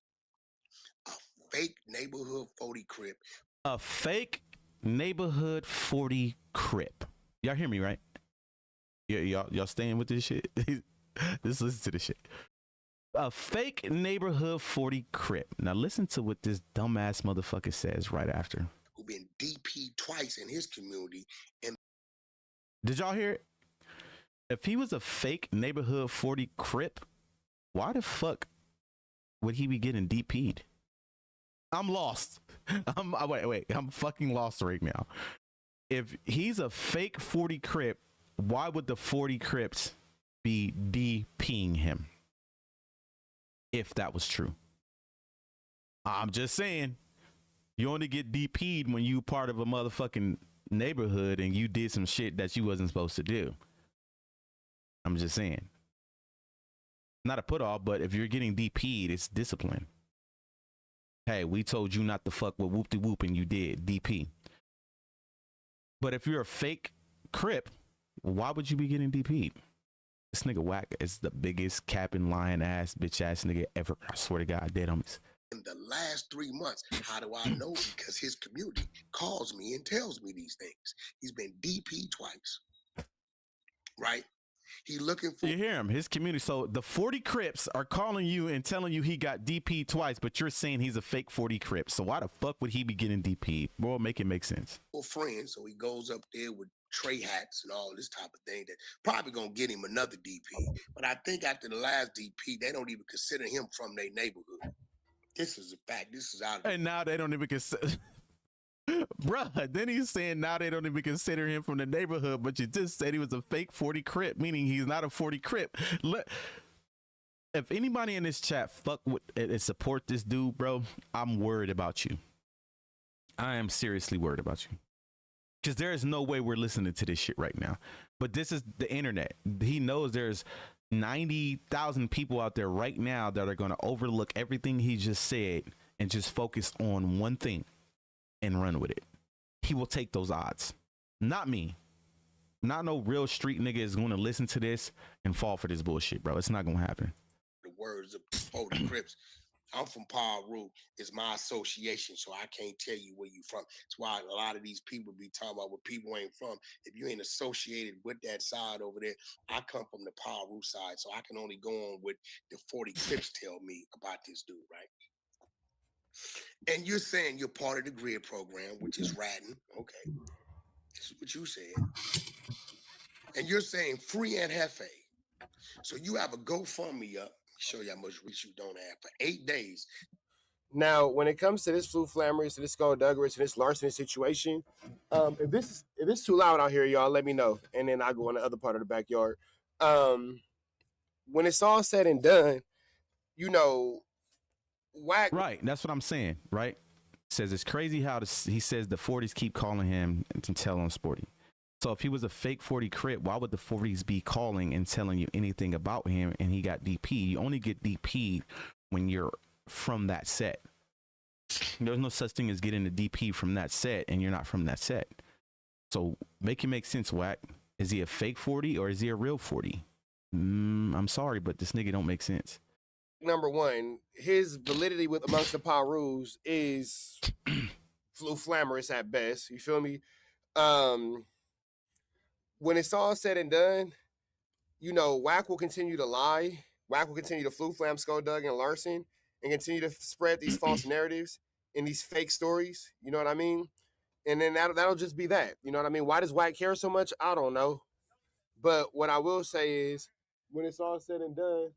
a fake neighborhood 40 crip. A fake neighborhood 40 crip. Y'all hear me, right? Yeah, y'all staying with this shit? Just listen to this shit. A fake neighborhood 40 Crip. Now listen to what this dumbass motherfucker says right after. Who been DP twice in his community. And did y'all hear it? If he was a fake neighborhood 40 Crip, why the fuck would he be getting DP'd? I'm lost. Wait. I'm fucking lost right now. If he's a fake 40 Crip, why would the 40 Crips be DPing him? If that was true. I'm just saying, you only get DP'd when you part of a motherfucking neighborhood and you did some shit that you wasn't supposed to do. I'm just saying. Not a put off, but if you're getting DP'd, it's discipline. Hey, we told you not to fuck with whoop-de-whoop and you did. DP. But if you're a fake Crip, why would you be getting DP'd? This nigga Wack is the biggest capping, lying ass, bitch ass nigga ever. I swear to God, dead homies. in the last 3 months, how do I know? Because his community calls me and tells me these things. He's been DP twice, right? He looking for. You hear him, his community. So the 40 Crips are calling you and telling you he got DP twice, but you're saying he's a fake 40 Crip. So why the fuck would he be getting DP? Bro, make it make sense. Friends, so he goes up there with tray hats and all this type of thing that probably gonna get him another DP. But I think after the last DP, they don't even consider him from their neighborhood. This is a fact. This is out of. And now they don't even consider. Bruh, then he's saying now they don't even consider him from the neighborhood, but you just said he was a fake 40 Crip, meaning he's not a 40 Crip. If anybody in this chat fuck with and support this dude, bro, I'm worried about you. I am seriously worried about you. Because there is no way we're listening to this shit right now. But this is the internet. He knows there's 90,000 people out there right now that are going to overlook everything he just said and just focus on one thing and run with it. He will take those odds. Not me. Not no real street nigga is going to listen to this and fall for this bullshit, bro. It's not going to happen. The words of 40 Crips. I'm from Paru. It's my association, so I can't tell you where you from. That's why a lot of these people be talking about where people ain't from. If you ain't associated with that side over there, I come from the Paru side, so I can only go on what the 40 Crips tell me about this dude, right? And you're saying you're part of the grid program, which is ratting. Okay. This is what you said. And you're saying free and hefe. So you have a GoFundMe up. Show you how much reach you don't have for 8 days. Now, when it comes to this Flu Flammerous, to this Skullduggerous, and this larceny situation, if it's too loud out here, y'all, let me know, and then I'll go in the other part of the backyard. When it's all said and done, you know, Wack. Right, that's what I'm saying, right? Says it's crazy how he says the 40s keep calling him and tell him Sporty. So if he was a fake 40 Crip, why would the 40s be calling and telling you anything about him and he got DP? You only get DP when you're from that set. There's no such thing as getting a DP from that set and you're not from that set. So make it make sense, Wack. Is he a fake 40 or is he a real 40? I'm sorry, but this nigga don't make sense. Number one, his validity with amongst the Parus is Flu Flammerous at best. You feel me? When it's all said and done, you know, Wack will continue to lie. Wack will continue to flu flam, Skulldug, and Larson, and continue to spread these false narratives and these fake stories. You know what I mean? And then that'll just be that. You know what I mean? Why does Wack care so much? I don't know. But what I will say is, when it's all said and done,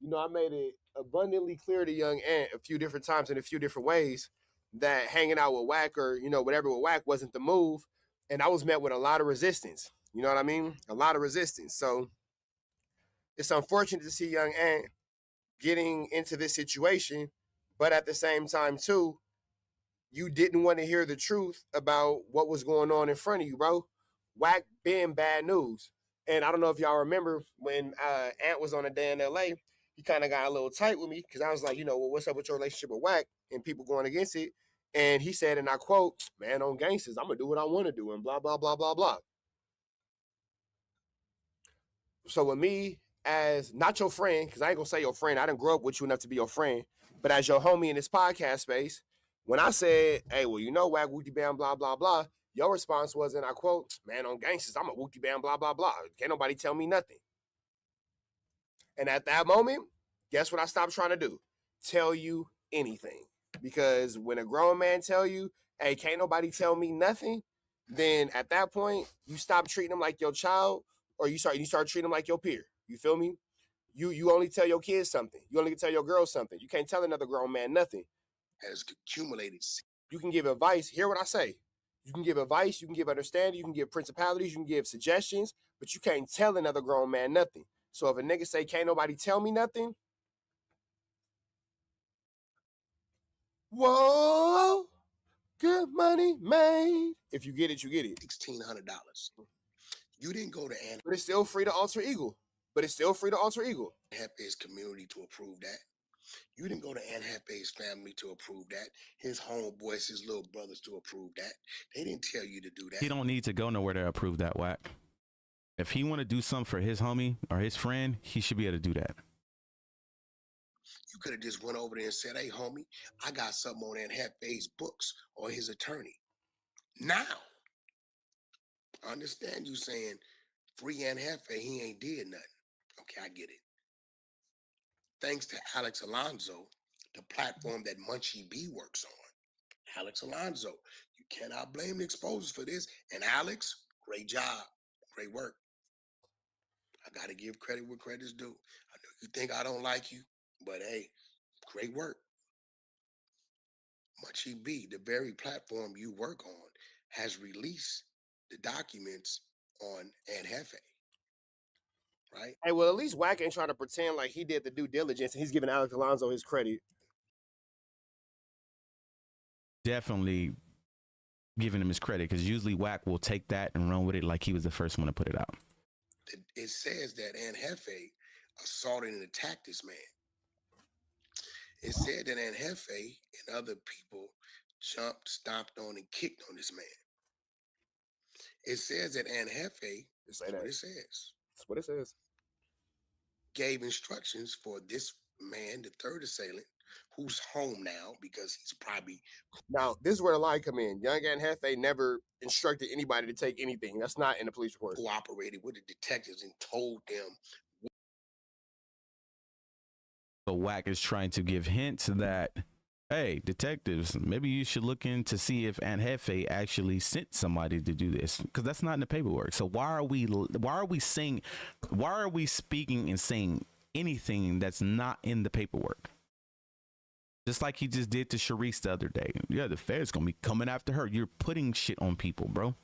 you know, I made it abundantly clear to young Ant a few different times in a few different ways that hanging out with Wack or, you know, whatever with Wack wasn't the move. And I was met with a lot of resistance. You know what I mean? A lot of resistance. So it's unfortunate to see young Ant getting into this situation, but at the same time, too, you didn't want to hear the truth about what was going on in front of you, bro. Wack been bad news. And I don't know if y'all remember when Ant was on a day in LA, he kind of got a little tight with me because I was like, you know, well, what's up with your relationship with Wack and people going against it? And he said, and I quote, man, on gangsters, I'm going to do what I want to do and blah, blah, blah, blah, blah. So with me as not your friend, because I ain't going to say your friend. I didn't grow up with you enough to be your friend. But as your homie in this podcast space, when I said, hey, well, you know, Wack, wooty bam, blah, blah, blah, Your response was, and I quote, man, on gangsters, I'm a wookie bam, blah, blah, blah. Can't nobody tell me nothing. And at that moment, guess what I stopped trying to do? Tell you anything. Because when a grown man tell you, hey, can't nobody tell me nothing, then at that point, you stop treating them like your child, or you start treating them like your peer. You feel me? You only tell your kids something. You only can tell your girl something. You can't tell another grown man nothing. Has accumulated. You can give advice. Hear what I say. You can give advice. You can give understanding. You can give principalities. You can give suggestions, but you can't tell another grown man nothing. So if a nigga say, can't nobody tell me nothing, whoa, good money made. If you get it, you get it. $1,600. You didn't go to Ann But it's still free to alter ego. Hefe's community to approve that. You didn't go to Ann Hefe's family to approve that. His homeboys, his little brothers to approve that. They didn't tell you to do that. He don't need to go nowhere to approve that, Wack. If he want to do something for his homie or his friend, he should be able to do that. You could have just went over there and said, hey, homie, I got something on Ann Hefe's books or his attorney. Now, I understand you saying free Ann Hefe, he ain't did nothing. Okay, I get it. Thanks to Alex Alonso, the platform that Munchie B works on. Alex Alonso, you cannot blame the exposers for this. And Alex, great job, great work. I got to give credit where credit's due. I know you think I don't like you, but hey, great work. Munchie B, the very platform you work on, has released the documents on Ann Hefe. Right? Hey, well, at least Wack ain't trying to pretend like he did the due diligence and he's giving Alex Alonso his credit. Definitely giving him his credit, because usually Wack will take that and run with it like he was the first one to put it out. It says that Ann Hefe assaulted and attacked this man. It said that Ann Hefe and other people jumped, stomped on, and kicked on this man. It says that Ann Hefe, that's what it says. That's what it says. Gave instructions for this man, the third assailant, who's home now because he's probably... Now, this is where the lie come in. Young Ann Hefe never instructed anybody to take anything. That's not in the police report. Cooperated with the detectives and told them. So Wack is trying to give hints that, hey, detectives, maybe you should look in to see if Ann Hefe actually sent somebody to do this, because that's not in the paperwork. So why are we speaking and saying anything that's not in the paperwork? Just like he just did to Sharice the other day. Yeah, the Fed's gonna be coming after her. You're putting shit on people, bro.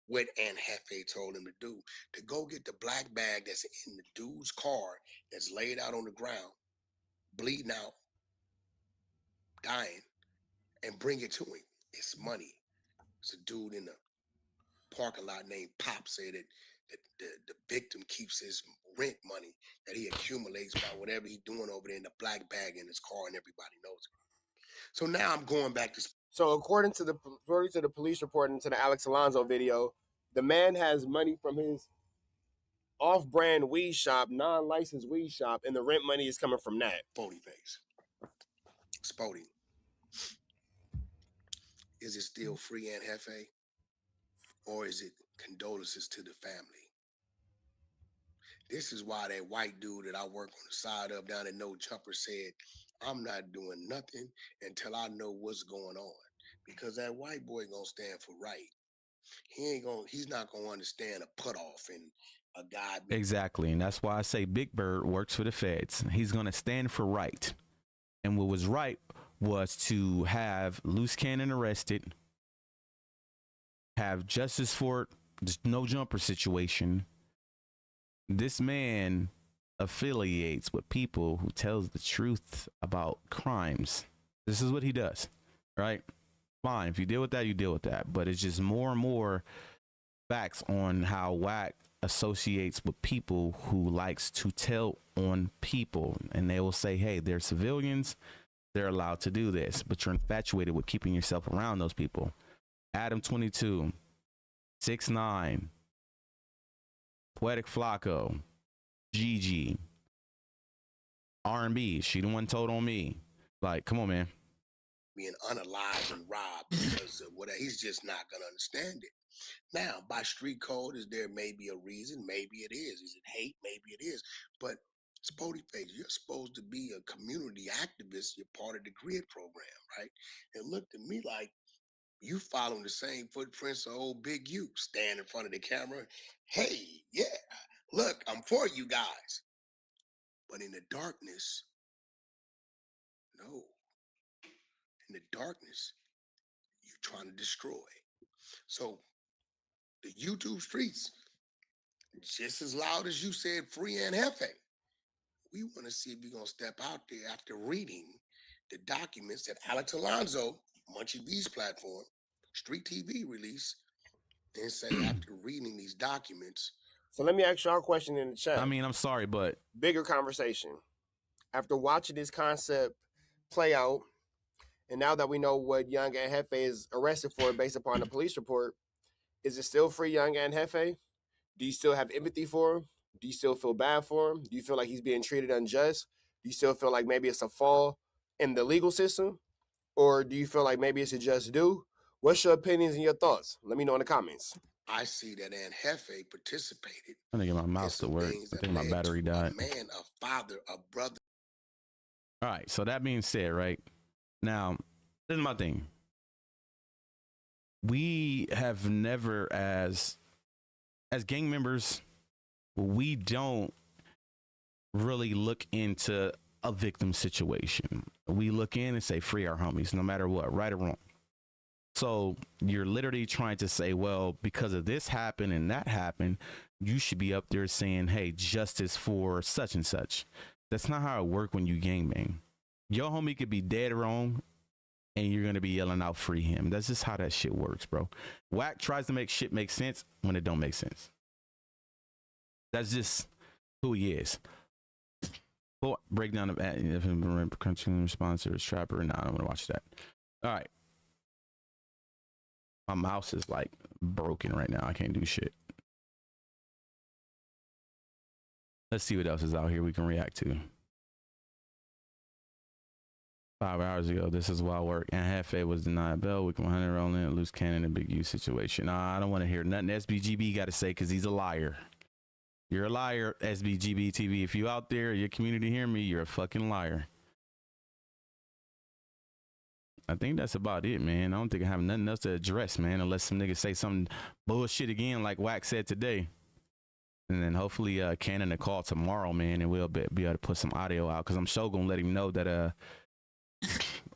What Ann Hefe told him to do, to go get the black bag that's in the dude's car that's laid out on the ground, bleeding out, dying, and bring it to him. It's money. It's a dude in the parking lot named Pop said that the victim keeps his rent money that he accumulates by whatever he's doing over there in the black bag in his car, and everybody knows it. So now I'm going back to... So according to the police report and to the Alex Alonso video, the man has money from his off-brand weed shop, non-licensed weed shop, and the rent money is coming from that. Spody face. Spody. Is it still free Ann Hefe? Or is it condolences to the family? This is why that white dude that I work on the side of down at No Jumper said, I'm not doing nothing until I know what's going on. Because that white boy gonna stand for right. He's not gonna understand a put off and a guy. Exactly. And that's why I say Big Bird works for the feds. He's gonna stand for right. And what was right was to have Luce Cannon arrested, have justice for this No Jumper situation. This man affiliates with people who tells the truth about crimes. This is what he does, right? Fine, if you deal with that, you deal with that. But it's just more and more facts on how Wack associates with people who likes to tell on people. And they will say, hey, they're civilians, they're allowed to do this, but you're infatuated with keeping yourself around those people. Adam 22, 6ix9ine, Poetic Flacco, Gigi, R&B, she the one told on me. Like, come on, man. being unalived and robbed because of whatever. He's just not gonna understand it. Now, by street code, is there maybe a reason? Maybe it is. Is it hate? Maybe it is. But Spody Face, you're supposed to be a community activist. You're part of the GRID program, right? It looked to me like you following the same footprints of old Big U, stand in front of the camera. Hey, yeah, look, I'm for you guys. But in the darkness, no. In the darkness, you're trying to destroy. So the YouTube streets, just as loud as you said, free and Hefe. We want to see if you're going to step out there after reading the documents that Alex Alonso, Munchie B's platform, Street TV release, and say after reading these documents. So let me ask y'all a question in the chat. I mean, I'm sorry, but bigger conversation. After watching this concept play out, and now that we know what Young and Hefe is arrested for based upon the police report, is it still free Young and Hefe? Do you still have empathy for him? Do you still feel bad for him? Do you feel like he's being treated unjust? Do you still feel like maybe it's a flaw in the legal system? Or do you feel like maybe it's a just due? What's your opinions and your thoughts? Let me know in the comments. I see that Aunt Hefe participated. I think my mouse to work. I think my battery died. A man, a father, a brother. All right. So that being said, right now, this is my thing. We have never, as gang members, we don't really look into a victim situation. We look in and say, free our homies, no matter what, right or wrong. So you're literally trying to say, well, because of this happened and that happened, you should be up there saying, hey, justice for such and such. That's not how it works when you gangbang. Your homie could be dead wrong and you're going to be yelling out, free him. That's just how that shit works, bro. Wack tries to make shit make sense when it don't make sense. That's just who he is. Well, breakdown of if sponsor Trapper. No, I don't want to watch that. All right. My mouse is like broken right now. I can't do shit. Let's see what else is out here we can react to. 5 hours ago, this is wild work. And Hefe was denied bail. Week 100 rolling in Luce Cannon and Big U situation. Nah, I don't want to hear nothing SBGB got to say because he's a liar. You're a liar, SBGB TV. If you out there, your community hear me, you're a fucking liar. I think that's about it, man. I don't think I have nothing else to address, man, unless some niggas say some bullshit again like Wack said today. And then hopefully Cannon will call tomorrow, man, and we'll be able to put some audio out because I'm sure going to let him know that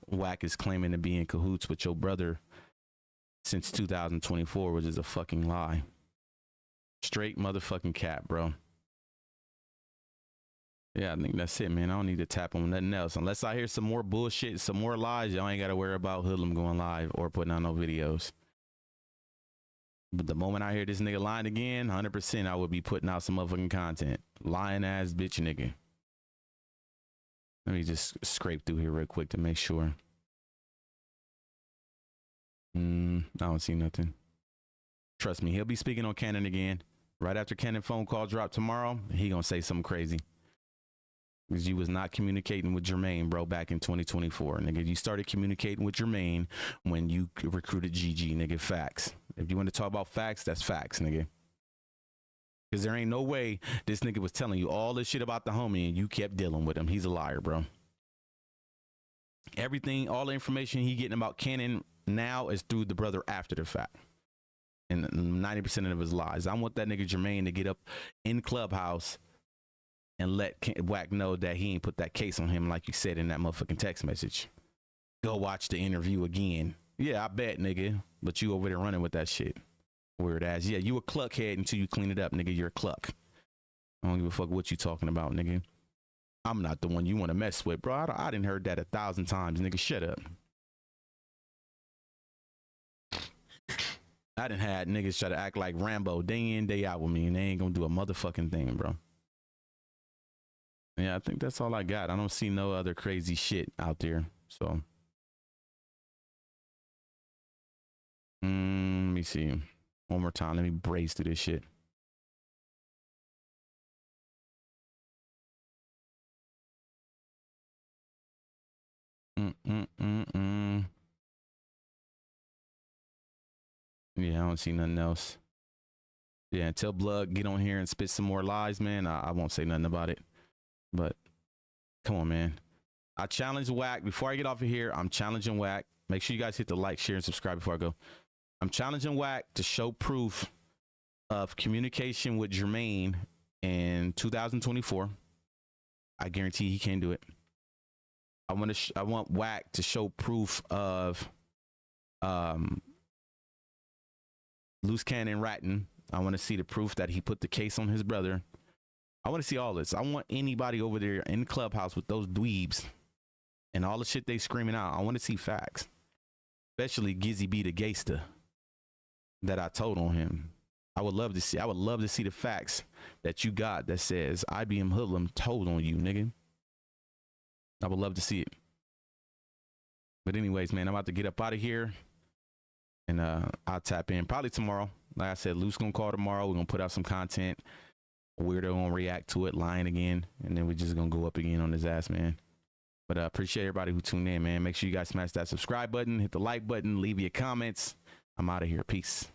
Wack is claiming to be in cahoots with your brother since 2024, which is a fucking lie. Straight motherfucking cap, bro. Yeah, I think that's it, man. I don't need to tap on nothing else. Unless I hear some more bullshit, some more lies, y'all ain't got to worry about Hoodlum going live or putting out no videos. But the moment I hear this nigga lying again, 100% I would be putting out some motherfucking content. Lying ass bitch nigga. Let me just scrape through here real quick to make sure. I don't see nothing. Trust me, he'll be speaking on Cannon again. Right after Cannon phone call drop tomorrow, he gonna say something crazy. Because you was not communicating with Jermaine, bro, back in 2024. Nigga, you started communicating with Jermaine when you recruited GG, nigga. Facts. If you want to talk about facts, that's facts, nigga. Because there ain't no way this nigga was telling you all this shit about the homie and you kept dealing with him. He's a liar, bro. Everything, all the information he getting about Cannon now is through the brother after the fact. And 90% of his lies. I want that nigga Jermaine to get up in Clubhouse and let Wack know that he ain't put that case on him like you said in that motherfucking text message. Go watch the interview again. Yeah, I bet, nigga. But you over there running with that shit. Weird ass. Yeah, you a cluckhead until you clean it up, nigga. You're a cluck. I don't give a fuck what you talking about, nigga. I'm not the one you want to mess with, bro. I didn't heard that 1,000 times, nigga. Shut up. I done had niggas try to act like Rambo day in, day out with me, and they ain't gonna do a motherfucking thing, bro. Yeah, I think that's all I got. I don't see no other crazy shit out there. So, let me see. One more time. Let me brace through this shit. Yeah, I don't see nothing else. Yeah, until Blood get on here and spit some more lies, man, I won't say nothing about it. But come on, man. I challenge Wack. Before I get off of here, I'm challenging Wack. Make sure you guys hit the like, share, and subscribe before I go. I'm challenging Wack to show proof of communication with Jermaine in 2024. I guarantee he can't do it. I want Wack to show proof of loose cannon ratting. I want to see the proof that he put the case on his brother. I want to see all this. I want anybody over there in the clubhouse with those dweebs and all the shit they screaming out. I want to see facts, especially Gizzy B the gangster that I told on him. I would love to see the facts that you got that says IBM Hoodlum told on you, nigga. I would love to see it. But anyways, man, I'm about to get up out of here, and I'll tap in probably tomorrow. Like I said, Luce gonna call tomorrow. We're gonna put out some content. Weirdo gonna react to it, lying again, and then we're just gonna go up again on his ass, man. But I appreciate everybody who tuned in, man. Make sure you guys smash that subscribe button, hit the like button, leave your comments. I'm out of here. Peace.